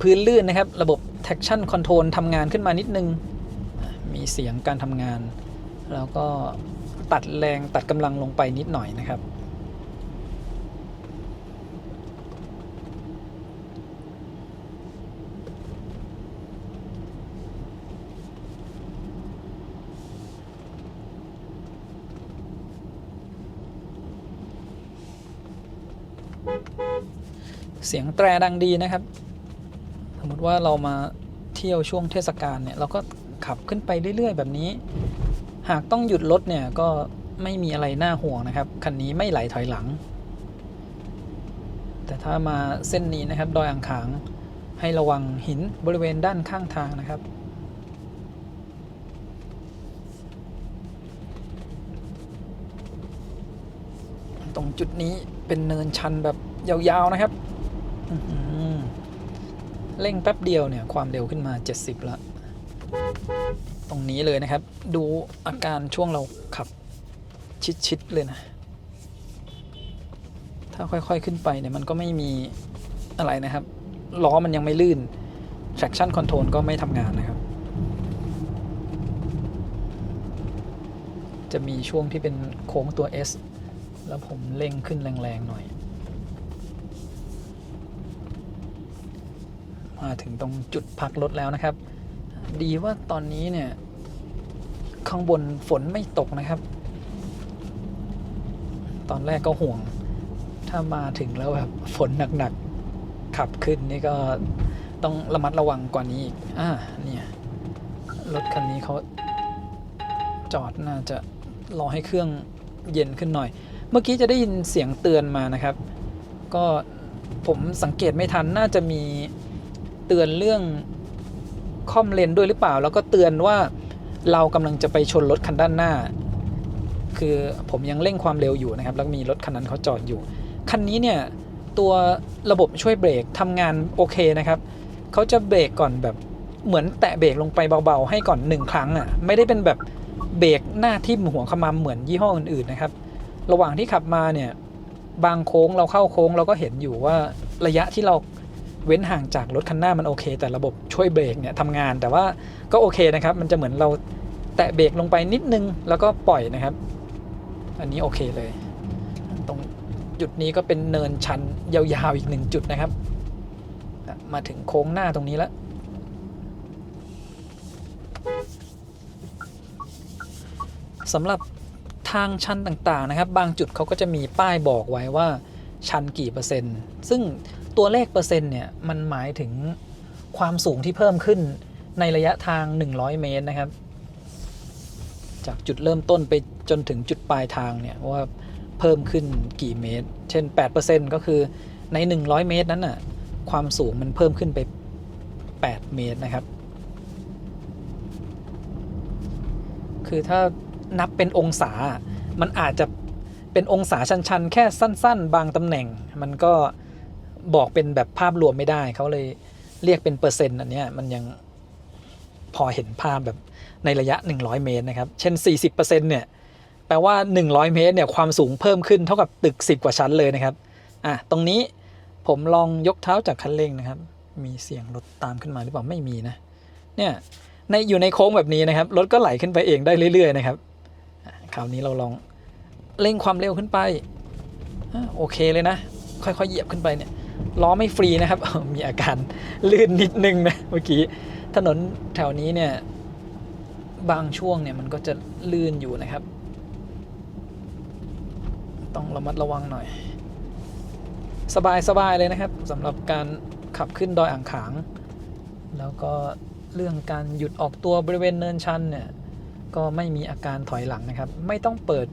พื้นลื่นนะครับระบบ traction control ทำงานขึ้นมานิดนึงมีเสียงการทำงานแล้วก็ตัดแรงตัดกำลังลงไปนิดหน่อยนะครับเสียงแตรดังดีนะครับสมมติว่าเรามาเที่ยวช่วงเทศกาลเนี่ยเราก็ขับขึ้นไปเรื่อยๆแบบนี้หากต้องหยุดรถเนี่ยก็ไม่มีอะไรน่าห่วงนะครับคันนี้ไม่ไหลถอยหลังแต่ถ้ามาเส้นนี้นะครับดอยอ่างขางให้ระวังหินบริเวณด้านข้างทางนะครับตรงจุดนี้เป็นเนินชันแบบยาวๆนะครับเร่งแป๊บเดียวเนี่ยความเร็วขึ้นมา70แล้วตรงนี้เลยนะครับดูอาการช่วงเราขับชิดๆเลยนะถ้าค่อยๆขึ้นไปเนี่ยมันก็ไม่มีอะไรนะครับล้อมันยังไม่ลื่น traction control ก็ไม่ทำงานนะครับจะมีช่วงที่เป็นโค้งตัว S แล้วผมเร่งขึ้นแรงๆหน่อยมาถึงตรงจุดพักรถแล้วนะครับดีว่าตอนนี้เนี่ยข้างบนฝนไม่ตกนะครับตอนแรกก็ห่วงถ้ามาถึงแล้วแบบฝนหนักๆขับขึ้นนี่ก็ต้องระมัดระวังกว่านี้อีกเนี่ยรถคันนี้เขาจอดน่าจะรอให้เครื่องเย็นขึ้นหน่อยเมื่อกี้จะได้ยินเสียงเตือนมานะครับก็ผมสังเกตไม่ทันน่าจะมีเตือนเรื่องค่อมเลนด้วยหรือเปล่าแล้วก็เตือนว่าเรากำลังจะไปชนรถคันด้านหน้าคือผมยังเร่งความเร็วอยู่นะครับแล้วมีรถคันนั้นเขาจอดอยู่คันนี้เนี่ยตัวระบบช่วยเบรกทำงานโอเคนะครับเขาจะเบรกก่อนแบบเหมือนแตะเบรกลงไปเบาๆให้ก่อน1ครั้งไม่ได้เป็นแบบเบรกหน้าทิ่มหัวขมำเหมือนยี่ห้ออื่นๆนะครับระหว่างที่ขับมาเนี่ยบางโค้งเราเข้าโค้งเราก็เห็นอยู่ว่าระยะที่เราเว้นห่างจากรถคันหน้ามันโอเคแต่ระบบช่วยเบรกเนี่ยทำงานแต่ว่าก็โอเคนะครับมันจะเหมือนเราแตะเบรกลงไปนิดนึงแล้วก็ปล่อยนะครับอันนี้โอเคเลยตรงจุดนี้ก็เป็นเนินชันยาวๆอีก1จุดนะครับมาถึงโค้งหน้าตรงนี้แล้วสำหรับทางชันต่างๆนะครับบางจุดเขาก็จะมีป้ายบอกไว้ว่าชันกี่เปอร์เซ็นต์ซึ่งตัวเลขเปอร์เซ็นต์เนี่ยมันหมายถึงความสูงที่เพิ่มขึ้นในระยะทาง100เมตรนะครับจากจุดเริ่มต้นไปจนถึงจุดปลายทางเนี่ยว่าเพิ่มขึ้นกี่เมตรเช่น 8% ก็คือใน100เมตรนั้นน่ะความสูงมันเพิ่มขึ้นไป8เมตรนะครับคือถ้านับเป็นองศามันอาจจะเป็นองศาชันๆแค่สั้นๆบางตำแหน่งมันก็บอกเป็นแบบภาพรวมไม่ได้เขาเลยเรียกเป็นเปอร์เซ็นต์อันนี้มันยังพอเห็นภาพแบบในระยะ100เมตรนะครับเช่น 40% เนี่ยแปลว่า100เมตรเนี่ยความสูงเพิ่มขึ้นเท่ากับตึก10กว่าชั้นเลยนะครับตรงนี้ผมลองยกเท้าจากคันเร่งนะครับมีเสียงรถตามขึ้นมาหรือเปล่าไม่มีนะเนี่ยอยู่ในโค้งแบบนี้นะครับรถก็ไหลขึ้นไปเองได้เรื่อยๆนะครับคราวนี้เราลองเร่งความเร็วขึ้นไปโอเคเลยนะค่อยๆเหยียบขึ้นไปเนี่ยล้อไม่ฟรีนะครับมีอาการลื่นนิดนึงนะเมื่อกี้ถนนแถวนี้เนี่ยบางช่วงเนี่ยมันก็จะลื่นอยู่นะครับต้องระมัดระวังหน่อยสบายเลยนะครับสำหรับการขับขึ้นดอยอ่างขางแล้วก็เรื่องการหยุดออกตัวบริเวณเนินชันเนี่ยก็ไม่มีอาการถอยหลังนะครับไม่ต้องเปิด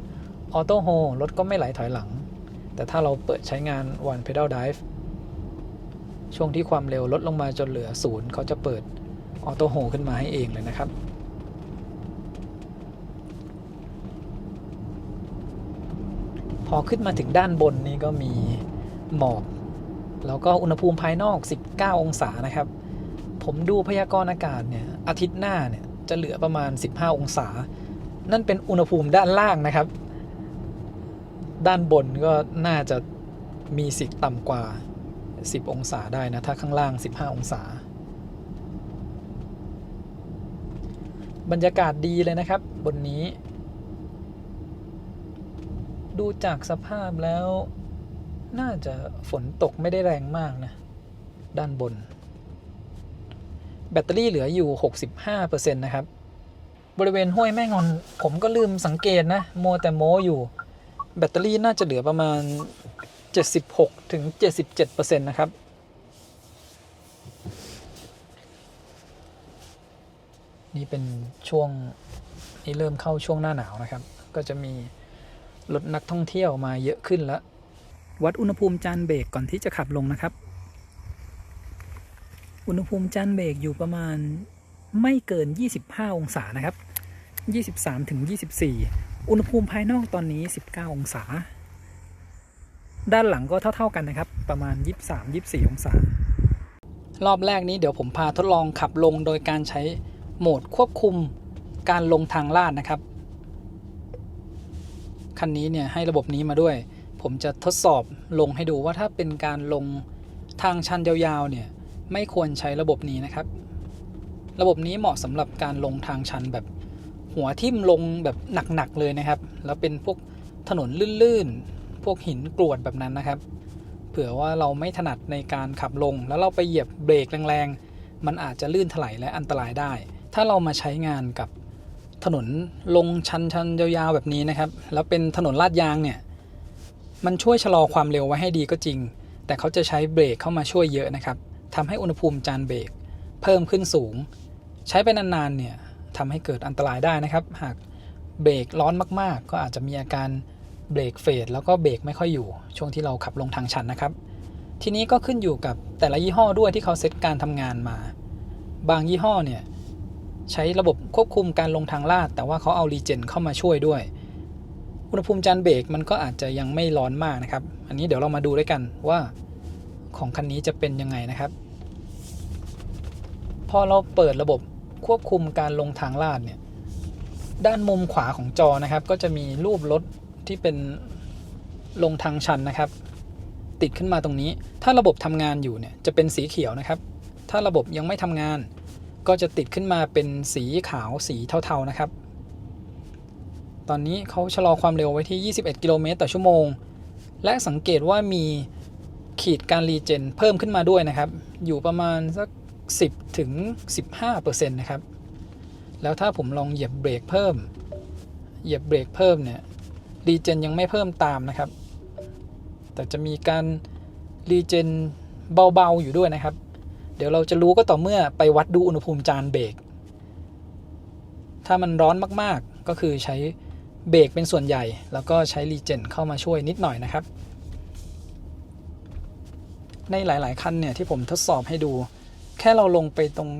ออโต้โฮรถก็ไม่ไหลถอยหลังแต่ถ้าเราเปิดใช้งาน One Pedal Drive ช่วงที่ความเร็วลดลงมาจนเหลือ0เขาจะเปิดออโต้โฮขึ้นมาให้เองเลยนะครับพอขึ้นมาถึงด้านบนนี้ก็มีหมอกแล้วก็อุณหภูมิภายนอก19องศานะครับผมดูพยากรณ์อากาศเนี่ยอาทิตย์หน้าเนี่ยจะเหลือประมาณ15องศานั่นเป็นอุณหภูมิด้านล่างนะครับด้านบนก็น่าจะมีสิทธิ์ต่ำกว่า10องศาได้นะถ้าข้างล่าง15องศาบรรยากาศดีเลยนะครับบนนี้ดูจากสภาพแล้วน่าจะฝนตกไม่ได้แรงมากนะด้านบนแบตเตอรี่เหลืออยู่ 65% นะครับบริเวณห้วยแม่งอนผมก็ลืมสังเกตนะโมแต่โมอยู่แบตเตอรี่น่าจะเหลือประมาณ 76-77% นะครับนี่เป็นช่วงนี้เริ่มเข้าช่วงหน้าหนาวนะครับก็จะมีรถนักท่องเที่ยวมาเยอะขึ้นแล้ววัดอุณหภูมิจานเบรกก่อนที่จะขับลงนะครับอุณหภูมิจานเบรกอยู่ประมาณไม่เกิน25องศานะครับ 23-24 อุณหภูมิภายนอกตอนนี้19องศาด้านหลังก็เท่าๆกันนะครับประมาณ 23-24 องศารอบแรกนี้เดี๋ยวผมพาทดลองขับลงโดยการใช้โหมดควบคุมการลงทางลาดนะครับคันนี้เนี่ยให้ระบบนี้มาด้วยผมจะทดสอบลงให้ดูว่าถ้าเป็นการลงทางชันยาวๆเนี่ย ไม่ควรใช้ระบบนี้นะครับระบบนี้เหมาะสำหรับการลงทางชันแบบหัวทิ่มลงแบบหนักๆเลยนะครับแล้วเป็นพวกถนนลื่นๆพวกหินกรวดแบบนั้นนะครับเผื่อว่าเราไม่ถนัดในการขับลงแล้วเราไปเหยียบเบรกแรงๆมันอาจจะลื่นถลายและอันตรายได้ถ้าเรามาใช้งานกับถนนลงชันๆยาวๆแบบนี้นะครับแล้วเป็นถนนลาดยางเนี่ยมันช่วยชะลอความเร็วไว้ให้ดีก็จริงแต่เขาจะใช้เบรกเข้ามาช่วยเยอะนะครับทำให้อุณหภูมิจานเบรกเพิ่มขึ้นสูงใช้ไปนานๆเนี่ยทำให้เกิดอันตรายได้นะครับหากเบรกร้อนมากๆก็อาจจะมีอาการเบรกเฟดแล้วก็เบรกไม่ค่อยอยู่ช่วงที่เราขับลงทางชันนะครับทีนี้ก็ขึ้นอยู่กับแต่ละยี่ห้อด้วยที่เขาเซตการทำงานมาบางยี่ห้อเนี่ยใช้ระบบควบคุมการลงทางลาดแต่ว่าเขาเอารีเจนเข้ามาช่วยด้วยอุณหภูมิจานเบรกมันก็อาจจะยังไม่ร้อนมากนะครับอันนี้เดี๋ยวเรามาดูด้วยกันว่าของคันนี้จะเป็นยังไงนะครับพอเราเปิดระบบควบคุมการลงทางลาดเนี่ยด้านมุมขวาของจอนะครับก็จะมีรูปรถที่เป็นลงทางชันนะครับติดขึ้นมาตรงนี้ถ้าระบบทำงานอยู่เนี่ยจะเป็นสีเขียวนะครับถ้าระบบยังไม่ทำงานก็จะติดขึ้นมาเป็นสีขาวสีเทาๆนะครับตอนนี้เขาชะลอความเร็วไว้ที่21กิโลเมตรต่อชั่วโมงและสังเกตว่ามีขีดการรีเจนเพิ่มขึ้นมาด้วยนะครับอยู่ประมาณสัก10 ถึง 15% นะครับแล้วถ้าผมลองเหยียบเบรกเพิ่มเนี่ยรีเจนยังไม่เพิ่มตามนะครับแต่จะมีการรีเจนเบาๆอยู่ด้วยนะครับเดี๋ยวเราจะรู้ก็ต่อเมื่อไปวัดดูอุณหภูมิจานเบรกถ้ามันร้อนมากๆก็คือใช้เบรกเป็นส่วนใหญ่แล้วก็ใช้รีเจนเข้ามาช่วยนิดหน่อยนะครับในหลายๆคันเนี่ยที่ผมทดสอบให้ดูแค่เราลงไปตรง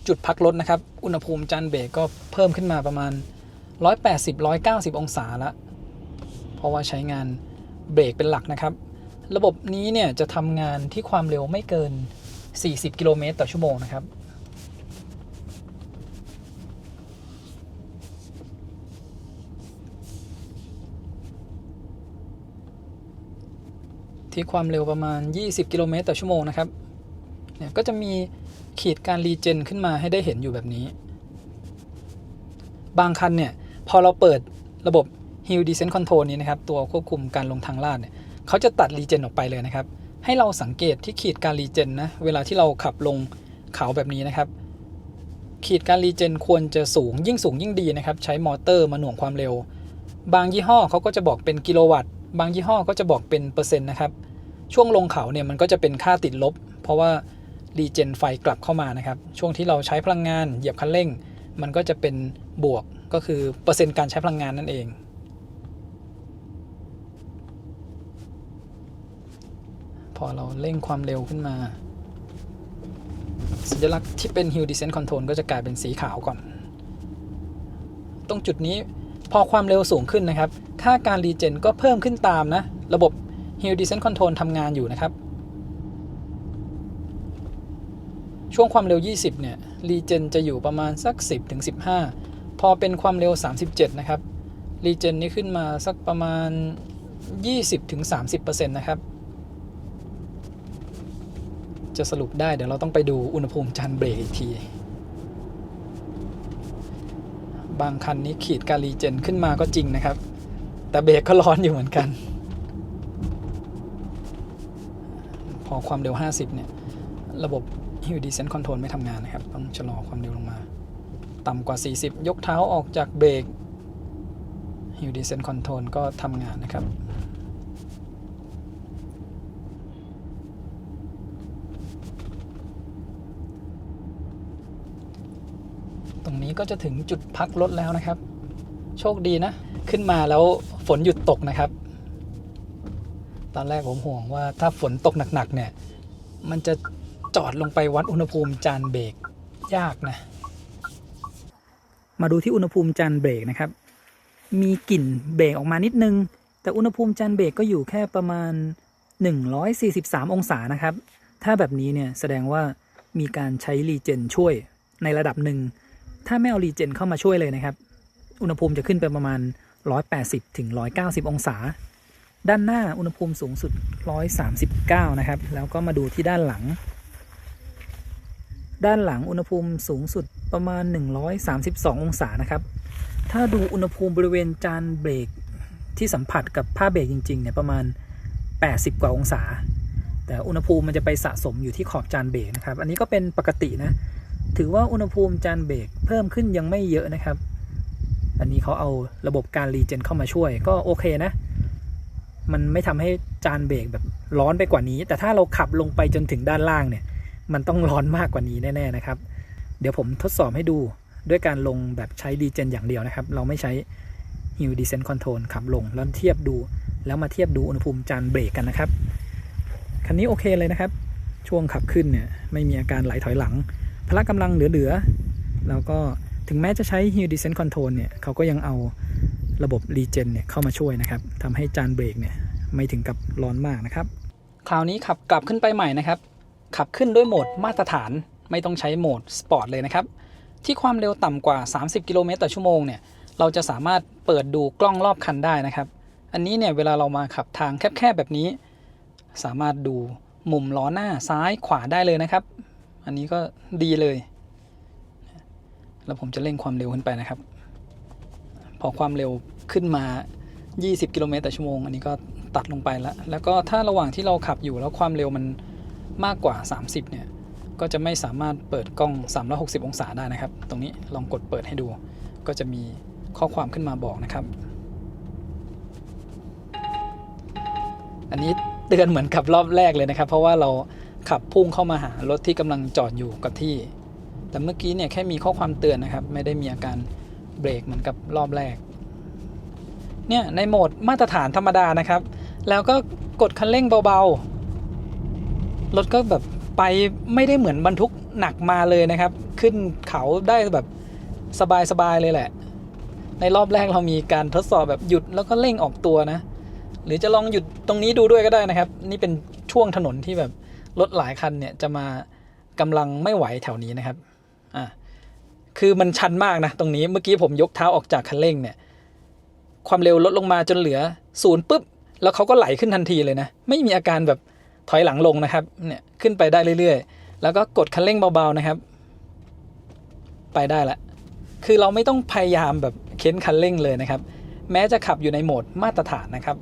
จุดพักรถนะครับอุณหภูมิจานเบรกก็เพิ่มขึ้นมาประมาณ180-190 องศาละเพราะว่าใช้งานเบรกเป็นหลักนะครับระบบนี้เนี่ยจะทำงานที่ความเร็วไม่เกิน40 กิโลเมตรต่อชั่วโมงนะครับที่ความเร็วประมาณ20 กิโลเมตรต่อชั่วโมงนะครับเนี่ยก็จะมีขีดการรีเจนขึ้นมาให้ได้เห็นอยู่แบบนี้บางคันเนี่ยพอเราเปิดระบบ Hill Descent Control นี้นะครับตัวควบคุมการลงทางลาดเนี่ยเขาจะตัดรีเจนออกไปเลยนะครับให้เราสังเกตที่ขีดการรีเจนนะเวลาที่เราขับลงเขาแบบนี้นะครับขีดการรีเจนควรจะสูงยิ่งดีนะครับใช้มอเตอร์มาหน่วงความเร็วบางยี่ห้อเขาก็จะบอกเป็นกิโลวัตต์บางยี่ห้อก็จะบอกเป็นเปอร์เซ็นต์นะครับช่วงลงเขาเนี่ยมันก็จะเป็นค่าติดลบเพราะว่ารีเจนไฟกลับเข้ามานะครับช่วงที่เราใช้พลังงานเหยียบคันเร่งมันก็จะเป็นบวกก็คือเปอร์เซ็นต์การใช้พลังงานนั่นเองพอเราเร่งความเร็วขึ้นมาสัญลักษณ์ที่เป็น Hill Descent Control ก็จะกลายเป็นสีขาวก่อนตรงจุดนี้พอความเร็วสูงขึ้นนะครับค่าการรีเจนก็เพิ่มขึ้นตามนะระบบ Hill Descent Control ทำงานอยู่นะครับช่วงความเร็ว20เนี่ยรีเจนจะอยู่ประมาณสัก10 ถึง 15พอเป็นความเร็ว37นะครับรีเจนนี้ขึ้นมาสักประมาณ20 ถึง 30% นะครับจะสรุปได้เดี๋ยวเราต้องไปดูอุณหภูมิจานเบรกอีกทีบางคันนี้ขีดการรีเจนขึ้นมาก็จริงนะครับแต่เบรกก็ร้อนอยู่เหมือนกันพอความเร็ว50เนี่ยระบบ Hill Descent Control ไม่ทำงานนะครับต้องชะลอความเร็วลงมาต่ำกว่า40ยกเท้าออกจากเบรก Hill Descent Control ก็ทำงานนะครับตรงนี้ก็จะถึงจุดพักรถแล้วนะครับโชคดีนะขึ้นมาแล้วฝนหยุดตกนะครับตอนแรกผมห่วงว่าถ้าฝนตกหนักๆเนี่ยมันจะจอดลงไปวัดอุณหภูมิจานเบรกยากนะมาดูที่อุณหภูมิจานเบรกนะครับมีกลิ่นเบรกออกมานิดนึงแต่อุณหภูมิจานเบรกก็อยู่แค่ประมาณ143องศานะครับถ้าแบบนี้เนี่ยแสดงว่ามีการใช้รีเจนช่วยในระดับหนึ่งถ้าไม่เอารีเจนเข้ามาช่วยเลยนะครับอุณหภูมิจะขึ้นไปประมาณ180 ถึง 190องศาด้านหน้าอุณหภูมิสูงสุด139นะครับแล้วก็มาดูที่ด้านหลัง ด้านหลังอุณหภูมิสูงสุดประมาณ132องศานะครับถ้าดูอุณหภูมิบริเวณจานเบรกที่สัมผัสกับผ้าเบรกจริงๆเนี่ยประมาณ80กว่าองศาแต่อุณหภูมิมันจะไปสะสมอยู่ที่ขอบจานเบรกนะครับอันนี้ก็เป็นปกตินะถือว่าอุณหภูมิจานเบรกเพิ่มขึ้นยังไม่เยอะนะครับอันนี้เขาเอาระบบการรีเจนเข้ามาช่วยก็โอเคนะมันไม่ทำให้จานเบรกแบบร้อนไปกว่านี้แต่ถ้าเราขับลงไปจนถึงด้านล่างเนี่ยมันต้องร้อนมากกว่านี้แน่ๆนะครับเดี๋ยวผมทดสอบให้ดูด้วยการลงแบบใช้รีเจนอย่างเดียวนะครับเราไม่ใช้ Hill Descent Control ขับลงแล้วเทียบดูแล้วมาเทียบดูอุณหภูมิจานเบรกกันนะครับคันนี้โอเคเลยนะครับช่วงขับขึ้นเนี่ยไม่มีอาการไหลถอยหลังพละกำลังเหลือๆแล้วก็ถึงแม้จะใช้ Hill Descent Control เนี่ยเขาก็ยังเอาระบบรีเจนเนี่ยเข้ามาช่วยนะครับทำให้จานเบรกเนี่ยไม่ถึงกับร้อนมากนะครับคราวนี้ขับกลับขึ้นไปใหม่นะครับขับขึ้นด้วยโหมดมาตรฐานไม่ต้องใช้โหมดสปอร์ตเลยนะครับที่ความเร็วต่ำกว่า30กิโลเมตรต่อชั่วโมงเนี่ยเราจะสามารถเปิดดูกล้องรอบคันได้นะครับอันนี้เนี่ยเวลาเรามาขับทางแคบๆแบบนี้สามารถดูมุมล้อหน้าซ้ายขวาได้เลยนะครับอันนี้ก็ดีเลยแล้วผมจะเร่งความเร็วขึ้นไปนะครับพอความเร็วขึ้นมา20กิโลเมตรต่อชั่วโมงอันนี้ก็ตัดลงไปแล้วก็ถ้าระหว่างที่เราขับอยู่แล้วความเร็วมันมากกว่า30เนี่ยก็จะไม่สามารถเปิดกล้อง360องศาได้นะครับตรงนี้ลองกดเปิดให้ดูก็จะมีข้อความขึ้นมาบอกนะครับอันนี้เตือนเหมือนกับรอบแรกเลยนะครับเพราะว่าเราขับพุ่งเข้ามาหารถที่กำลังจอดอยู่กับที่แต่เมื่อกี้เนี่ยแค่มีข้อความเตือนนะครับไม่ได้มีอาการเบรกเหมือนกับรอบแรกเนี่ยในโหมดมาตรฐานธรรมดานะครับแล้วก็กดคันเร่งเบาๆรถก็แบบไปไม่ได้เหมือนบรรทุกหนักมาเลยนะครับขึ้นเขาได้แบบสบายๆเลยแหละในรอบแรกเรามีการทดสอบแบบหยุดแล้วก็เร่งออกตัวนะหรือจะลองหยุดตรงนี้ดูด้วยก็ได้นะครับนี่เป็นช่วงถนนที่แบบรถหลายคันเนี่ยจะมากำลังไม่ไหวแถวนี้นะครับคือมันชันมากนะตรงนี้เมื่อกี้ผมยกเท้าออกจากคันเร่งเนี่ยความเร็วลดลงมาจนเหลือ0ปุ๊บแล้วเขาก็ไหลขึ้นทันทีเลยนะไม่มีอาการแบบถอยหลังลงนะครับเนี่ยขึ้นไปได้เรื่อยๆแล้วก็กดคันเร่งเบาๆนะครับไปได้ละคือเราไม่ต้องพยายามแบบเค้นคันเร่งเลยนะครับแม้จะขับอยู่ในโหมดมาตรฐานนะครับ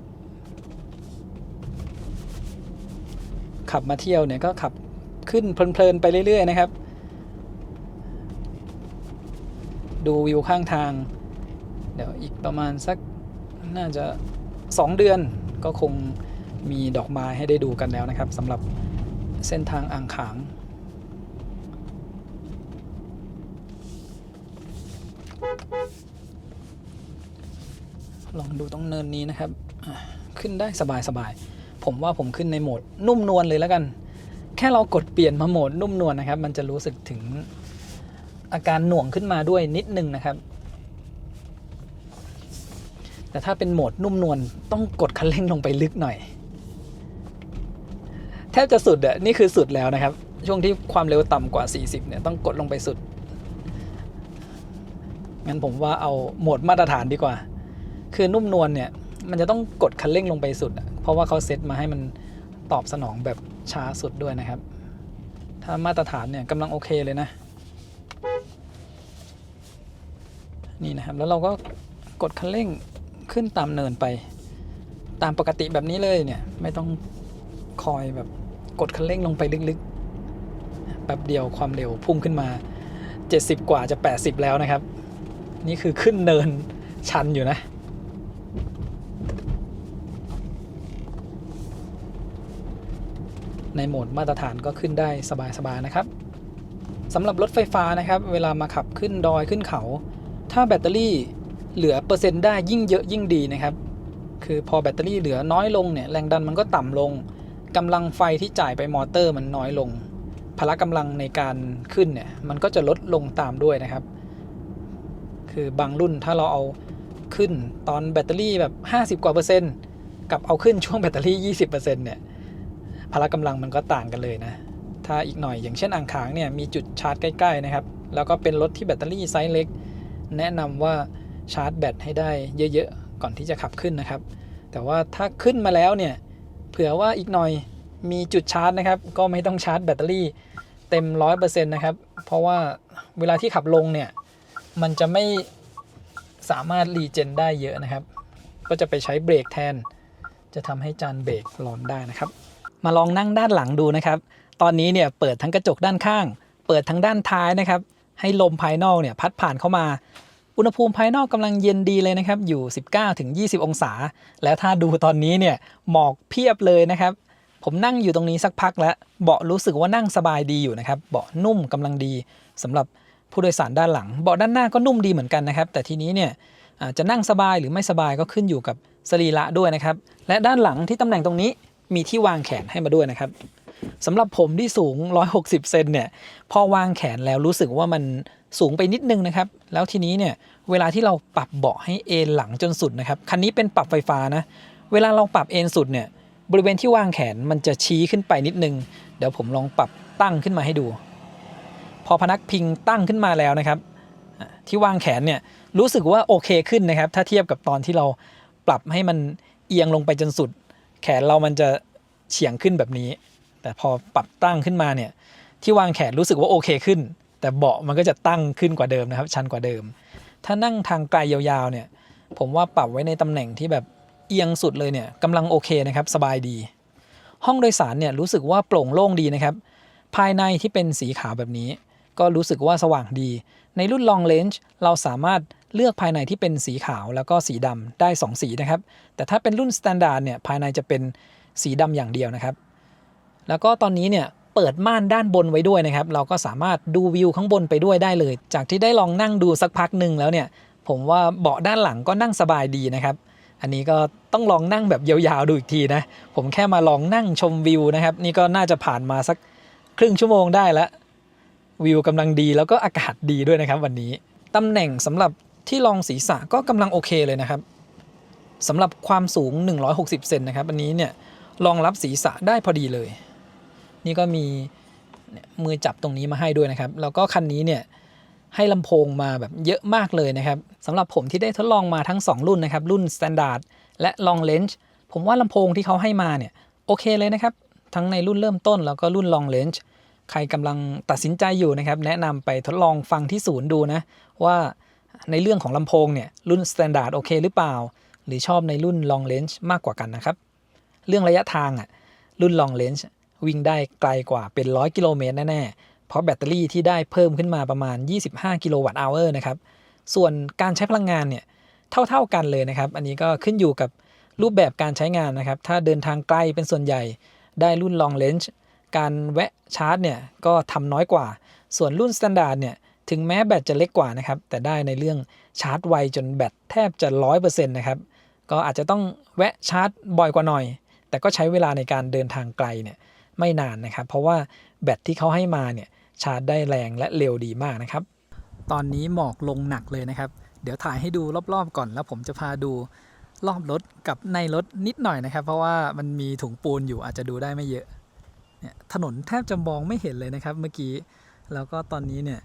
ขับมาเที่ยวเนี่ยก็ขับขึ้นเพลินๆไปเรื่อยๆนะครับดูวิวข้างทางเดี๋ยวอีกประมาณสักน่าจะ2 เดือนก็คงมีดอกไม้ให้ได้ดูกันแล้วนะครับสำหรับเส้นทางอ่างขางลองดูตรงเนินนี้นะครับขึ้นได้สบายๆผมว่าผมขึ้นในโหมดนุ่มนวลเลยแล้วกันแค่เรากดเปลี่ยนมาโหมดนุ่มนวลนะครับมันจะรู้สึกถึงอาการหน่วงขึ้นมาด้วยนิดนึงนะครับแต่ถ้าเป็นโหมดนุ่มนวลต้องกดคันเร่งลงไปลึกหน่อยแทบจะสุดอ่ะนี่คือสุดแล้วนะครับช่วงที่ความเร็วต่ำกว่า40เนี่ยต้องกดลงไปสุดงั้นผมว่าเอาโหมดมาตรฐานดีกว่าคือนุ่มนวลเนี่ยมันจะต้องกดคันเร่งลงไปสุดเพราะว่าเขาเซตมาให้มันตอบสนองแบบช้าสุดด้วยนะครับถ้ามาตรฐานเนี่ยกำลังโอเคเลยนะนี่นะครับแล้วเราก็กดคันเร่งขึ้นตามเนินไปตามปกติแบบนี้เลยเนี่ยไม่ต้องคอยแบบกดคันเร่งลงไปลึกๆแป๊บเดียวความเร็วพุ่งขึ้นมา70กว่าจะ80แล้วนะครับนี่คือขึ้นเนินชันอยู่นะในโหมดมาตรฐานก็ขึ้นได้สบายๆนะครับสำหรับรถไฟฟ้านะครับเวลามาขับขึ้นดอยขึ้นเขาถ้าแบตเตอรี่เหลือเปอร์เซ็นต์ได้ยิ่งเยอะยิ่งดีนะครับคือพอแบตเตอรี่เหลือน้อยลงเนี่ยแรงดันมันก็ต่ำลงกำลังไฟที่จ่ายไปมอเตอร์มันน้อยลงพละกำลังในการขึ้นเนี่ยมันก็จะลดลงตามด้วยนะครับคือบางรุ่นถ้าเราเอาขึ้นตอนแบตเตอรี่แบบ50กว่าเปอร์เซ็นต์กับเอาขึ้นช่วงแบตเตอรี่20%เนี่ยพละกำลังมันก็ต่างกันเลยนะถ้าอีกหน่อยอย่างเช่นอ่างขางเนี่ยมีจุดชาร์จใกล้ๆนะครับแล้วก็เป็นรถที่แบตเตอรี่ไซส์เล็กแนะนำว่าชาร์จแบตให้ได้เยอะๆก่อนที่จะขับขึ้นนะครับแต่ว่าถ้าขึ้นมาแล้วเนี่ยเผื่อว่าอีกหน่อยมีจุดชาร์จนะครับก็ไม่ต้องชาร์จแบตเตอรี่ เต็ม 100% นะครับเพราะว่าเวลาที่ขับลงเนี่ยมันจะไม่สามารถรีเจนได้เยอะนะครับก็จะไปใช้เบรกแทนจะทำให้จานเบรกร้อนได้นะครับมาลองนั่งด้านหลังดูนะครับตอนนี้เนี่ยเปิดทั้งกระจกด้านข้างเปิดทั้งด้านท้ายนะครับให้ลมภายนอกเนี่ยพัดผ่านเข้ามาอุณหภูมิภายนอกกำลังเย็นดีเลยนะครับอยู่ 19-20 องศาแล้วถ้าดูตอนนี้เนี่ยหมอกเพียบเลยนะครับผมนั่งอยู่ตรงนี้สักพักแล้วเบาะรู้สึกว่านั่งสบายดีอยู่นะครับเบาะนุ่มกำลังดีสำหรับผู้โดยสารด้านหลังเบาะด้านหน้าก็นุ่มดีเหมือนกันนะครับแต่ทีนี้เนี่ยจะนั่งสบายหรือไม่สบายก็ขึ้นอยู่กับสรีระด้วยนะครับและด้านหลังที่ตำแหน่งตรงนี้มีที่วางแขนให้มาด้วยนะครับสำหรับผมที่สูง160เซนเนี่ยพอวางแขนแล้วรู้สึกว่ามันสูงไปนิดนึงนะครับแล้วทีนี้เนี่ยเวลาที่เราปรับเบาะให้เอนหลังจนสุดนะครับคันนี้เป็นปรับไฟฟ้านะเวลาเราปรับเอนสุดเนี่ยบริเวณที่วางแขนมันจะชี้ขึ้นไปนิดนึงเดี๋ยวผมลองปรับตั้งขึ้นมาให้ดูพอพนักพิงตั้งขึ้นมาแล้วนะครับที่วางแขนเนี่ยรู้สึกว่าโอเคขึ้นนะครับถ้าเทียบกับตอนที่เราปรับให้มันเอียงลงไปจนสุดแขนเรามันจะเฉียงขึ้นแบบนี้แต่พอปรับตั้งขึ้นมาเนี่ยที่วางแขนรู้สึกว่าโอเคขึ้นแต่เบาะมันก็จะตั้งขึ้นกว่าเดิมนะครับชันกว่าเดิมถ้านั่งทางไกลยาวๆเนี่ยผมว่าปรับไว้ในตำแหน่งที่แบบเอียงสุดเลยเนี่ยกำลังโอเคนะครับสบายดีห้องโดยสารเนี่ยรู้สึกว่าโปร่งโล่งดีนะครับภายในที่เป็นสีขาวแบบนี้ก็รู้สึกว่าสว่างดีในรุ่น Long Range เราสามารถเลือกภายในที่เป็นสีขาวแล้วก็สีดำได้2สีนะครับแต่ถ้าเป็นรุ่น Standard เนี่ยภายในจะเป็นสีดำอย่างเดียวนะครับแล้วก็ตอนนี้เนี่ยเปิดม่านด้านบนไว้ด้วยนะครับเราก็สามารถดูวิวข้างบนไปด้วยได้เลยจากที่ได้ลองนั่งดูสักพักหนึ่งแล้วเนี่ยผมว่าเบาะด้านหลังก็นั่งสบายดีนะครับอันนี้ก็ต้องลองนั่งแบบยาวๆดูอีกทีนะผมแค่มาลองนั่งชมวิวนะครับนี่ก็น่าจะผ่านมาสักครึ่งชั่วโมงได้แล้ววิวกำลังดีแล้วก็อากาศดีด้วยนะครับวันนี้ตำแหน่งสำหรับที่รองศีรษะก็กำลังโอเคเลยนะครับสำหรับความสูง160เซนนะครับอันนี้เนี่ยรองรับศีรษะได้พอดีเลยนี่ก็มีมือจับตรงนี้มาให้ด้วยนะครับแล้วก็คันนี้เนี่ยให้ลำโพงมาแบบเยอะมากเลยนะครับสำหรับผมที่ได้ทดลองมาทั้ง2รุ่นนะครับรุ่น Standard และ Long Range ผมว่าลำโพงที่เขาให้มาเนี่ยโอเคเลยนะครับทั้งในรุ่นเริ่มต้นแล้วก็รุ่น Long Range ใครกำลังตัดสินใจอยู่นะครับแนะนำไปทดลองฟังที่ศูนย์ดูนะว่าในเรื่องของลำโพงเนี่ยรุ่น Standard โอเคหรือเปล่าหรือชอบในรุ่น Long Range มากกว่ากันนะครับเรื่องระยะทางรุ่น Long Range วิ่งได้ไกลกว่าเป็น100 กิโลเมตรแน่ๆเพราะแบตเตอรี่ที่ได้เพิ่มขึ้นมาประมาณ25 กิโลวัตต์อเวอร์นะครับส่วนการใช้พลังงานเนี่ยเท่ากันเลยนะครับอันนี้ก็ขึ้นอยู่กับรูปแบบการใช้งานนะครับถ้าเดินทางไกลเป็นส่วนใหญ่ได้รุ่น Long Range การแวะชาร์จเนี่ยก็ทำน้อยกว่าส่วนรุ่น Standard เนี่ยถึงแม้แบตจะเล็กกว่านะครับแต่ได้ในเรื่องชาร์จไวจนแบตแทบจะ 100% นะครับก็อาจจะต้องแวะชาร์จบ่อยกว่าหน่อยแต่ก็ใช้เวลาในการเดินทางไกลเนี่ยไม่นานนะครับเพราะว่าแบตที่เขาให้มาเนี่ยชาร์จได้แรงและเร็วดีมากนะครับตอนนี้หมอกลงหนักเลยนะครับเดี๋ยวถ่ายให้ดูรอบๆก่อนแล้วผมจะพาดูรอบรถกับในรถนิดหน่อยนะครับเพราะว่ามันมีถุงปูนอยู่อาจจะดูได้ไม่เยอะเนี่ยถนนแทบจะมองไม่เห็นเลยนะครับเมื่อกี้แล้วก็ตอนนี้เนี่ย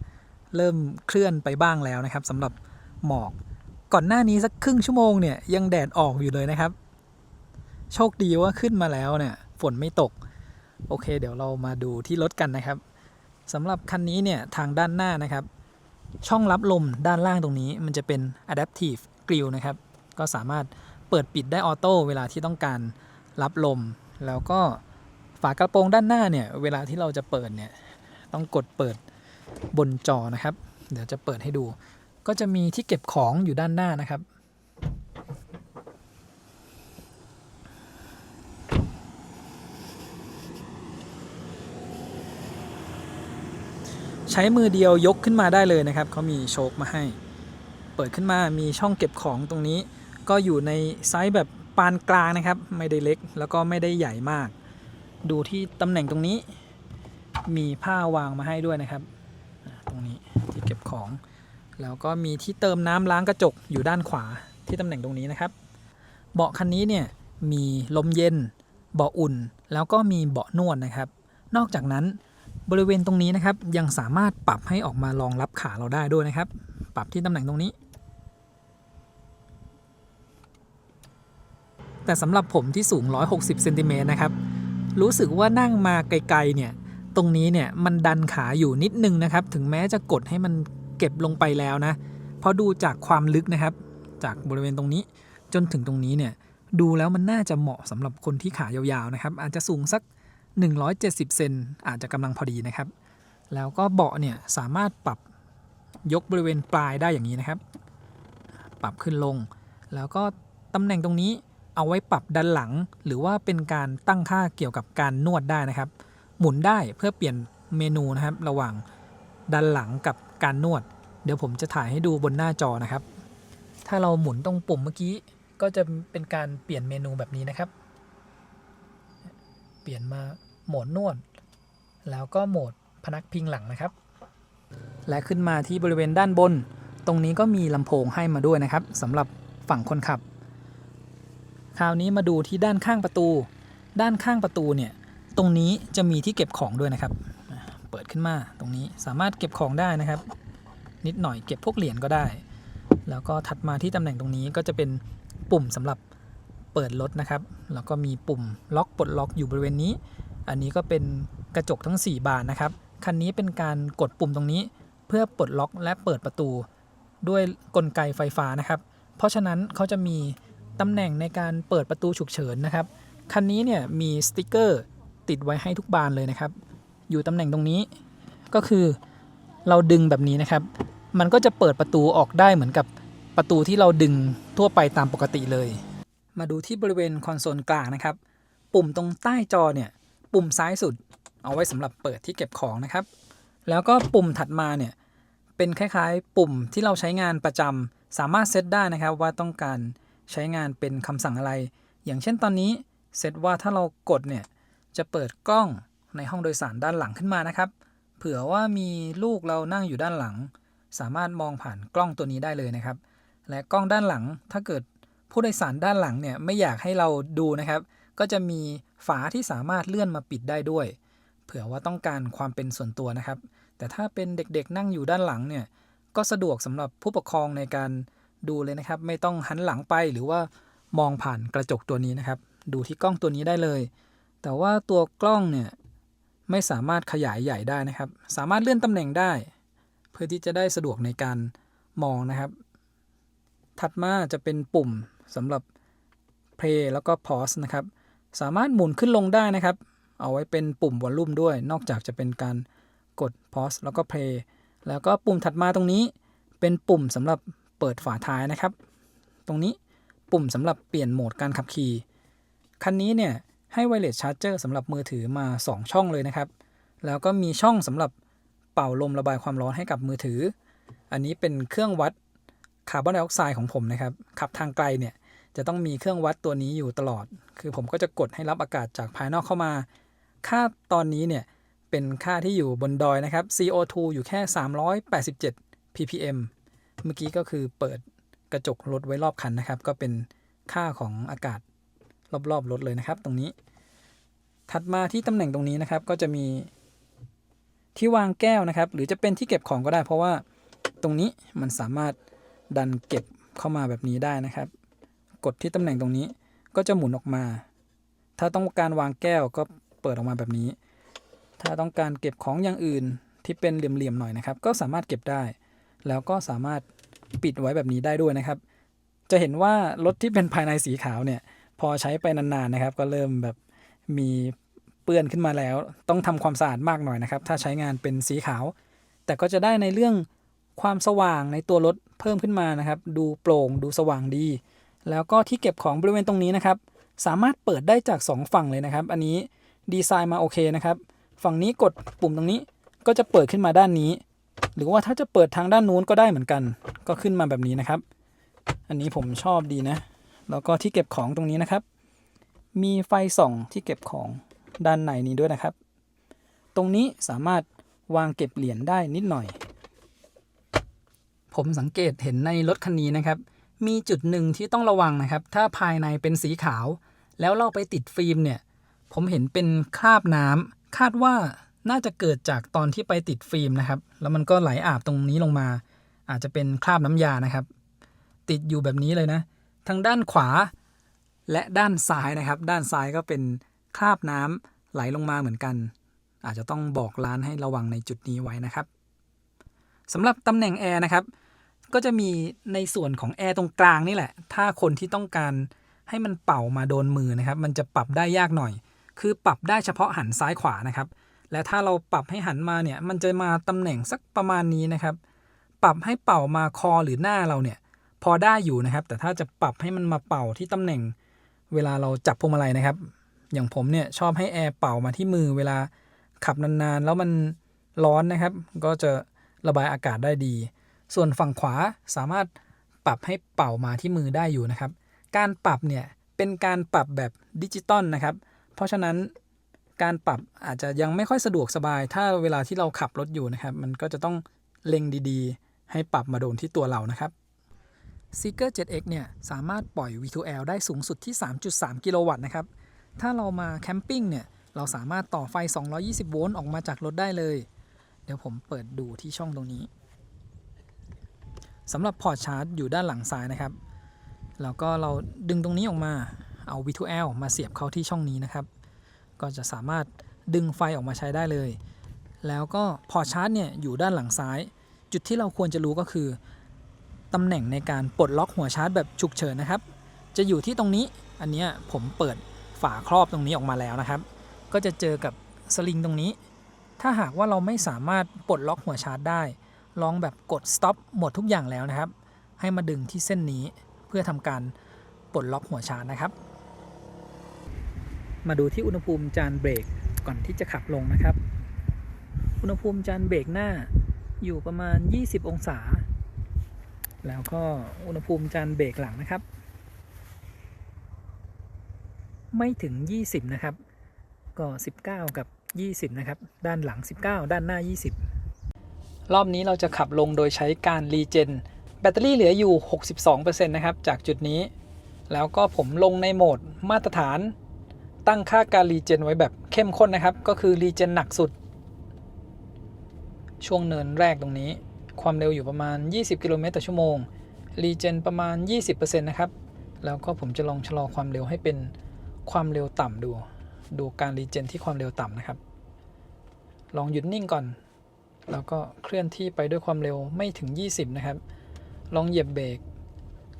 เริ่มเคลื่อนไปบ้างแล้วนะครับสำหรับหมอกก่อนหน้านี้สักครึ่งชั่วโมงเนี่ยยังแดดออกอยู่เลยนะครับโชคดีว่าขึ้นมาแล้วเนี่ยฝนไม่ตกโอเคเดี๋ยวเรามาดูที่รถกันนะครับสำหรับคันนี้เนี่ยทางด้านหน้านะครับช่องรับลมด้านล่างตรงนี้มันจะเป็น Adaptive Grille นะครับก็สามารถเปิดปิดได้ออโต้เวลาที่ต้องการรับลมแล้วก็ฝากระโปรงด้านหน้าเนี่ยเวลาที่เราจะเปิดเนี่ยต้องกดเปิดบนจอนะครับเดี๋ยวจะเปิดให้ดูก็จะมีที่เก็บของอยู่ด้านหน้านะครับใช้มือเดียวยกขึ้นมาได้เลยนะครับเขามีโชคมาให้เปิดขึ้นมามีช่องเก็บของตรงนี้ก็อยู่ในไซส์แบบปานกลางนะครับไม่ได้เล็กแล้วก็ไม่ได้ใหญ่มากดูที่ตำแหน่งตรงนี้มีผ้าวางมาให้ด้วยนะครับตรงนี้ที่เก็บของแล้วก็มีที่เติมน้ำล้างกระจกอยู่ด้านขวาที่ตำแหน่งตรงนี้นะครับเบาะคันนี้เนี่ยมีลมเย็นเบาะอุ่นแล้วก็มีเบาะนวดนะครับนอกจากนั้นบริเวณตรงนี้นะครับยังสามารถปรับให้ออกมารองรับขาเราได้ด้วยนะครับปรับที่ตำแหน่งตรงนี้แต่สำหรับผมที่สูง160เซนติเมตรนะครับรู้สึกว่านั่งมาไกลๆเนี่ย ตรงนี้เนี่ยมันดันขาอยู่นิดนึงนะครับถึงแม้จะกดให้มันเก็บลงไปแล้วนะเพราะดูจากความลึกนะครับจากบริเวณตรงนี้จนถึงตรงนี้เนี่ยดูแล้วมันน่าจะเหมาะสำหรับคนที่ขายาวๆนะครับอาจจะสูงสัก170เซนอาจจะกำลังพอดีนะครับแล้วก็เบาะเนี่ยสามารถปรับยกบริเวณปลายได้อย่างนี้นะครับปรับขึ้นลงแล้วก็ตำแหน่งตรงนี้เอาไว้ปรับด้านหลังหรือว่าเป็นการตั้งค่าเกี่ยวกับการนวดได้นะครับหมุนได้เพื่อเปลี่ยนเมนูนะครับระหว่างด้านหลังกับการนวดเดี๋ยวผมจะถ่ายให้ดูบนหน้าจอนะครับถ้าเราหมุนตรงปุ่มเมื่อกี้ก็จะเป็นการเปลี่ยนเมนูแบบนี้นะครับเปลี่ยนมาโหมดนวดแล้วก็โหมดพนักพิงหลังนะครับและขึ้นมาที่บริเวณด้านบนตรงนี้ก็มีลำโพงให้มาด้วยนะครับสำหรับฝั่งคนขับคราวนี้มาดูที่ด้านข้างประตูด้านข้างประตูเนี่ยตรงนี้จะมีที่เก็บของด้วยนะครับเปิดขึ้นมาตรงนี้สามารถเก็บของได้นะครับนิดหน่อยเก็บพวกเหรียญก็ได้แล้วก็ถัดมาที่ตำแหน่งตรงนี้ก็จะเป็นปุ่มสำหรับเปิดรถนะครับแล้วก็มีปุ่มล็อกปลดล็อกอยู่บริเวณนี้อันนี้ก็เป็นกระจกทั้ง4บานนะครับคันนี้เป็นการกดปุ่มตรงนี้เพื่อปลดล็อกและเปิดประตูด้วยกลไกไฟฟ้านะครับเพราะฉะนั้นเขาจะมีตำแหน่งในการเปิดประตูฉุกเฉินนะครับคันนี้เนี่ยมีสติ๊กเกอร์ติดไว้ให้ทุกบานเลยนะครับอยู่ตำแหน่งตรงนี้ก็คือเราดึงแบบนี้นะครับมันก็จะเปิดประตูออกได้เหมือนกับประตูที่เราดึงทั่วไปตามปกติเลยมาดูที่บริเวณคอนโซลกลางนะครับปุ่มตรงใต้จอเนี่ยปุ่มซ้ายสุดเอาไว้สำหรับเปิดที่เก็บของนะครับแล้วก็ปุ่มถัดมาเนี่ยเป็นคล้ายๆปุ่มที่เราใช้งานประจำสามารถเซตได้นะครับว่าต้องการใช้งานเป็นคำสั่งอะไรอย่างเช่นตอนนี้เซตว่าถ้าเรากดเนี่ยจะเปิดกล้องในห้องโดยสารด้านหลังขึ้นมานะครับเผื่อว่ามีลูกเรานั่งอยู่ด้านหลังสามารถมองผ่านกล้องตัวนี้ได้เลยนะครับและกล้องด้านหลังถ้าเกิดผู้โดยสารด้านหลังเนี่ยไม่อยากให้เราดูนะครับก็จะมีฝาที่สามารถเลื่อนมาปิดได้ด้วยเผื่อว่าต้องการความเป็นส่วนตัวนะครับแต่ถ้าเป็นเด็กๆนั่งอยู่ด้านหลังเนี่ยก็สะดวกสำหรับผู้ปกครองในการดูเลยนะครับไม่ต้องหันหลังไปหรือว่ามองผ่านกระจกตัวนี้นะครับดูที่กล้องตัวนี้ได้เลยแต่ว่าตัวกล้องเนี่ยไม่สามารถขยายใหญ่ได้นะครับสามารถเลื่อนตำแหน่งได้เพื่อที่จะได้สะดวกในการมองนะครับถัดมาจะเป็นปุ่มสำหรับ play แล้วก็ pause นะครับสามารถหมุนขึ้นลงได้นะครับเอาไว้เป็นปุ่มวอลลุ่มด้วยนอกจากจะเป็นการกด pause แล้วก็ play แล้วก็ปุ่มถัดมาตรงนี้เป็นปุ่มสำหรับเปิดฝาท้ายนะครับตรงนี้ปุ่มสำหรับเปลี่ยนโหมดการขับขี่คันนี้เนี่ยให้ wireless charger สำหรับมือถือมา2ช่องเลยนะครับแล้วก็มีช่องสำหรับเป่าลมระบายความร้อนให้กับมือถืออันนี้เป็นเครื่องวัดคาร์บอนไดออกไซด์ของผมนะครับขับทางไกลเนี่ยจะต้องมีเครื่องวัดตัวนี้อยู่ตลอดคือผมก็จะกดให้รับอากาศจากภายนอกเข้ามาค่าตอนนี้เนี่ยเป็นค่าที่อยู่บนดอยนะครับ CO2 อยู่แค่387 ppm เมื่อกี้ก็คือเปิดกระจกรถไว้รอบคันนะครับก็เป็นค่าของอากาศรอบๆรถเลยนะครับตรงนี้ถัดมาที่ตำแหน่งตรงนี้นะครับก็จะมีที่วางแก้วนะครับหรือจะเป็นที่เก็บของก็ได้เพราะว่าตรงนี้มันสามารถดันเก็บเข้ามาแบบนี้ได้นะครับกดที่ตำแหน่งตรงนี้ก็จะหมุนออกมาถ้าต้องการวางแก้วก็เปิดออกมาแบบนี้ถ้าต้องการเก็บของอย่างอื่นที่เป็นเหลี่ยมๆหน่อยนะครับก็สามารถเก็บได้แล้วก็สามารถปิดไว้แบบนี้ได้ด้วยนะครับจะเห็นว่ารถที่เป็นภายในสีขาวเนี่ยพอใช้ไปนานๆนะครับก็เริ่มแบบมีเปื้อนขึ้นมาแล้วต้องทำความสะอาดมากหน่อยนะครับถ้าใช้งานเป็นสีขาวแต่ก็จะได้ในเรื่องความสว่างในตัวรถเพิ่มขึ้นมานะครับดูโปร่งดูสว่างดีแล้วก็ที่เก็บของบริเวณตรงนี้นะครับสามารถเปิดได้จาก2ฝั่งเลยนะครับอันนี้ดีไซน์มาโอเคนะครับฝั่งนี้กดปุ่มตรงนี้ก็จะเปิดขึ้นมาด้านนี้หรือว่าถ้าจะเปิดทางด้านนู้นก็ได้เหมือนกันก็ขึ้นมาแบบนี้นะครับอันนี้ผมชอบดีนะแล้วก็ที่เก็บของตรงนี้นะครับมีไฟส่องที่เก็บของด้านในนี้ด้วยนะครับตรงนี้สามารถวางเก็บเหรียญได้นิดหน่อยผมสังเกตเห็นในรถคันนี้นะครับมีจุดหนึ่งที่ต้องระวังนะครับถ้าภายในเป็นสีขาวแล้วเราไปติดฟิล์มเนี่ยผมเห็นเป็นคราบน้ำคาดว่าน่าจะเกิดจากตอนที่ไปติดฟิล์มนะครับแล้วมันก็ไหลอาบตรงนี้ลงมาอาจจะเป็นคราบน้ำยานะครับติดอยู่แบบนี้เลยนะทางด้านขวาและด้านซ้ายนะครับด้านซ้ายก็เป็นคราบน้ำไหลลงมาเหมือนกัน อาจจะต้องบอกร้านให้ระวังในจุดนี้ไว้นะครับสำหรับตำแหน่งแอร์นะครับก็จะมีในส่วนของแอร์ตรงกลางนี่แหละถ้าคนที่ต้องการให้มันเป่ามาโดนมือนะครับมันจะปรับได้ยากหน่อยคือปรับได้เฉพาะหันซ้ายขวานะครับและถ้าเราปรับให้หันมาเนี่ยมันจะมาตำแหน่งสักประมาณนี้นะครับปรับให้เป่ามาคอหรือหน้าเราเนี่ยพอได้อยู่นะครับแต่ถ้าจะปรับให้มันมาเป่าที่ตำแหน่งเวลาเราจับพวงมาลัยนะครับอย่างผมเนี่ยชอบให้แอร์เป่ามาที่มือเวลาขับนานๆแล้วมันร้อนนะครับก็จะระบายอากาศได้ดีส่วนฝั่งขวาสามารถปรับให้เป่ามาที่มือได้อยู่นะครับการปรับเนี่ยเป็นการปรับแบบดิจิตอลนะครับเพราะฉะนั้นการปรับอาจจะยังไม่ค่อยสะดวกสบายถ้าเวลาที่เราขับรถอยู่นะครับมันก็จะต้องเล็งดีๆให้ปรับมาโดนที่ตัวเรานะครับ Seeker 7X เนี่ยสามารถปล่อย V2L ได้สูงสุดที่ 3.3 กิโลวัตต์นะครับถ้าเรามาแคมปิ้งเนี่ยเราสามารถต่อไฟ220โวลต์ออกมาจากรถได้เลยเดี๋ยวผมเปิดดูที่ช่องตรงนี้สำหรับพอร์ตชาร์จอยู่ด้านหลังซ้ายนะครับแล้วก็เราดึงตรงนี้ออกมาเอา V2L มาเสียบเข้าที่ช่องนี้นะครับก็จะสามารถดึงไฟออกมาใช้ได้เลยแล้วก็พอร์ตชาร์จเนี่ยอยู่ด้านหลังซ้ายจุดที่เราควรจะรู้ก็คือตำแหน่งในการปลดล็อกหัวชาร์จแบบฉุกเฉินนะครับจะอยู่ที่ตรงนี้อันนี้ผมเปิดฝาครอบตรงนี้ออกมาแล้วนะครับก็จะเจอกับสลิงตรงนี้ถ้าหากว่าเราไม่สามารถปลดล็อกหัวชาร์จได้ลองแบบกด stop หมดทุกอย่างแล้วนะครับให้มาดึงที่เส้นนี้เพื่อทำการปลดล็อกหัวชาร์จนะครับมาดูที่อุณหภูมิจานเบรกก่อนที่จะขับลงนะครับอุณหภูมิจานเบรกหน้าอยู่ประมาณ20องศาแล้วก็อุณหภูมิจานเบรกหลังนะครับไม่ถึง20นะครับก็19กับ20นะครับด้านหลัง19ด้านหน้า20รอบนี้เราจะขับลงโดยใช้การรีเจนแบตเตอรี่เหลืออยู่ 62% นะครับจากจุดนี้แล้วก็ผมลงในโหมดมาตรฐานตั้งค่าการรีเจนไว้แบบเข้มข้นนะครับก็คือรีเจนหนักสุดช่วงเนินแรกตรงนี้ความเร็วอยู่ประมาณ20กิโลเมตรต่อชั่วโมงรีเจนประมาณ 20% นะครับแล้วก็ผมจะลองชะลอความเร็วให้เป็นความเร็วต่ำดูการรีเจนที่ความเร็วต่ำนะครับลองหยุดนิ่งก่อนแล้วก็เคลื่อนที่ไปด้วยความเร็วไม่ถึง20นะครับลองเหยียบเบรก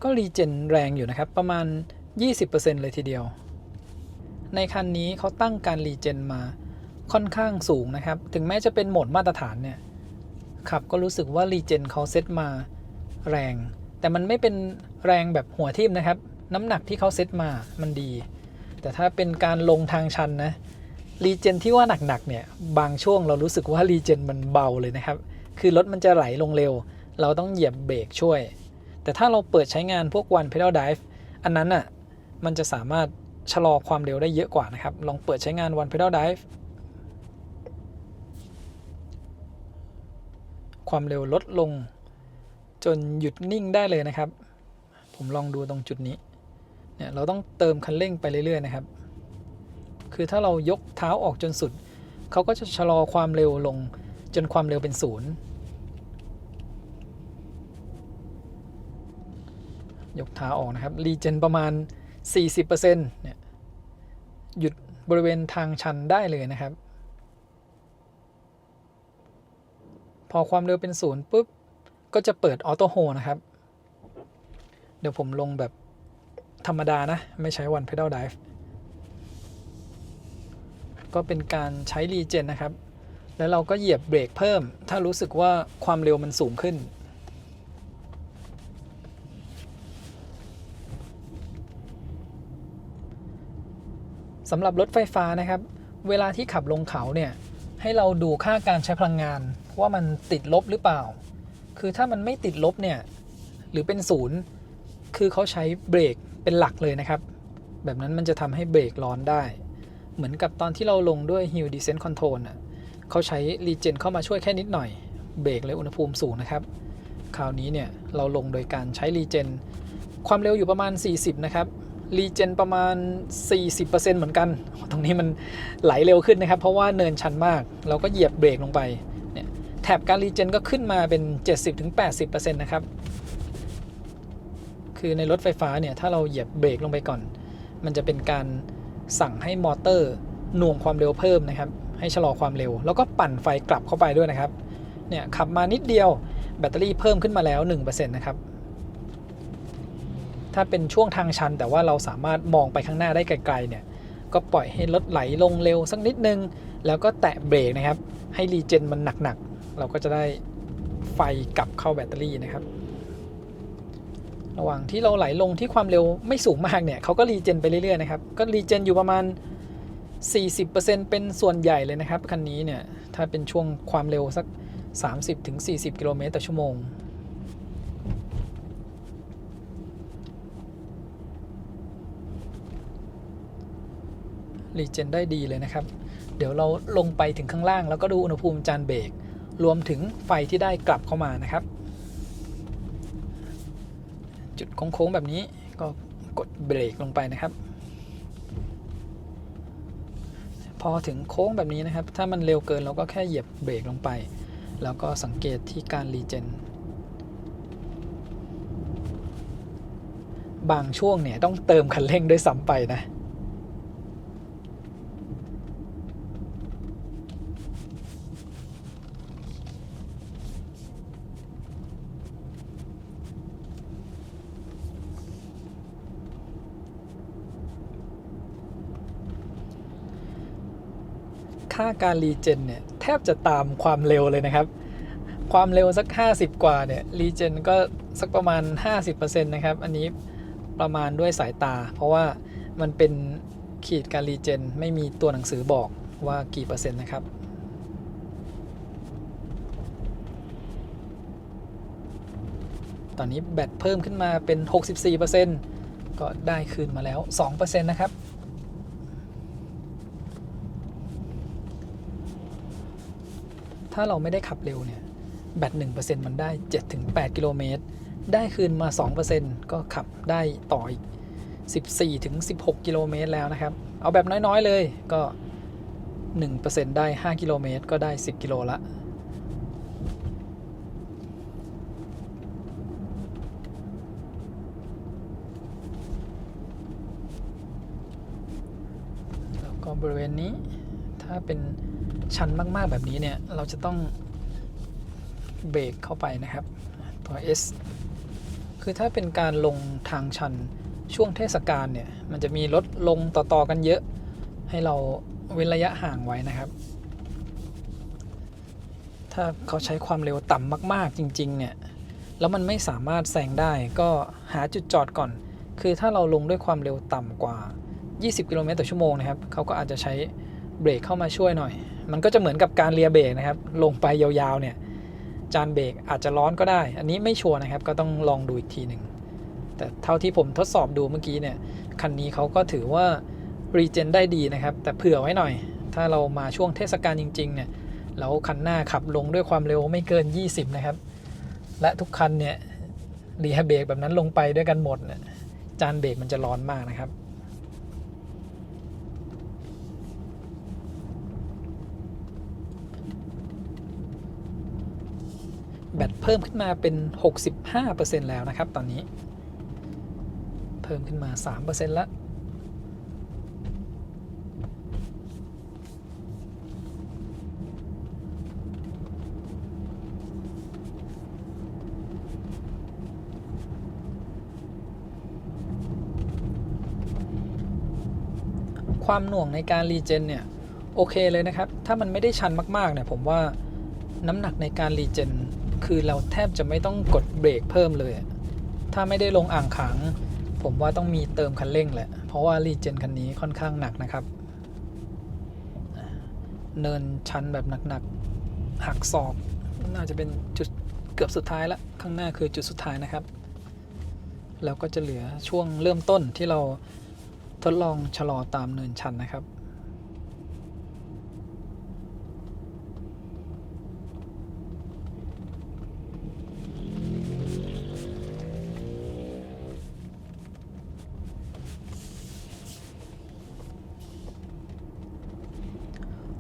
ก็รีเจนแรงอยู่นะครับประมาณ 20% เลยทีเดียวในคันนี้เขาตั้งการรีเจนมาค่อนข้างสูงนะครับถึงแม้จะเป็นโหมดมาตรฐานเนี่ยขับก็รู้สึกว่ารีเจนเขาเซตมาแรงแต่มันไม่เป็นแรงแบบหัวทิ่มนะครับน้ำหนักที่เขาเซตมามันดีแต่ถ้าเป็นการลงทางชันนะรีเจนที่ว่าหนักๆเนี่ยบางช่วงเรารู้สึกว่ารีเจนมันเบาเลยนะครับคือรถมันจะไหลลงเร็วเราต้องเหยียบเบรกช่วยแต่ถ้าเราเปิดใช้งานพวก One Pedal Drive อันนั้นอ่ะมันจะสามารถชะลอความเร็วได้เยอะกว่านะครับลองเปิดใช้งาน One Pedal Drive ความเร็วลดลงจนหยุดนิ่งได้เลยนะครับผมลองดูตรงจุดนี้เนี่ยเราต้องเติมคันเร่งไปเรื่อยๆนะครับคือถ้าเรายกเท้าออกจนสุดเขาก็จะชะลอความเร็วลงจนความเร็วเป็น0ยกเท้าออกนะครับรีเจนประมาณ 40% เนี่ยหยุดบริเวณทางชันได้เลยนะครับพอความเร็วเป็น0ปุ๊บก็จะเปิดออโต้โฮนะครับเดี๋ยวผมลงแบบธรรมดานะไม่ใช้ One Pedal Drive ก็เป็นการใช้รีเจนนะครับแล้วเราก็เหยียบเบรกเพิ่มถ้ารู้สึกว่าความเร็วมันสูงขึ้นสำหรับรถไฟฟ้านะครับเวลาที่ขับลงเขาเนี่ยให้เราดูค่าการใช้พลังงานว่ามันติดลบหรือเปล่าคือถ้ามันไม่ติดลบเนี่ยหรือเป็น0คือเขาใช้เบรกเป็นหลักเลยนะครับแบบนั้นมันจะทำให้เบรกร้อนได้เหมือนกับตอนที่เราลงด้วย Hill Descent Control เขาใช้รีเจนเข้ามาช่วยแค่นิดหน่อยเบรกเลยอุณหภูมิสูงนะครับคราวนี้เนี่ยเราลงโดยการใช้รีเจนความเร็วอยู่ประมาณ40นะครับรีเจนประมาณ 40% เหมือนกันตรงนี้มันไหลเร็วขึ้นนะครับเพราะว่าเนินชันมากเราก็เหยียบเบรกลงไปเนี่ยแถบการรีเจนก็ขึ้นมาเป็น 70-80% นะครับคือในรถไฟฟ้าเนี่ยถ้าเราเหยียบเบรกลงไปก่อนมันจะเป็นการสั่งให้มอเตอร์หน่วงความเร็วเพิ่มนะครับ ให้ชะลอความเร็วแล้วก็ปั่นไฟกลับเข้าไปด้วยนะครับเนี่ยขับมานิดเดียวแบตเตอรี่เพิ่มขึ้นมาแล้ว 1% นะครับถ้าเป็นช่วงทางชันแต่ว่าเราสามารถมองไปข้างหน้าได้ไกลๆเนี่ยก็ปล่อยให้รถไหลลงเร็วสักนิดนึงแล้วก็แตะเบรกนะครับให้รีเจนมันหนักๆเราก็จะได้ไฟกลับเข้าแบตเตอรี่นะครับระหว่างที่เราไหลลงที่ความเร็วไม่สูงมากเนี่ยเขาก็รีเจนไปเรื่อยๆนะครับก็รีเจนอยู่ประมาณ 40% เป็นส่วนใหญ่เลยนะครับคันนี้เนี่ยถ้าเป็นช่วงความเร็วสัก 30-40 กิโลเมตรต่อชั่วโมงรีเจนได้ดีเลยนะครับเดี๋ยวเราลงไปถึงข้างล่างแล้วก็ดูอุณหภูมิจานเบรกรวมถึงไฟที่ได้กลับเข้ามานะครับจุดโค้งๆแบบนี้ก็กดเบรกลงไปนะครับพอถึงโค้งแบบนี้นะครับถ้ามันเร็วเกินเราก็แค่เหยียบเบรกลงไปแล้วก็สังเกตที่การรีเจนบางช่วงเนี่ยต้องเติมคันเร่งด้วยซ้ำไปนะค่าการรีเจนเนี่ยแทบจะตามความเร็วเลยนะครับความเร็วสัก50กว่าเนี่ยรีเจนก็สักประมาณ 50% นะครับอันนี้ประมาณด้วยสายตาเพราะว่ามันเป็นขีดการรีเจนไม่มีตัวหนังสือบอกว่ากี่เปอร์เซ็นต์นะครับตอนนี้แบตเพิ่มขึ้นมาเป็น 64% ก็ได้คืนมาแล้ว 2% นะครับถ้าเราไม่ได้ขับเร็วเนี่ยแบต 1% มันได้ 7-8 กิโลเมตรได้คืนมา 2% ก็ขับได้ต่ออีก 14-16 กิโลเมตรแล้วนะครับเอาแบบน้อยๆเลยก็ 1% ได้ 5 กิโลเมตรก็ได้ 10 กิโลละแล้วก็บริเวณนี้ถ้าเป็นชันมากๆแบบนี้เนี่ยเราจะต้องเบรกเข้าไปนะครับตัว S คือถ้าเป็นการลงทางชันช่วงเทศกาลเนี่ยมันจะมีรถลงต่อๆกันเยอะให้เราเว้นระยะห่างไว้นะครับถ้าเขาใช้ความเร็วต่ำมากๆจริงๆเนี่ยแล้วมันไม่สามารถแซงได้ก็หาจุดจอดก่อนคือถ้าเราลงด้วยความเร็วต่ำกว่า20 กิโลเมตรต่อชั่วโมงนะครับเขาก็อาจจะใช้เบรกเข้ามาช่วยหน่อยมันก็จะเหมือนกับการเลียเบรกนะครับลงไปยาวๆเนี่ยจานเบรกอาจจะร้อนก็ได้อันนี้ไม่ชัวร์นะครับก็ต้องลองดูอีกทีหนึ่งแต่เท่าที่ผมทดสอบดูเมื่อกี้เนี่ยคันนี้เขาก็ถือว่ารีเจนได้ดีนะครับแต่เผื่อไว้หน่อยถ้าเรามาช่วงเทศกาลจริงๆเนี่ยแล้วคันหน้าขับลงด้วยความเร็วไม่เกิน20นะครับและทุกคันเนี่ยเลียเบรกแบบนั้นลงไปด้วยกันหมดเนี่ยจานเบรกมันจะร้อนมากนะครับแบตเพิ่มขึ้นมาเป็น 65% แล้วนะครับตอนนี้เพิ่มขึ้นมา 3% แล้วความหน่วงในการรีเจนเนี่ยโอเคเลยนะครับถ้ามันไม่ได้ชันมากๆเนี่ยผมว่าน้ำหนักในการรีเจนคือเราแทบจะไม่ต้องกดเบรกเพิ่มเลยถ้าไม่ได้ลงอ่างขังผมว่าต้องมีเติมคันเร่งแหละเพราะว่ารีเจนคันนี้ค่อนข้างหนักนะครับเนินชันแบบหนักๆหักศอกน่าจะเป็นจุดเกือบสุดท้ายละข้างหน้าคือจุดสุดท้ายนะครับแล้วก็จะเหลือช่วงเริ่มต้นที่เราทดลองชะลอตามเนินชันนะครับ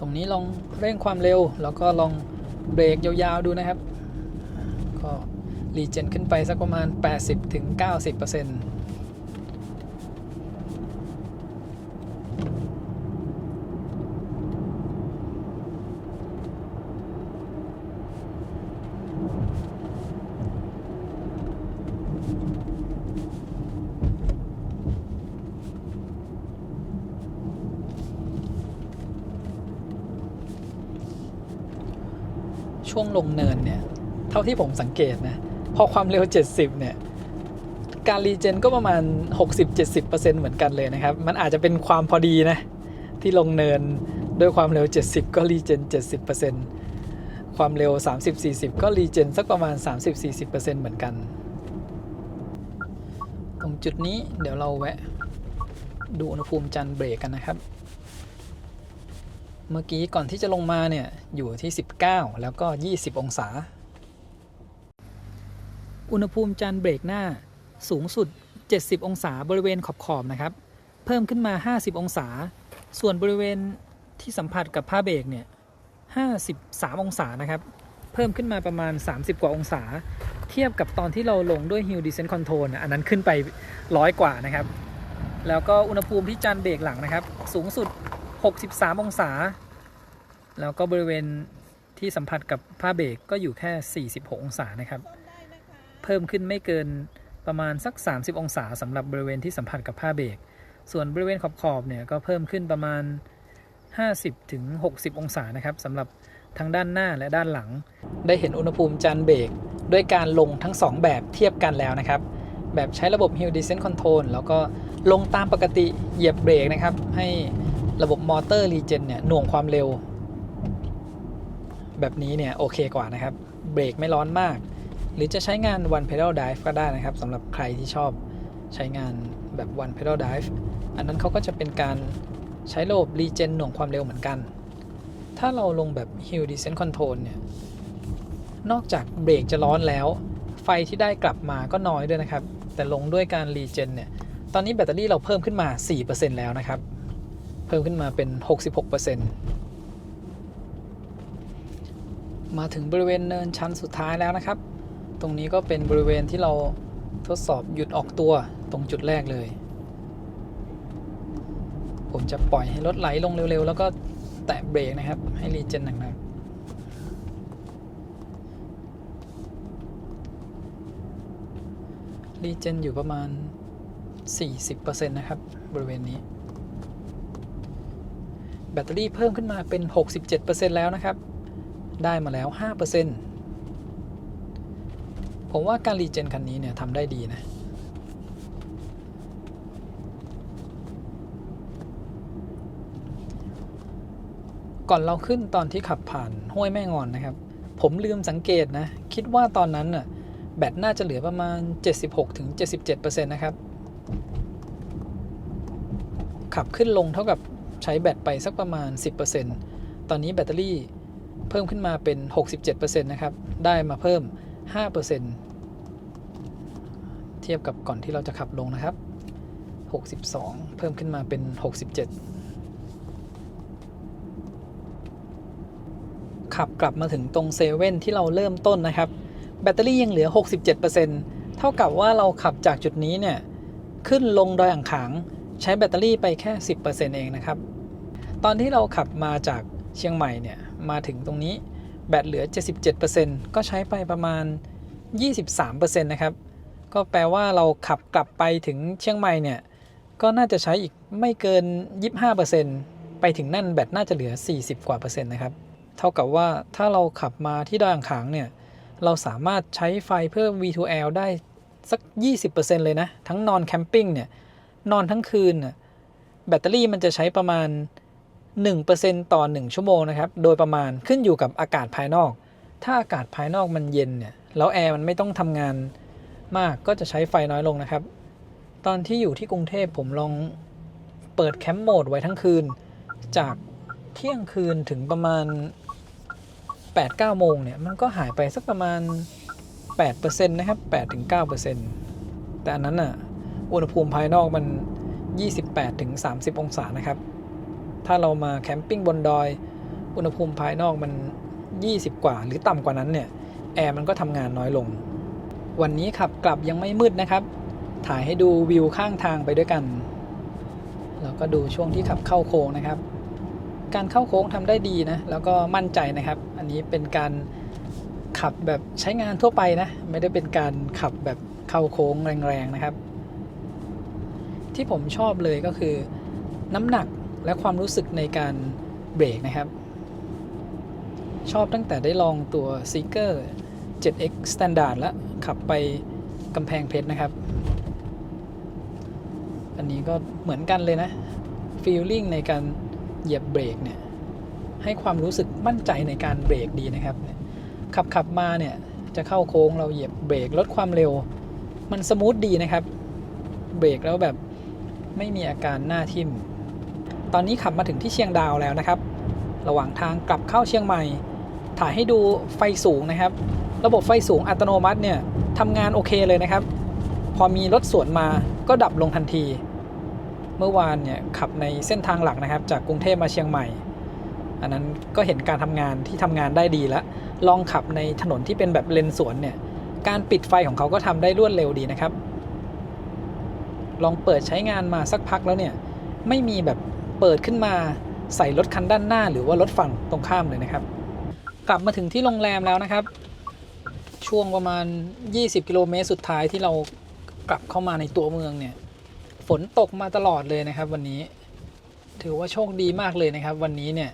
ตรงนี้ลองเร่งความเร็วแล้วก็ลองเบรกยาวๆดูนะครับก็รีเจนขึ้นไปสักประมาณ 80-90% ต ช่วงลงเนินเนี่ยเท่าที่ผมสังเกตนะพอความเร็ว70เนี่ยการรีเจนก็ประมาณ 60-70% เหมือนกันเลยนะครับมันอาจจะเป็นความพอดีนะที่ลงเนินด้วยความเร็ว70ก็รีเจน 70%ความเร็ว30-40ก็รีเจนสักประมาณ 30-40% เหมือนกันตรงจุดนี้เดี๋ยวเราแวะดูอุณหภูมิจานเบรกกันนะครับเมื่อกี้ก่อนที่จะลงมาเนี่ยอยู่ที่19แล้วก็20องศาอุณหภูมิจานเบรกหน้าสูงสุด70องศาบริเวณขอบๆนะครับเพิ่มขึ้นมา50องศาส่วนบริเวณที่สัมผัสกับผ้าเบรกเนี่ย53องศานะครับเพิ่มขึ้นมาประมาณ30กว่าองศาเทียบกับตอนที่เราลงด้วย Hill Descent Control อันนั้นขึ้นไป100กว่านะครับแล้วก็อุณหภูมิที่จานเบรกหลังนะครับสูงสุด63องศาแล้วก็บริเวณที่สัมผัสกับผ้าเบรกก็อยู่แค่46องศานะครับเพิ่มขึ้นไม่เกินประมาณสัก30องศาสำหรับบริเวณที่สัมผัสกับผ้าเบรกส่วนบริเวณขอบๆเนี่ยก็เพิ่มขึ้นประมาณ50-60องศานะครับสำหรับทั้งด้านหน้าและด้านหลังได้เห็นอุณหภูมิจานเบรกด้วยการลงทั้ง2แบบเทียบกันแล้วนะครับแบบใช้ระบบ Hill Descent Control แล้วก็ลงตามปกติเหยียบเบรกนะครับให้ระบบมอเตอร์รีเจนเนี่ยหน่วงความเร็วแบบนี้เนี่ยโอเคกว่านะครับเบรกไม่ร้อนมากหรือจะใช้งาน One Pedal Drive ก็ได้นะครับสำหรับใครที่ชอบใช้งานแบบ One Pedal Drive อันนั้นเขาก็จะเป็นการใช้ระบบรีเจนหน่วงความเร็วเหมือนกันถ้าเราลงแบบ Hill Descent Control เนี่ยนอกจากเบรกจะร้อนแล้วไฟที่ได้กลับมาก็น้อยด้วยนะครับแต่ลงด้วยการรีเจนเนี่ยตอนนี้แบตเตอรี่เราเพิ่มขึ้นมา 4% แล้วนะครับเพิ่มขึ้นมาเป็น 66% มาถึงบริเวณเนินชันสุดท้ายแล้วนะครับตรงนี้ก็เป็นบริเวณที่เราทดสอบหยุดออกตัวตรงจุดแรกเลยผมจะปล่อยให้รถไหลลงเร็วๆแล้วก็แตะเบรกนะครับให้รีเจนหนักๆรีเจนอยู่ประมาณ 40% นะครับบริเวณนี้แบตเตอรี่เพิ่มขึ้นมาเป็น 67% แล้วนะครับได้มาแล้ว 5%ผมว่าการรีเจนคันนี้เนี่ยทำได้ดีนะก่อนเราขึ้นตอนที่ขับผ่านห้วยแม่งอนนะครับผมลืมสังเกตนะคิดว่าตอนนั้นน่ะแบตน่าจะเหลือประมาณ 76-77% นะครับขับขึ้นลงเท่ากับใช้แบตไปสักประมาณ 10% ตอนนี้แบตเตอรี่เพิ่มขึ้นมาเป็น 67% นะครับได้มาเพิ่ม 5% เทียบกับก่อนที่เราจะขับลงนะครับ62เพิ่มขึ้นมาเป็น 67ขับกลับมาถึงตรงเซเว่นที่เราเริ่มต้นนะครับแบตเตอรี่ยังเหลือ 67% เท่ากับว่าเราขับจากจุดนี้เนี่ยขึ้นลงดอยอ่างขางใช้แบตเตอรี่ไปแค่ 10% เองนะครับตอนที่เราขับมาจากเชียงใหม่เนี่ยมาถึงตรงนี้แบตเหลือ 77% ก็ใช้ไปประมาณ 23% นะครับก็แปลว่าเราขับกลับไปถึงเชียงใหม่เนี่ยก็น่าจะใช้อีกไม่เกิน 25% ไปถึงนั่นแบตน่าจะเหลือ 40 กว่าเปอร์เซ็นต์นะครับเท่ากับว่าถ้าเราขับมาที่ดอยอ่างขางเนี่ยเราสามารถใช้ไฟเพิ่ม V2L ได้สัก 20% เลยนะทั้งนอนแคมปิ้งเนี่ยนอนทั้งคืนแบตเตอรี่มันจะใช้ประมาณ 1% ต่อ1ชั่วโมงนะครับโดยประมาณขึ้นอยู่กับอากาศภายนอกถ้าอากาศภายนอกมันเย็นเนี่ยแล้วแอร์มันไม่ต้องทำงานมากก็จะใช้ไฟน้อยลงนะครับตอนที่อยู่ที่กรุงเทพผมลองเปิดแคมป์โหมดไว้ทั้งคืนจากเที่ยงคืนถึงประมาณ 8-9 โมงเนี่ยมันก็หายไปสักประมาณ 8% นะครับ 8-9% แต่อันนั้นน่ะอุณหภูมิภายนอกมัน 28-30 องศานะครับถ้าเรามาแคมปิ้งบนดอยอุณหภูมิภายนอกมัน20กว่าหรือต่ำกว่านั้นเนี่ยแอร์มันก็ทำงานน้อยลงวันนี้ขับกลับยังไม่มืดนะครับถ่ายให้ดูวิวข้างทางไปด้วยกันแล้วก็ดูช่วงที่ขับเข้าโค้งนะครับการเข้าโค้งทำได้ดีนะแล้วก็มั่นใจนะครับอันนี้เป็นการขับแบบใช้งานทั่วไปนะไม่ได้เป็นการขับแบบเข้าโค้งแรงๆนะครับที่ผมชอบเลยก็คือน้ำหนักและความรู้สึกในการเบรกนะครับ ชอบตั้งแต่ได้ลองตัว Seeker 7X Standard แล้วขับไปกำแพงเพชรนะครับอันนี้ก็เหมือนกันเลยนะ Feeling ในการเหยียบเบรกเนี่ยให้ความรู้สึกมั่นใจในการเบรกดีนะครับขับมาเนี่ยจะเข้าโค้งเราเหยียบเบรกลดความเร็วมันสมูทดีนะครับเบรกแล้วแบบไม่มีอาการหน้าทิ่มตอนนี้ขับมาถึงที่เชียงดาวแล้วนะครับระหว่างทางกลับเข้าเชียงใหม่ถ่ายให้ดูไฟสูงนะครับระบบไฟสูงอัตโนมัติเนี่ยทำงานโอเคเลยนะครับพอมีรถสวนมาก็ดับลงทันทีเมื่อวานเนี่ยขับในเส้นทางหลักนะครับจากกรุงเทพมาเชียงใหม่อันนั้นก็เห็นการทำงานที่ทำงานได้ดีแล้วลองขับในถนนที่เป็นแบบเลนสวนเนี่ยการปิดไฟของเขาก็ทำได้รวดเร็วดีนะครับลองเปิดใช้งานมาสักพักแล้วเนี่ยไม่มีแบบเปิดขึ้นมาใส่รถคันด้านหน้าหรือว่ารถฝั่งตรงข้ามเลยนะครับกลับมาถึงที่โรงแรมแล้วนะครับช่วงประมาณ20 กิโลเมตรสุดท้ายที่เรากลับเข้ามาในตัวเมืองเนี่ยฝนตกมาตลอดเลยนะครับวันนี้ถือว่าโชคดีมากเลยนะครับวันนี้เนี่ย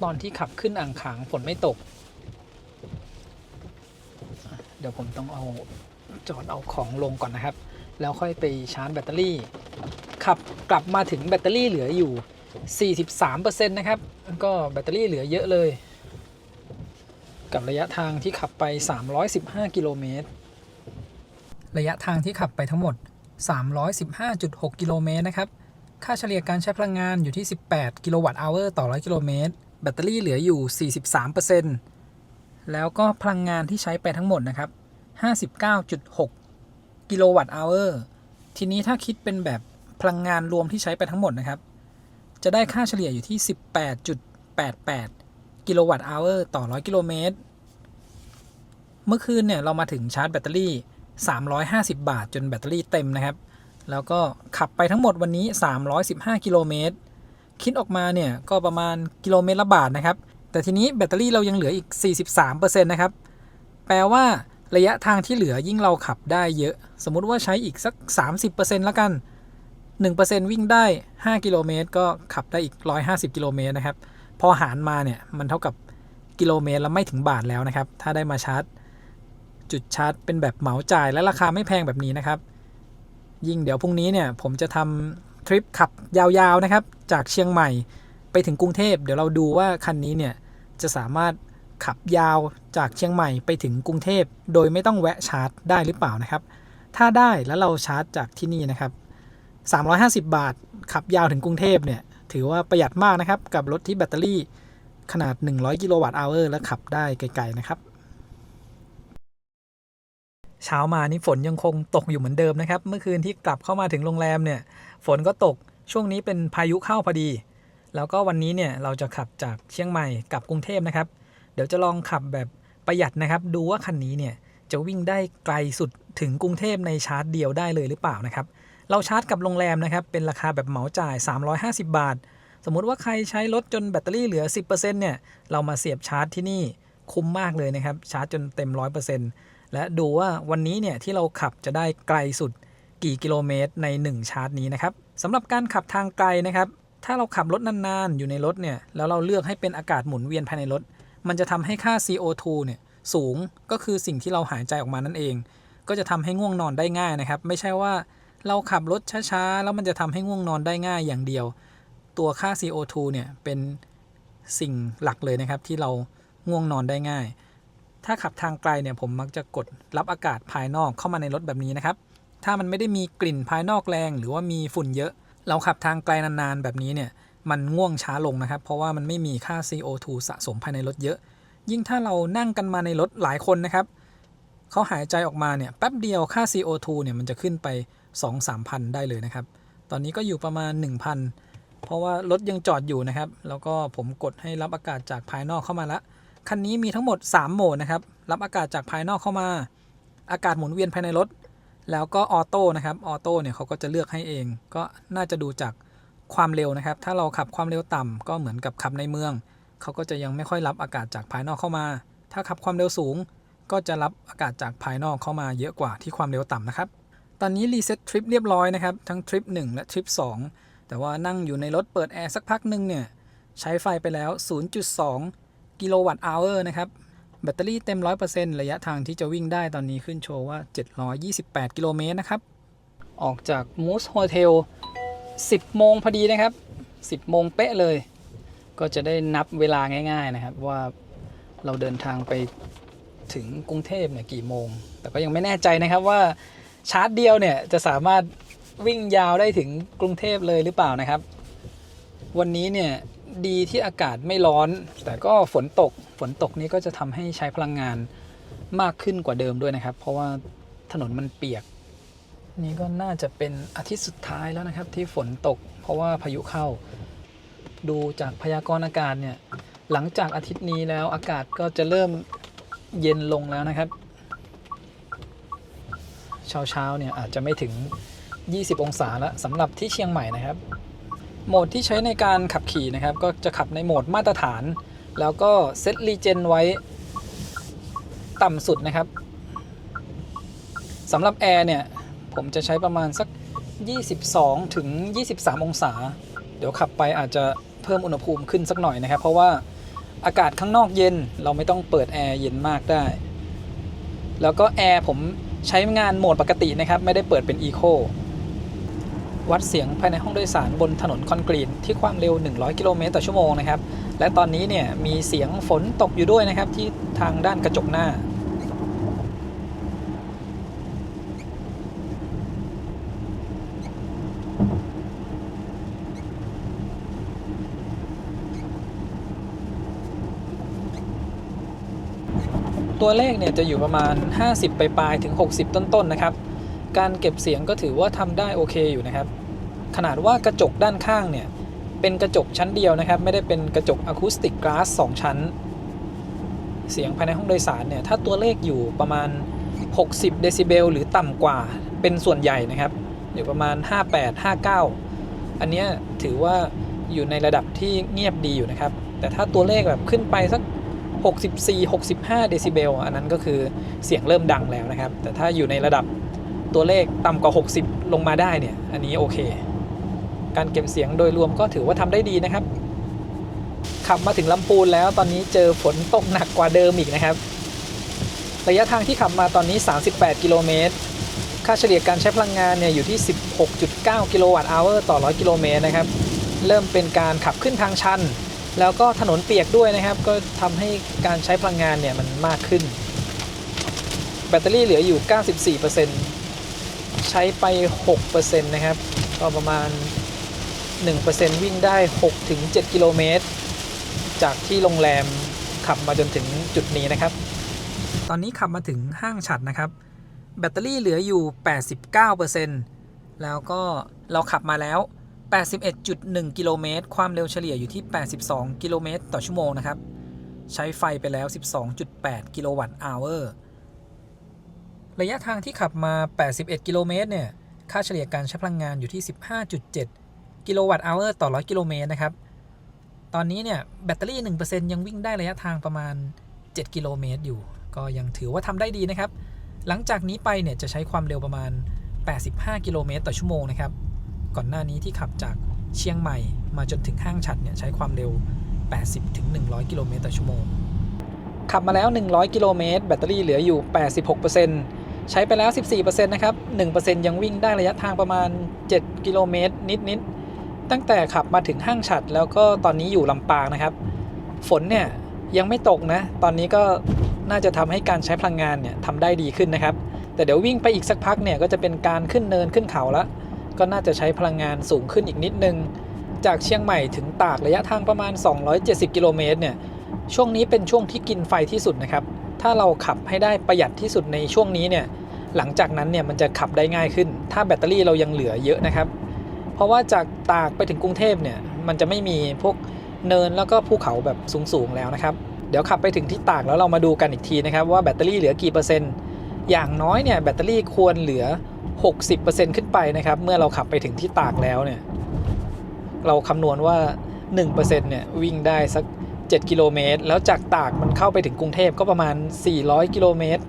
ตอนที่ขับขึ้นอ่างขางฝนไม่ตกเดี๋ยวผมต้องเอาจอดเอาของลงก่อนนะครับแล้วค่อยไปชาร์จแบตเตอรี่ขับกลับมาถึงแบตเตอรี่เหลืออยู่ 43% นะครับก็แบตเตอรี่เหลือเยอะเลยกับระยะทางที่ขับไป315 กิโลเมตรระยะทางที่ขับไปทั้งหมด315.6 กิโลเมตรนะครับค่าเฉลี่ยการใช้พลังงานอยู่ที่18 กิโลวัตต์ชั่วโมงต่อ100 กิโลเมตรแบตเตอรี่เหลืออยู่ 43% แล้วก็พลังงานที่ใช้ไปทั้งหมดนะครับ59.6 กิโลวัตต์ชั่วโมงทีนี้ถ้าคิดเป็นแบบพลังงานรวมที่ใช้ไปทั้งหมดนะครับจะได้ค่าเฉลี่ยอยู่ที่ 18.88 กิโลวัตต์ชั่วโมงต่อ100 กิโลเมตรเมื่อคืนเนี่ยเรามาถึงชาร์จแบตเตอรี่350 บาทจนแบตเตอรี่เต็มนะครับแล้วก็ขับไปทั้งหมดวันนี้315 กิโลเมตรคิดออกมาเนี่ยก็ประมาณกิโลเมตรละบาทนะครับแต่ทีนี้แบตเตอรี่เรายังเหลืออีก 43% นะครับแปลว่าระยะทางที่เหลือยิ่งเราขับได้เยอะสมมุติว่าใช้อีกสัก 30% แล้วกัน 1% วิ่งได้ 5 กิโลเมตรก็ขับได้อีก 150 กิโลเมตรนะครับพอหารมาเนี่ยมันเท่ากับกิโลเมตรละไม่ถึงบาทแล้วนะครับถ้าได้มาชาร์จจุดชาร์จเป็นแบบเหมาจ่ายและราคาไม่แพงแบบนี้นะครับยิ่งเดี๋ยวพรุ่งนี้เนี่ยผมจะทำทริปขับยาวๆนะครับจากเชียงใหม่ไปถึงกรุงเทพเดี๋ยวเราดูว่าคันนี้เนี่ยจะสามารถขับยาวจากเชียงใหม่ไปถึงกรุงเทพโดยไม่ต้องแวะชาร์จได้หรือเปล่านะครับถ้าได้แล้วเราชาร์จจากที่นี่นะครับ350 บาทขับยาวถึงกรุงเทพเนี่ยถือว่าประหยัดมากนะครับกับรถที่แบตเตอรี่ขนาด100 กิโลวัตต์ชั่วโมงและขับได้ไกลๆนะครับเช้ามานี่ฝนยังคงตกอยู่เหมือนเดิมนะครับเมื่อคืนที่กลับเข้ามาถึงโรงแรมเนี่ยฝนก็ตกช่วงนี้เป็นพายุเข้าพอดีแล้วก็วันนี้เนี่ยเราจะขับจากเชียงใหม่กลับกรุงเทพนะครับเดี๋ยวจะลองขับแบบประหยัดนะครับดูว่าคันนี้เนี่ยจะวิ่งได้ไกลสุดถึงกรุงเทพในชาร์จเดียวได้เลยหรือเปล่านะครับเราชาร์จกับโรงแรมนะครับเป็นราคาแบบเหมาจ่าย350 บาทสมมุติว่าใครใช้รถจนแบตเตอรี่เหลือ 10% เนี่ยเรามาเสียบชาร์จที่นี่คุ้มมากเลยนะครับชาร์จจนเต็ม 100%และดูว่าวันนี้เนี่ยที่เราขับจะได้ไกลสุดกี่กิโลเมตรใน1ชาร์จนี้นะครับสำหรับการขับทางไกลนะครับถ้าเราขับรถนานๆอยู่ในรถเนี่ยแล้วเราเลือกให้เป็นอากาศหมุนเวียนภายในรถมันจะทำให้ค่า CO2 เนี่ยสูงก็คือสิ่งที่เราหายใจออกมานั่นเองก็จะทำให้ง่วงนอนได้ง่ายนะครับไม่ใช่ว่าเราขับรถช้าๆแล้วมันจะทำให้ง่วงนอนได้ง่ายอย่างเดียวตัวค่า CO2 เนี่ยเป็นสิ่งหลักเลยนะครับที่เราง่วงนอนได้ง่ายถ้าขับทางไกลเนี่ยผมมักจะกดรับอากาศภายนอกเข้ามาในรถแบบนี้นะครับถ้ามันไม่ได้มีกลิ่นภายนอกแรงหรือว่ามีฝุ่นเยอะเราขับทางไกลนานๆแบบนี้เนี่ยมันง่วงช้าลงนะครับเพราะว่ามันไม่มีค่า CO2 สะสมภายในรถเยอะยิ่งถ้าเรานั่งกันมาในรถหลายคนนะครับเขาหายใจออกมาเนี่ยแป๊บเดียวค่า CO2 เนี่ยมันจะขึ้นไป 2-3 พันได้เลยนะครับตอนนี้ก็อยู่ประมาณ 1,000 เพราะว่ารถยังจอดอยู่นะครับแล้วก็ผมกดให้รับอากาศจากภายนอกเข้ามาละคันนี้มีทั้งหมด3โหมดนะครับรับอากาศจากภายนอกเข้ามาอากาศหมุนเวียนภายในรถแล้วก็ออโต้นะครับออโต้เนี่ยเขาก็จะเลือกให้เองก็น่าจะดูจากความเร็วนะครับถ้าเราขับความเร็วต่ำก็เหมือนกับขับในเมืองเขาก็จะยังไม่ค่อยรับอากาศจากภายนอกเข้ามาถ้าขับความเร็วสูงก็จะรับอากาศจากภายนอกเข้ามาเยอะกว่าที่ความเร็วต่ำนะครับตอนนี้รีเซ็ตทริปเรียบร้อยนะครับทั้งทริป1และทริป2แต่ว่านั่งอยู่ในรถเปิดแอร์สักพักนึงเนี่ยใช้ไฟไปแล้ว 0.2 กิโลวัตต์อเวอร์นะครับแบตเตอรี่เต็ม 100% ระยะทางที่จะวิ่งได้ตอนนี้ขึ้นโชว์ว่า728กิโลเมตรนะครับออกจากมูสโฮเทล10 โมงพอดีนะครับ10 โมงเป๊ะเลยก็จะได้นับเวลาง่ายๆนะครับว่าเราเดินทางไปถึงกรุงเทพเนี่ยกี่โมงแต่ก็ยังไม่แน่ใจนะครับว่าชาร์จเดียวเนี่ยจะสามารถวิ่งยาวได้ถึงกรุงเทพเลยหรือเปล่านะครับวันนี้เนี่ยดีที่อากาศไม่ร้อนแต่ก็ฝนตกนี้ก็จะทำให้ใช้พลังงานมากขึ้นกว่าเดิมด้วยนะครับเพราะว่าถนนมันเปียกนี่ก็น่าจะเป็นอาทิตย์สุดท้ายแล้วนะครับที่ฝนตกเพราะว่าพายุเข้าดูจากพยากรณ์อากาศเนี่ยหลังจากอาทิตย์นี้แล้วอากาศก็จะเริ่มเย็นลงแล้วนะครับเช้าเนี่ยอาจจะไม่ถึง20 องศาแล้วสำหรับที่เชียงใหม่นะครับโหมดที่ใช้ในการขับขี่นะครับก็จะขับในโหมดมาตรฐานแล้วก็เซตรีเจนไว้ต่ำสุดนะครับสำหรับแอร์เนี่ยผมจะใช้ประมาณสัก22ถึง23 องศาเดี๋ยวขับไปอาจจะเพิ่มอุณหภูมิขึ้นสักหน่อยนะครับเพราะว่าอากาศข้างนอกเย็นเราไม่ต้องเปิดแอร์เย็นมากได้แล้วก็แอร์ผมใช้งานโหมดปกตินะครับไม่ได้เปิดเป็นอีโควัดเสียงภายในห้องโดยสารบนถนนคอนกรีตที่ความเร็ว100กิโลเมตรต่อชั่วโมงนะครับและตอนนี้เนี่ยมีเสียงฝนตกอยู่ด้วยนะครับที่ทางด้านกระจกหน้าตัวเลขเนี่ยจะอยู่ประมาณ50ปลายๆถึง60ต้นๆนะครับการเก็บเสียงก็ถือว่าทำได้โอเคอยู่นะครับขนาดว่ากระจกด้านข้างเนี่ยเป็นกระจกชั้นเดียวนะครับไม่ได้เป็นกระจกอะคูสติกกลาส2ชั้นเสียงภายในห้องโดยสารเนี่ยถ้าตัวเลขอยู่ประมาณ60เดซิเบลหรือต่ำกว่าเป็นส่วนใหญ่นะครับอยู่ประมาณ58 59อันนี้ถือว่าอยู่ในระดับที่เงียบดีอยู่นะครับแต่ถ้าตัวเลขแบบขึ้นไปสัก64-65เดซิเบลอันนั้นก็คือเสียงเริ่มดังแล้วนะครับแต่ถ้าอยู่ในระดับตัวเลขต่ำกว่า60ลงมาได้เนี่ยอันนี้โอเคการเก็บเสียงโดยรวมก็ถือว่าทำได้ดีนะครับขับมาถึงลำพูนแล้วตอนนี้เจอฝนตกหนักกว่าเดิมอีกนะครับระยะทางที่ขับมาตอนนี้38กิโลเมตรค่าเฉลี่ยการใช้พลังงานเนี่ยอยู่ที่ 16.9 กิโลวัตต์อเวอร์ต่อ100กิโลเมตรนะครับเริ่มเป็นการขับขึ้นทางชันแล้วก็ถนนเปียกด้วยนะครับก็ทำให้การใช้พลังงานเนี่ยมันมากขึ้นแบตเตอรี่เหลืออยู่ 94% ใช้ไป 6% นะครับก็ประมาณ 1% วิ่งได้ 6-7 กิโลเมตรจากที่โรงแรมขับมาจนถึงจุดนี้นะครับตอนนี้ขับมาถึงห้างฉัตรนะครับแบตเตอรี่เหลืออยู่ 89% แล้วก็เราขับมาแล้ว81.1 กิโลเมตรความเร็วเฉลี่ยอยู่ที่82กิโลเมตรต่อชั่วโมงนะครับใช้ไฟไปแล้ว 12.8 กิโลวัตต์อเวอร์ระยะทางที่ขับมา81กิโลเมตรเนี่ยค่าเฉลี่ยการใช้พลังงานอยู่ที่ 15.7 กิโลวัตต์อเวอร์ต่อ100กิโลเมตรนะครับตอนนี้เนี่ยแบตเตอรี่ 1% ยังวิ่งได้ระยะทางประมาณ7กิโลเมตรอยู่ก็ยังถือว่าทำได้ดีนะครับหลังจากนี้ไปเนี่ยจะใช้ความเร็วประมาณ85กิโลเมตรต่อชั่วโมงนะครับก่อนหน้านี้ที่ขับจากเชียงใหม่มาจนถึงห้างฉัตรเนี่ยใช้ความเร็ว 80-100 กิโลเมตรต่อชั่วโมงขับมาแล้ว100กิโลเมตรแบตเตอรี่เหลืออยู่ 86% ใช้ไปแล้ว 14% นะครับ 1% ยังวิ่งได้ระยะทางประมาณ7กิโลเมตรนิดๆตั้งแต่ขับมาถึงห้างฉัตรแล้วก็ตอนนี้อยู่ลำปางนะครับฝนเนี่ยยังไม่ตกนะตอนนี้ก็น่าจะทำให้การใช้พลังงานเนี่ยทำได้ดีขึ้นนะครับแต่เดี๋ยววิ่งไปอีกสักพักเนี่ยก็จะเป็นการขึ้นเนินขึ้นเขาแล้วก็น่าจะใช้พลังงานสูงขึ้นอีกนิดนึงจากเชียงใหม่ถึงตากระยะทางประมาณ270กิโลเมตรเนี่ยช่วงนี้เป็นช่วงที่กินไฟที่สุดนะครับถ้าเราขับให้ได้ประหยัดที่สุดในช่วงนี้เนี่ยหลังจากนั้นเนี่ยมันจะขับได้ง่ายขึ้นถ้าแบตเตอรี่เรายังเหลือเยอะนะครับเพราะว่าจากตากไปถึงกรุงเทพเนี่ยมันจะไม่มีพวกเนินแล้วก็ภูเขาแบบสูงๆแล้วนะครับเดี๋ยวขับไปถึงที่ตากแล้วเรามาดูกันอีกทีนะครับว่าแบตเตอรี่เหลือกี่เปอร์เซ็นต์อย่างน้อยเนี่ยแบตเตอรี่ควรเหลือ 60% ขึ้นไปนะครับเมื่อเราขับไปถึงที่ตากแล้วเนี่ยเราคำนวณว่า 1% เนี่ยวิ่งได้สัก7กิโลเมตรแล้วจากตากมันเข้าไปถึงกรุงเทพก็ประมาณ400กิโลเมตร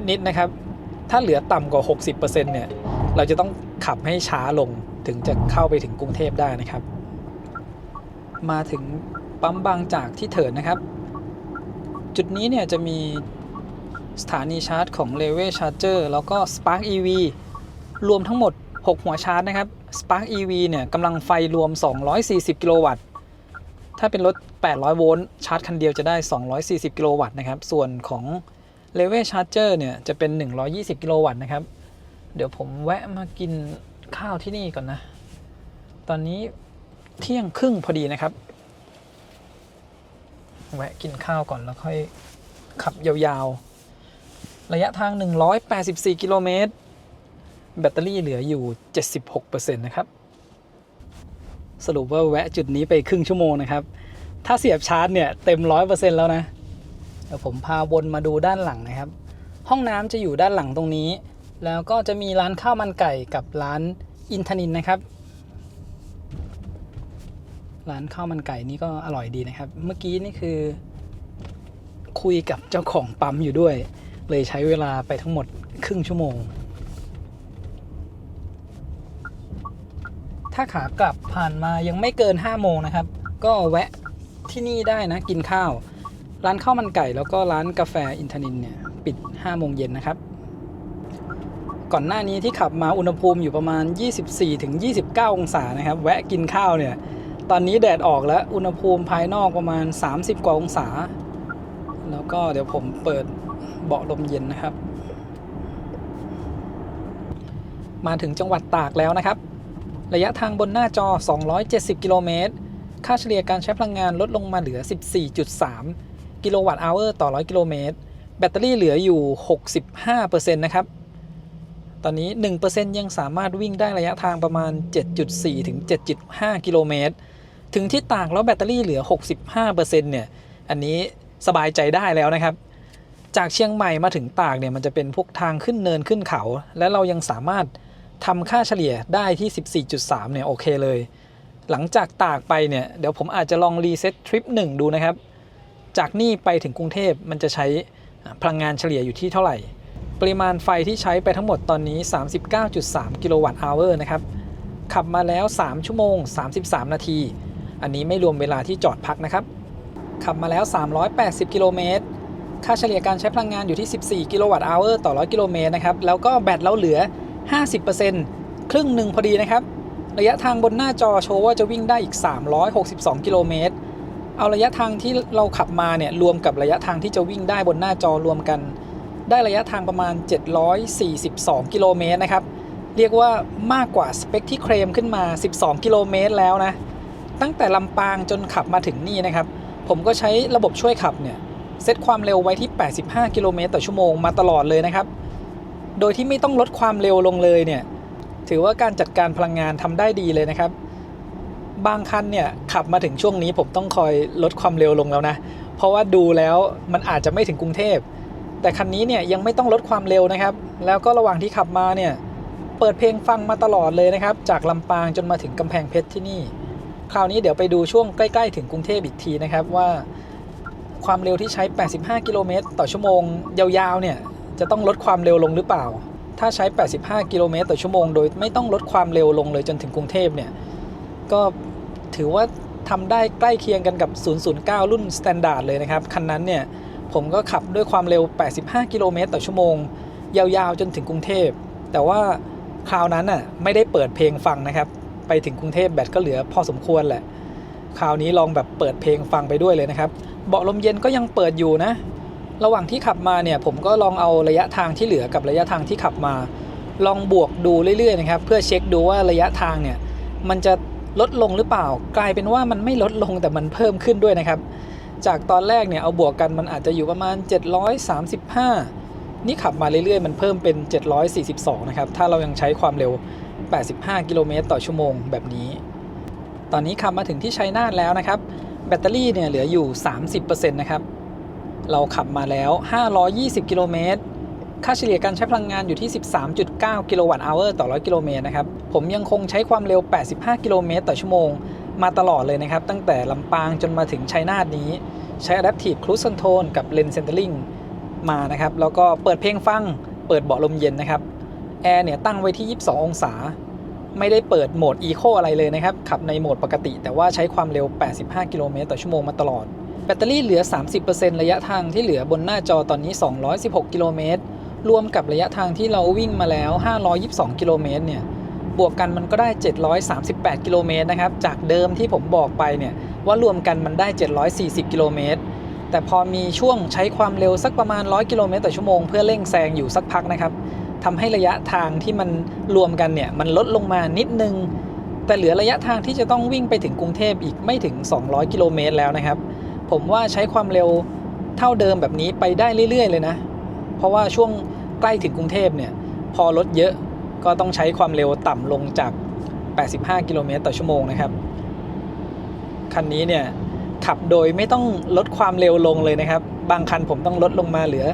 นิดๆนะครับถ้าเหลือต่ำกว่า 60% เนี่ยเราจะต้องขับให้ช้าลงถึงจะเข้าไปถึงกรุงเทพได้นะครับมาถึงปั๊มบางจากที่เถิดนะครับ จุดนี้เนี่ยจะมีสถานีชาร์จของ Level Charger แล้วก็ Spark EV รวมทั้งหมด6หัวชาร์จนะครับ Spark EV เนี่ยกำลังไฟรวม240กิโลวัตต์ถ้าเป็นรถ800โวลต์ชาร์จคันเดียวจะได้240กิโลวัตต์นะครับส่วนของ Level Charger เนี่ยจะเป็น120กิโลวัตต์นะครับเดี๋ยวผมแวะมากินข้าวที่นี่ก่อนนะตอนนี้เที่ยงครึ่งพอดีนะครับแวะกินข้าวก่อนแล้วค่อยขับยาวๆระยะทาง184กิโลเมตรแบตเตอรี่เหลืออยู่ 76% นะครับสรุปว่าแวะจุดนี้ไปครึ่งชั่วโมงนะครับถ้าเสียบชาร์จเนี่ยเต็ม 100% แล้วนะเดี๋ยวผมพาวนมาดูด้านหลังนะครับห้องน้ำจะอยู่ด้านหลังตรงนี้แล้วก็จะมีร้านข้าวมันไก่กับร้านอินทนินนะครับร้านข้าวมันไก่นี่ก็อร่อยดีนะครับเมื่อกี้นี่คือคุยกับเจ้าของปั๊มอยู่ด้วยเลยใช้เวลาไปทั้งหมดครึ่งชั่วโมงถ้าขากลับผ่านมายังไม่เกิน5โมงนะครับก็แวะที่นี่ได้นะกินข้าวร้านข้าวมันไก่แล้วก็ร้านกาแฟอินทนินเนี่ยปิด5โมงเย็นนะครับก่อนหน้านี้ที่ขับมาอุณหภูมิอยู่ประมาณ 24-29 องศานะครับแวะกินข้าวเนี่ยตอนนี้แดดออกแล้วอุณหภูมิภายนอกประมาณ30กว่าองศาแล้วก็เดี๋ยวผมเปิดเบาะลมเย็นนะครับมาถึงจังหวัดตากแล้วนะครับระยะทางบนหน้าจอ270กิโลเมตรค่าเฉลี่ยการใช้พลังงานลดลงมาเหลือ 14.3 กิโลวัตต์อเวอร์ต่อ100กิโลเมตรแบตเตอรี่เหลืออยู่ 65% นะครับตอนนี้ 1% ยังสามารถวิ่งได้ระยะทางประมาณ 7.4 ถึง 7.5 กิโลเมตรถึงที่ตากแล้วแบตเตอรี่เหลือ 65% เนี่ยอันนี้สบายใจได้แล้วนะครับจากเชียงใหม่มาถึงตากเนี่ยมันจะเป็นพวกทางขึ้นเนินขึ้นเขาและเรายังสามารถทำค่าเฉลี่ยได้ที่ 14.3 เนี่ยโอเคเลยหลังจากตากไปเนี่ยเดี๋ยวผมอาจจะลองรีเซ็ตทริป1ดูนะครับจากนี่ไปถึงกรุงเทพมันจะใช้พลังงานเฉลี่ยอยู่ที่เท่าไหร่ปริมาณไฟที่ใช้ไปทั้งหมดตอนนี้ 39.3 กิโลวัตต์อเวอร์นะครับขับมาแล้ว3ชั่วโมง33นาทีอันนี้ไม่รวมเวลาที่จอดพักนะครับขับมาแล้ว380กิโลเมตรค่าเฉลี่ยการใช้พลังงานอยู่ที่14กิโลวัตต์อเวอร์ต่อ100กิโลเมตรนะครับแล้วก็แบตเราเหลือ 50% ครึ่งหนึ่งพอดีนะครับระยะทางบนหน้าจอโชว์ว่าจะวิ่งได้อีก362กิโลเมตรเอาระยะทางที่เราขับมาเนี่ยรวมกับระยะทางที่จะวิ่งได้บนหน้าจอรวมกันได้ระยะทางประมาณ742กิโลเมตรนะครับเรียกว่ามากกว่าสเปคที่เคลมขึ้นมา12กิโลเมตรแล้วนะตั้งแต่ลำปางจนขับมาถึงนี่นะครับผมก็ใช้ระบบช่วยขับเนี่ยเซตความเร็วไว้ที่85กิโลเมตรต่อชั่วโมงมาตลอดเลยนะครับโดยที่ไม่ต้องลดความเร็วลงเลยเนี่ยถือว่าการจัดการพลังงานทำได้ดีเลยนะครับบางคันเนี่ยขับมาถึงช่วงนี้ผมต้องคอยลดความเร็วลงแล้วนะเพราะว่าดูแล้วมันอาจจะไม่ถึงกรุงเทพแต่คันนี้เนี่ยยังไม่ต้องลดความเร็วนะครับแล้วก็ระหว่างที่ขับมาเนี่ยเปิดเพลงฟังมาตลอดเลยนะครับจากลำปางจนมาถึงกำแพงเพชรที่นี่คราวนี้เดี๋ยวไปดูช่วงใกล้ๆถึงกรุงเทพอีกทีนะครับว่าความเร็วที่ใช้85กิโลเมตรต่อชั่วโมงยาวๆเนี่ยจะต้องลดความเร็วลงหรือเปล่าถ้าใช้85กิโลเมตรต่อชั่วโมงโดยไม่ต้องลดความเร็วลงเลยจนถึงกรุงเทพเนี่ยก็ถือว่าทำได้ใกล้เคียงกันกับ009รุ่น Standard เลยนะครับคันนั้นเนี่ยผมก็ขับด้วยความเร็ว85กิโลเมตรต่อชั่วโมงยาวๆจนถึงกรุงเทพแต่ว่าคราวนั้นน่ะไม่ได้เปิดเพลงฟังนะครับไปถึงกรุงเทพแบตก็เหลือพอสมควรแหละคราวนี้ลองแบบเปิดเพลงฟังไปด้วยเลยนะครับเบาะลมเย็นก็ยังเปิดอยู่นะระหว่างที่ขับมาเนี่ยผมก็ลองเอาระยะทางที่เหลือกับระยะทางที่ขับมาลองบวกดูเรื่อยๆนะครับเพื่อเช็คดูว่าระยะทางเนี่ยมันจะลดลงหรือเปล่ากลายเป็นว่ามันไม่ลดลงแต่มันเพิ่มขึ้นด้วยนะครับจากตอนแรกเนี่ยเอาบวกกันมันอาจจะอยู่ประมาณ735นี่ขับมาเรื่อยๆมันเพิ่มเป็น742นะครับถ้าเรายังใช้ความเร็ว85กิโลเมตรต่อชั่วโมงแบบนี้ตอนนี้ขับมาถึงที่ชัยนาทแล้วนะครับแบตเตอรี่เนี่ยเหลืออยู่ 30% นะครับเราขับมาแล้ว520กิโลเมตรค่าเฉลี่ยการใช้พลังงานอยู่ที่ 13.9 กิโลวัตต์อเวอร์ต่อ100กิโลเมตรนะครับผมยังคงใช้ความเร็ว85กิโลเมตรต่อชั่วโมงมาตลอดเลยนะครับตั้งแต่ลำปางจนมาถึงชัยนาทนี้ใช้ Adaptive Cruise Control กับ Lane Centering มานะครับแล้วก็เปิดเพลงฟังเปิดเบาะลมเย็นนะครับแอร์เนี่ยตั้งไว้ที่22องศาไม่ได้เปิดโหมด Eco อะไรเลยนะครับขับในโหมดปกติแต่ว่าใช้ความเร็ว85กิโลเมตรต่อชั่วโมงมาตลอด แบตเตอรี่เหลือ 30% ระยะทางที่เหลือบนหน้าจอตอนนี้216กิโลเมตรรวมกับระยะทางที่เราวิ่งมาแล้ว522กิโลเมตรเนี่ยบวกกันมันก็ได้738กิโลเมตรนะครับจากเดิมที่ผมบอกไปเนี่ยว่ารวมกันมันได้740กิโลเมตรแต่พอมีช่วงใช้ความเร็วสักประมาณ100กิโลเมตรต่อชั่วโมงเพื่อเร่งแซงอยู่สักพักนะครับทำให้ระยะทางที่มันรวมกันเนี่ยมันลดลงมานิดนึงแต่เหลือระยะทางที่จะต้องวิ่งไปถึงกรุงเทพอีกไม่ถึง200กิโลเมตรแล้วนะครับผมว่าใช้ความเร็วเท่าเดิมแบบนี้ไปได้เรื่อยๆเลยนะเพราะว่าช่วงใกล้ถึงกรุงเทพเนี่ยพอรถเยอะก็ต้องใช้ความเร็วต่ำลงจาก85กิโลเมตรต่อชั่วโมงนะครับคันนี้เนี่ยขับโดยไม่ต้องลดความเร็วลงเลยนะครับบางคันผมต้องลดลงมาเหลือ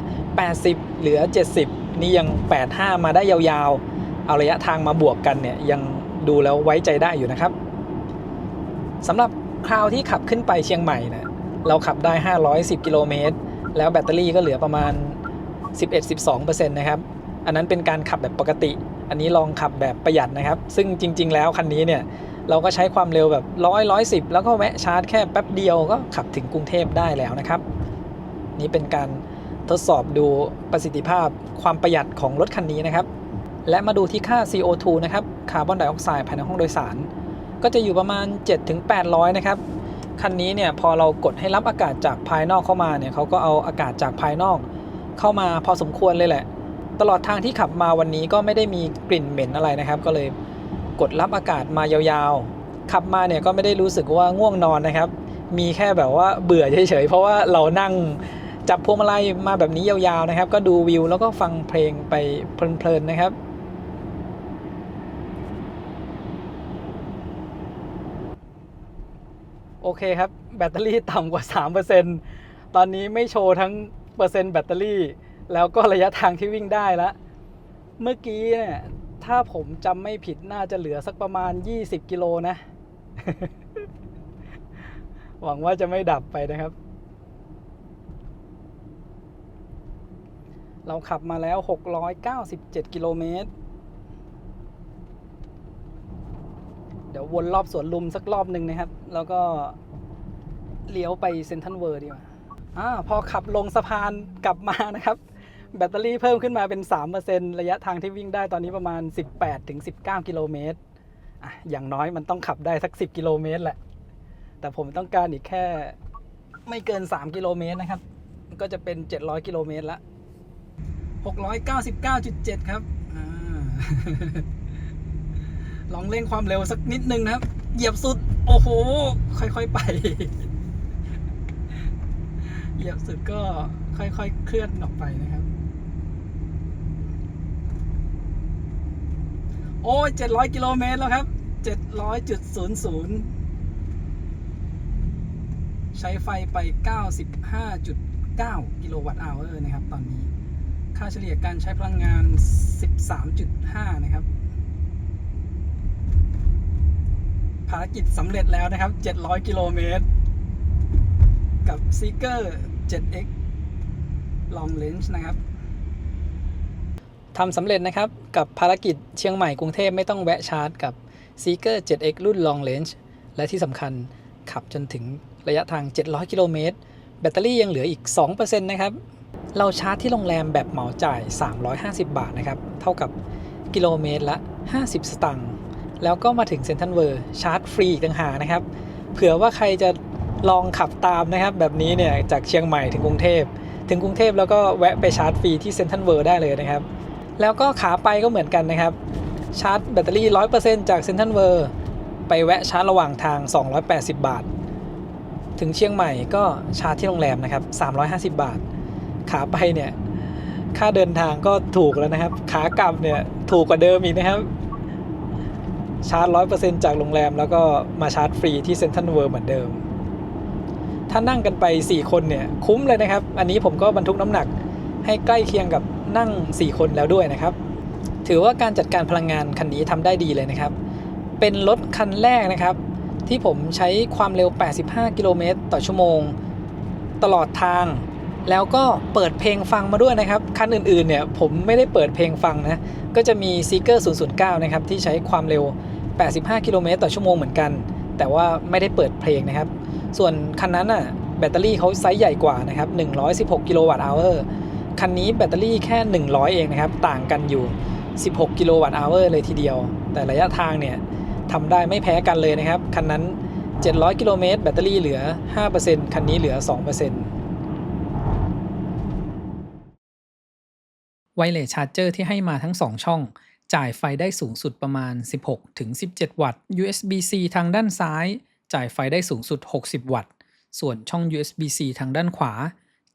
80เหลือ70นี่ยัง85มาได้ยาวๆเอาระยะทางมาบวกกันเนี่ยยังดูแล้วไว้ใจได้อยู่นะครับสำหรับคราวที่ขับขึ้นไปเชียงใหม่นะเราขับได้510กิโลเมตรแล้วแบตเตอรี่ก็เหลือประมาณ11-12% นะครับอันนั้นเป็นการขับแบบปกติอันนี้ลองขับแบบประหยัดนะครับซึ่งจริงๆแล้วคันนี้เนี่ยเราก็ใช้ความเร็วแบบ100-110แล้วก็แวะชาร์จแค่แป๊บเดียวก็ขับถึงกรุงเทพได้แล้วนะครับนี่เป็นการทดสอบดูประสิทธิภาพความประหยัดของรถคันนี้นะครับและมาดูที่ค่า CO2 นะครับคาร์บอนไดออกไซด์ภายในห้องโดยสารก็จะอยู่ประมาณ 7-800 นะครับคันนี้เนี่ยพอเรากดให้รับอากาศจากภายนอกเข้ามาเนี่ยเขาก็เอาอากาศจากภายนอกเข้ามาพอสมควรเลยแหละตลอดทางที่ขับมาวันนี้ก็ไม่ได้มีกลิ่นเหม็นอะไรนะครับก็เลยกดรับอากาศมายาวๆขับมาเนี่ยก็ไม่ได้รู้สึกว่าง่วงนอนนะครับมีแค่แบบว่าเบื่อเฉยๆเพราะว่าเรานั่งจับพวงมาลัยมาแบบนี้ยาวๆนะครับก็ดูวิวแล้วก็ฟังเพลงไปเพลินๆนะครับโอเคครับแบตเตอรี่ต่ำกว่า 3% ตอนนี้ไม่โชว์ทั้งเปอร์เซ็นต์แบตเตอรี่แล้วก็ระยะทางที่วิ่งได้แล้วเมื่อกี้เนี่ยถ้าผมจำไม่ผิดน่าจะเหลือสักประมาณ20กิโลนะ หวังว่าจะไม่ดับไปนะครับเราขับมาแล้ว697กิโลเมตรเดี๋ยววนรอบสวนลุมสักรอบหนึ่งนะครับแล้วก็เลี้ยวไปเซ็นทรัลเวิลด์ดีกว่าพอขับลงสะพานกลับมานะครับแบตเตอรี่เพิ่มขึ้นมาเป็น 3% ระยะทางที่วิ่งได้ตอนนี้ประมาณ 18-19 กิโลเมตรอย่างน้อยมันต้องขับได้สัก10กิโลเมตรแหละแต่ผมต้องการอีกแค่ไม่เกิน3กิโลเมตรนะครับก็จะเป็น700กิโลเมตรละ699.7 ครับลองเร่งความเร็วสักนิดนึงนะครับเหยียบสุดโอ้โหค่อยๆไปเหยียบสุดก็ค่อยๆเคลื่อนออกไปนะครับโอ้ย700กิโลเมตรแล้วครับ 700.00 ใช้ไฟไป 95.9 กิโลวัตต์อเวอร์นะครับตอนนี้ค่าเฉลี่ยการใช้พลังงาน 13.5 นะครับภารกิจสำเร็จแล้วนะครับ700กิโลเมตรกับ Seeker 7X Long Range นะครับทำสำเร็จนะครับกับภารกิจเชียงใหม่กรุงเทพไม่ต้องแวะชาร์จกับ Seeker 7X รุ่น Long Range และที่สำคัญขับจนถึงระยะทาง700กิโลเมตรแบตเตอรี่ยังเหลืออีก 2% นะครับเราชาร์จที่โรงแรมแบบเหมาจ่าย350 บาทนะครับเท่ากับกิโลเมตรละ50 สตางค์แล้วก็มาถึงเซ็นทรัลเวิลด์ชาร์จฟรีอีกต่างหากนะครับเผื่อว่าใครจะลองขับตามนะครับแบบนี้เนี่ยจากเชียงใหม่ถึงกรุงเทพแล้วก็แวะไปชาร์จฟรีที่เซ็นทรัลเวิลด์ได้เลยนะครับแล้วก็ขาไปก็เหมือนกันนะครับชาร์จแบตเตอรี่ 100% จากเซ็นทรัลเวิลด์ไปแวะชาร์จระหว่างทาง280 บาทถึงเชียงใหม่ก็ชาร์จที่โรงแรมนะครับ350 บาทขาไปเนี่ยค่าเดินทางก็ถูกแล้วนะครับขากลับเนี่ยถูกกว่าเดิมอีกนะครับชาร์จ 100% จากโรงแรมแล้วก็มาชาร์จฟรีที่เซ็นทรัลเวิลด์เหมือนเดิมถ้านั่งกันไป4คนเนี่ยคุ้มเลยนะครับอันนี้ผมก็บรรทุกน้ำหนักให้ใกล้เคียงกับนั่ง4คนแล้วด้วยนะครับถือว่าการจัดการพลังงานคันนี้ทำได้ดีเลยนะครับเป็นรถคันแรกนะครับที่ผมใช้ความเร็ว85กิโลเมตรต่อชั่วโมงตลอดทางแล้วก็เปิดเพลงฟังมาด้วยนะครับคันอื่นๆเนี่ยผมไม่ได้เปิดเพลงฟังนะก็จะมี Seeker 009 นะครับที่ใช้ความเร็ว85กิโลเมตรต่อชั่วโมงเหมือนกันแต่ว่าไม่ได้เปิดเพลงนะครับส่วนคันนั้นน่ะ แบตเตอรี่เขาไซส์ใหญ่กว่านะครับ116กิโลวัตต์อเวอร์คันนี้แบตเตอรี่แค่100เองนะครับต่างกันอยู่16กิโลวัตต์อเวอร์เลยทีเดียวแต่ระยะทางเนี่ยทำได้ไม่แพ้กันเลยนะครับคันนั้น700กิโลเมตรแบตเตอรี่เหลือ 5% คันนี้เหลือ 2% ไวเลสชาร์จเจอร์ที่ให้มาทั้ง2ช่องจ่ายไฟได้สูงสุดประมาณ 16-17 วัตต์ USB-C ทางด้านซ้ายจ่ายไฟได้สูงสุด60วัตต์ส่วนช่อง USB-C ทางด้านขวา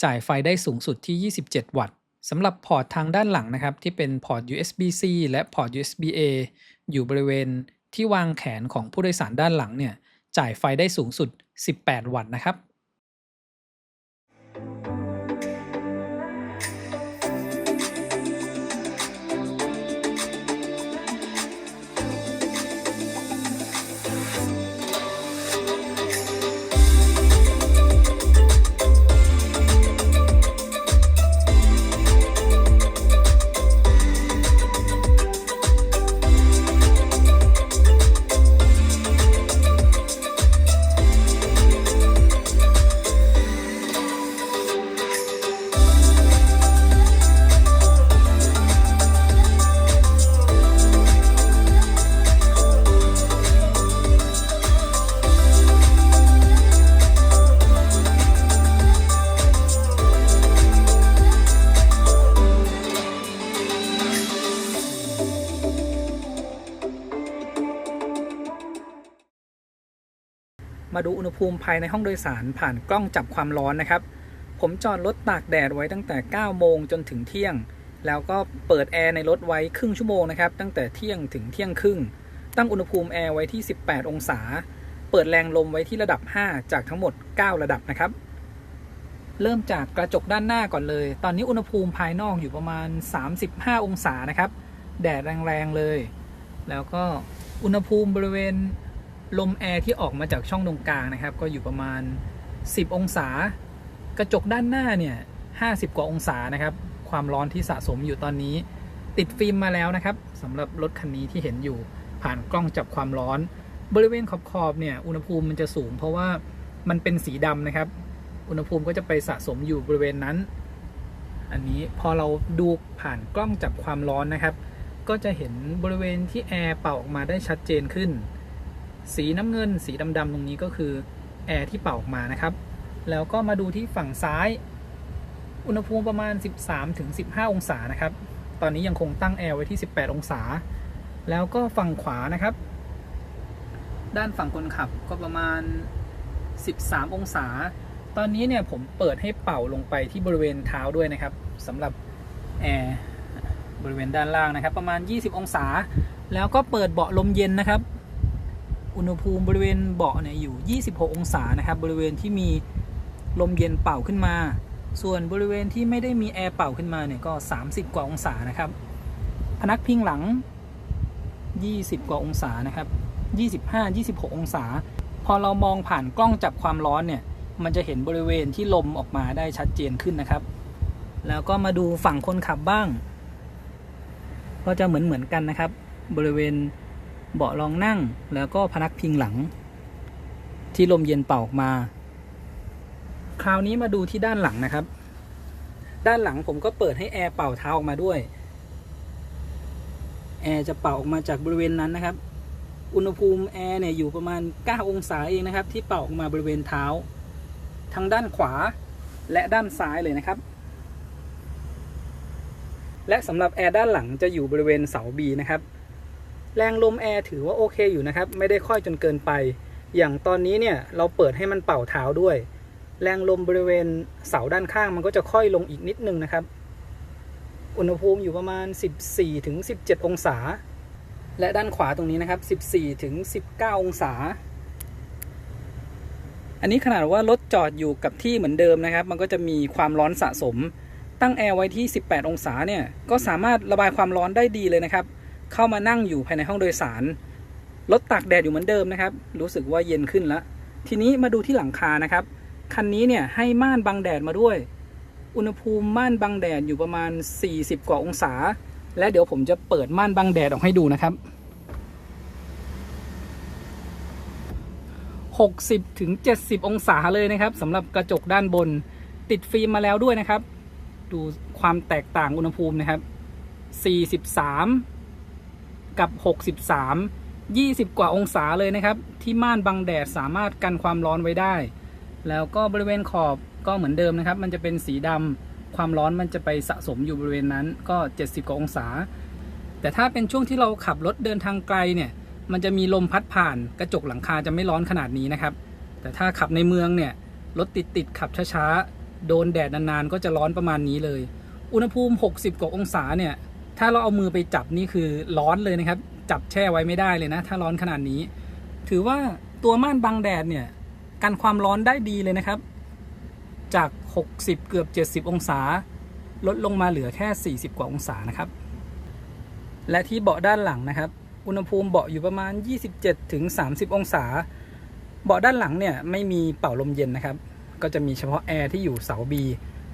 จ่ายไฟได้สูงสุดที่27วัตต์สำหรับพอร์ตทางด้านหลังนะครับที่เป็นพอร์ต USB-C และพอร์ต USB-A อยู่บริเวณที่วางแขนของผู้โดยสารด้านหลังเนี่ยจ่ายไฟได้สูงสุด18วัตต์นะครับมาดูอุณหภูมิภายในห้องโดยสารผ่านกล้องจับความร้อนนะครับผมจอดรถตากแดดไว้ตั้งแต่9โมงจนถึงเที่ยงแล้วก็เปิดแอร์ในรถไว้ครึ่งชั่วโมงนะครับตั้งแต่เที่ยงถึงเที่ยงครึ่งตั้งอุณหภูมิแอร์ไว้ที่18องศาเปิดแรงลมไว้ที่ระดับ5จากทั้งหมด9ระดับนะครับเริ่มจากกระจกด้านหน้าก่อนเลยตอนนี้อุณหภูมิภายนอกอยู่ประมาณ35องศานะครับแดดแรงๆเลยแล้วก็อุณหภูมิบริเวณลมแอร์ที่ออกมาจากช่องตรงกลางนะครับก็อยู่ประมาณ10องศากระจกด้านหน้าเนี่ย50กว่าองศานะครับความร้อนที่สะสมอยู่ตอนนี้ติดฟิล์มมาแล้วนะครับสำหรับรถคันนี้ที่เห็นอยู่ผ่านกล้องจับความร้อนบริเวณขอบๆเนี่ยอุณหภูมิมันจะสูงเพราะว่ามันเป็นสีดำนะครับอุณหภูมิก็จะไปสะสมอยู่บริเวณนั้นอันนี้พอเราดูผ่านกล้องจับความร้อนนะครับก็จะเห็นบริเวณที่แอร์เป่าออกมาได้ชัดเจนขึ้นสีน้ำเงินสีดำๆตรงนี้ก็คือแอร์ที่เป่าออกมานะครับแล้วก็มาดูที่ฝั่งซ้ายอุณหภูมิประมาณ 13-15 องศานะครับตอนนี้ยังคงตั้งแอร์ไว้ที่18องศาแล้วก็ฝั่งขวานะครับด้านฝั่งคนขับก็ประมาณ13องศาตอนนี้เนี่ยผมเปิดให้เป่าลงไปที่บริเวณเท้าด้วยนะครับสำหรับแอร์บริเวณด้านล่างนะครับประมาณ20องศาแล้วก็เปิดเบาะลมเย็นนะครับอุณหภูมิบริเวณเบาะเนี่ยอยู่26องศานะครับบริเวณที่มีลมเย็นเป่าขึ้นมาส่วนบริเวณที่ไม่ได้มีแอร์เป่าขึ้นมาเนี่ยก็30กว่าองศานะครับพนักพิงหลัง20กว่าองศานะครับ25-26องศาพอเรามองผ่านกล้องจับความร้อนเนี่ยมันจะเห็นบริเวณที่ลมออกมาได้ชัดเจนขึ้นนะครับแล้วก็มาดูฝั่งคนขับบ้างก็จะเหมือนกันนะครับบริเวณเบาะรองนั่งแล้วก็พนักพิงหลังที่ลมเย็นเป่าออกมาคราวนี้มาดูที่ด้านหลังนะครับด้านหลังผมก็เปิดให้แอร์เป่าเท้าออกมาด้วยแอร์จะเป่าออกมาจากบริเวณนั้นนะครับอุณหภูมิแอร์เนี่ยอยู่ประมาณ9องศาเองนะครับที่เป่าออกมาบริเวณเท้าทั้งด้านขวาและด้านซ้ายเลยนะครับและสำหรับแอร์ด้านหลังจะอยู่บริเวณเสา B นะครับแรงลมแอร์ถือว่าโอเคอยู่นะครับไม่ได้ค่อยจนเกินไปอย่างตอนนี้เนี่ยเราเปิดให้มันเป่าเท้าด้วยแรงลมบริเวณเสาด้านข้างมันก็จะค่อยลงอีกนิดนึงนะครับอุณหภูมิอยู่ประมาณ14-17องศาและด้านขวาตรงนี้นะครับ14-19องศาอันนี้ขนาดว่ารถจอดอยู่กับที่เหมือนเดิมนะครับมันก็จะมีความร้อนสะสมตั้งแอร์ไว้ที่18องศาเนี่ยก็สามารถระบายความร้อนได้ดีเลยนะครับเข้ามานั่งอยู่ภายในห้องโดยสารรถตากแดดอยู่เหมือนเดิมนะครับรู้สึกว่าเย็นขึ้นแล้วทีนี้มาดูที่หลังคานะครับคันนี้เนี่ยให้ม่านบังแดดมาด้วยอุณหภูมิม่านบังแดดอยู่ประมาณ40กว่าองศาและเดี๋ยวผมจะเปิดม่านบังแดดออกให้ดูนะครับ 60ถึง70องศาเลยนะครับสำหรับกระจกด้านบนติดฟิล์มมาแล้วด้วยนะครับดูความแตกต่างอุณหภูมินะครับ43กับ63 20กว่าองศาเลยนะครับที่ม่านบังแดดสามารถกันความร้อนไว้ได้แล้วก็บริเวณขอบก็เหมือนเดิมนะครับมันจะเป็นสีดำความร้อนมันจะไปสะสมอยู่บริเวณนั้นก็70กว่าองศาแต่ถ้าเป็นช่วงที่เราขับรถเดินทางไกลเนี่ยมันจะมีลมพัดผ่านกระจกหลังคาจะไม่ร้อนขนาดนี้นะครับแต่ถ้าขับในเมืองเนี่ยรถติดขับช้าๆโดนแดดนานๆก็จะร้อนประมาณนี้เลยอุณหภูมิ60กว่าองศาเนี่ยถ้าเราเอามือไปจับนี่คือร้อนเลยนะครับจับแช่ไว้ไม่ได้เลยนะถ้าร้อนขนาดนี้ถือว่าตัวม่านบังแดดเนี่ยกันความร้อนได้ดีเลยนะครับจาก60เกือบ70องศาลดลงมาเหลือแค่40กว่าองศานะครับและที่เบาะด้านหลังนะครับอุณหภูมิเบาะอยู่ประมาณ27ถึง30องศาเบาะด้านหลังเนี่ยไม่มีเป่าลมเย็นนะครับก็จะมีเฉพาะแอร์ที่อยู่เสา B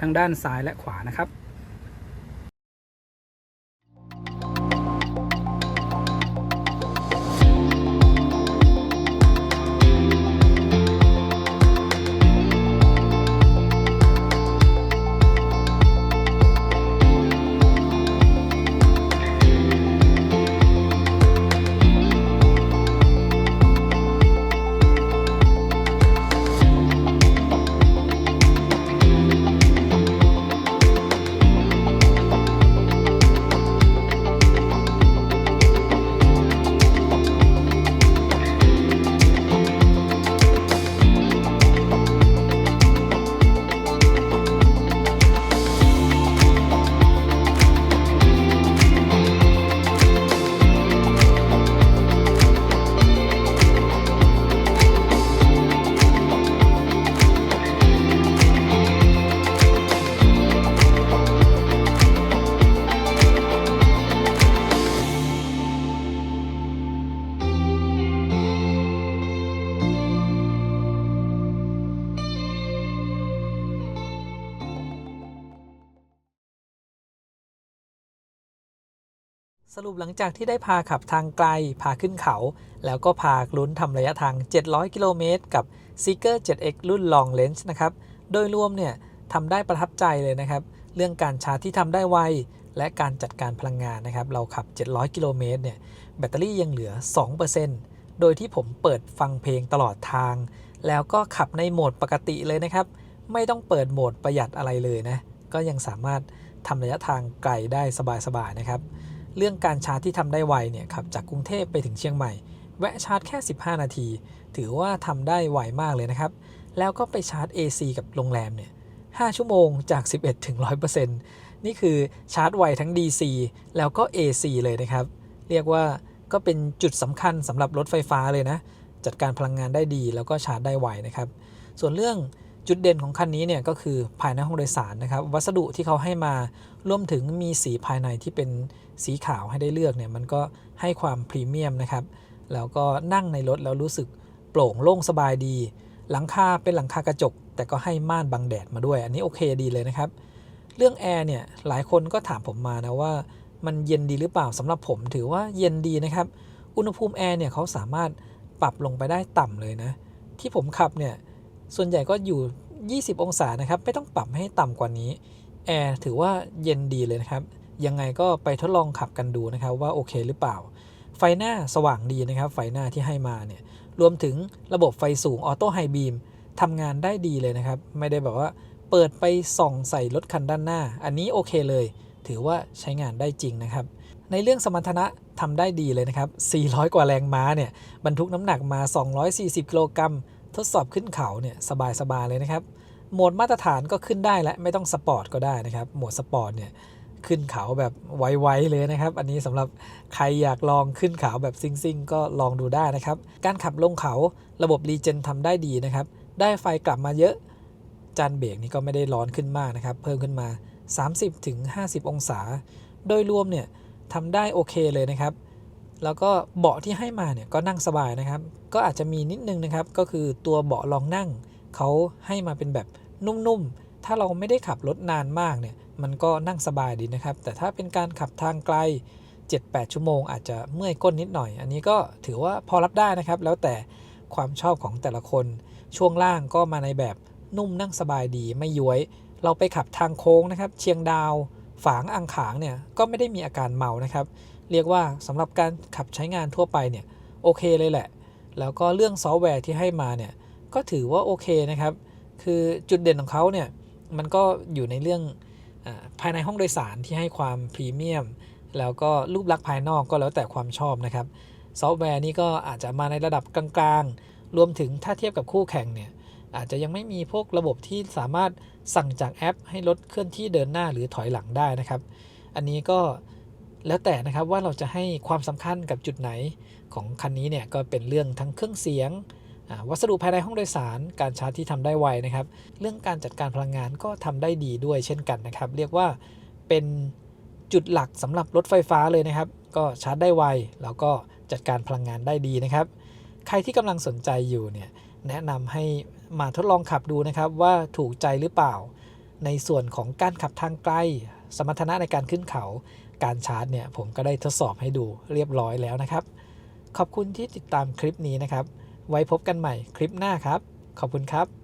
ทั้งด้านซ้ายและขวานะครับสรุปหลังจากที่ได้พาขับทางไกลพาขึ้นเขาแล้วก็พาลุ้นทำระยะทาง700กิโลเมตรกับ Seeker 7X รุ่น Long Range นะครับโดยรวมเนี่ยทำได้ประทับใจเลยนะครับเรื่องการชาร์จที่ทำได้ไวและการจัดการพลังงานนะครับเราขับ700กิโลเมตรเนี่ยแบตเตอรี่ยังเหลือ 2% โดยที่ผมเปิดฟังเพลงตลอดทางแล้วก็ขับในโหมดปกติเลยนะครับไม่ต้องเปิดโหมดประหยัดอะไรเลยนะก็ยังสามารถทำระยะทางไกลได้สบายๆนะครับเรื่องการชาร์จที่ทำได้ไวเนี่ยขับจากกรุงเทพไปถึงเชียงใหม่แวะชาร์จแค่15นาทีถือว่าทำได้ไวมากเลยนะครับแล้วก็ไปชาร์จ AC กับโรงแรมเนี่ย5ชั่วโมงจาก11ถึง 100% นี่คือชาร์จไวทั้ง DC แล้วก็ AC เลยนะครับเรียกว่าก็เป็นจุดสำคัญสำหรับรถไฟฟ้าเลยนะจัดการพลังงานได้ดีแล้วก็ชาร์จได้ไวนะครับส่วนเรื่องจุดเด่นของคันนี้เนี่ยก็คือภายในห้องโดยสารนะครับวัสดุที่เขาให้มารวมถึงมีสีภายในที่เป็นสีขาวให้ได้เลือกเนี่ยมันก็ให้ความพรีเมียมนะครับแล้วก็นั่งในรถแล้วรู้สึกโปร่งโล่งสบายดีหลังคาเป็นหลังคากระจกแต่ก็ให้ม่านบังแดดมาด้วยอันนี้โอเคดีเลยนะครับเรื่องแอร์เนี่ยหลายคนก็ถามผมมานะว่ามันเย็นดีหรือเปล่าสำหรับผมถือว่าเย็นดีนะครับอุณหภูมิแอร์เนี่ยเขาสามารถปรับลงไปได้ต่ำเลยนะที่ผมขับเนี่ยส่วนใหญ่ก็อยู่20องศานะครับไม่ต้องปรับให้ต่ำกว่านี้แอร์ถือว่าเย็นดีเลยนะครับยังไงก็ไปทดลองขับกันดูนะครับว่าโอเคหรือเปล่าไฟหน้าสว่างดีนะครับไฟหน้าที่ให้มาเนี่ยรวมถึงระบบไฟสูงออโต้ไฮบีมทำงานได้ดีเลยนะครับไม่ได้แบบว่าเปิดไปส่องใส่รถคันด้านหน้าอันนี้โอเคเลยถือว่าใช้งานได้จริงนะครับในเรื่องสมรรถนะทำได้ดีเลยนะครับ400กว่าแรงม้าเนี่ยบรรทุกน้ำหนักมา240กิโลกรัมทดสอบขึ้นเขาเนี่ยสบายๆเลยนะครับโหมดมาตรฐานก็ขึ้นได้และไม่ต้องสปอร์ตก็ได้นะครับโหมดสปอร์ตเนี่ยขึ้นเขาแบบไวๆเลยนะครับอันนี้สำหรับใครอยากลองขึ้นเขาแบบซิ่งๆก็ลองดูได้นะครับการขับลงเขาระบบรีเจนทำได้ดีนะครับได้ไฟกลับมาเยอะจานเบรกนี่ก็ไม่ได้ร้อนขึ้นมากนะครับเพิ่มขึ้นมา 30-50 องศาโดยรวมเนี่ยทำได้โอเคเลยนะครับแล้วก็เบาะที่ให้มาเนี่ยก็นั่งสบายนะครับก็อาจจะมีนิดนึงนะครับก็คือตัวเบาะรองนั่งเขาให้มาเป็นแบบนุ่มๆถ้าเราไม่ได้ขับรถนานมากเนี่ยมันก็นั่งสบายดีนะครับแต่ถ้าเป็นการขับทางไกล 7-8 ชั่วโมงอาจจะเมื่อยก้นนิดหน่อยอันนี้ก็ถือว่าพอรับได้นะครับแล้วแต่ ความชอบของแต่ละคนช่วงล่างก็มาในแบบนุ่มนั่งสบายดีไม่ย้วยเราไปขับทางโค้งนะครับเชียงดาวฝางอ่างขางเนี่ยก็ไม่ได้มีอาการเมานะครับเรียกว่าสำหรับการขับใช้งานทั่วไปเนี่ยโอเคเลยแหละแล้วก็เรื่องซอฟต์แวร์ที่ให้มาเนี่ยก็ถือว่าโอเคนะครับคือจุดเด่นของเขาเนี่ยมันก็อยู่ในเรื่องภายในห้องโดยสารที่ให้ความพรีเมียมแล้วก็รูปลักษณ์ภายนอกก็แล้วแต่ความชอบนะครับซอฟต์แวร์นี่ก็อาจจะมาในระดับกลางๆรวมถึงถ้าเทียบกับคู่แข่งเนี่ยอาจจะยังไม่มีพวกระบบที่สามารถสั่งจากแอปให้รถเคลื่อนที่เดินหน้าหรือถอยหลังได้นะครับอันนี้ก็แล้วแต่นะครับว่าเราจะให้ความสำคัญกับจุดไหนของคันนี้เนี่ยก็เป็นเรื่องทั้งเครื่องเสียงวัสดุภายในห้องโดยสารการชาร์จที่ทำได้ไวนะครับเรื่องการจัดการพลังงานก็ทำได้ดีด้วยเช่นกันนะครับเรียกว่าเป็นจุดหลักสำหรับรถไฟฟ้าเลยนะครับก็ชาร์จได้ไวแล้วก็จัดการพลังงานได้ดีนะครับใครที่กำลังสนใจอยู่เนี่ยแนะนำให้มาทดลองขับดูนะครับว่าถูกใจหรือเปล่าในส่วนของการขับทางไกลสมรรถนะในการขึ้นเขาการชาร์จเนี่ยผมก็ได้ทดสอบให้ดูเรียบร้อยแล้วนะครับขอบคุณที่ติดตามคลิปนี้นะครับไว้พบกันใหม่คลิปหน้าครับขอบคุณครับ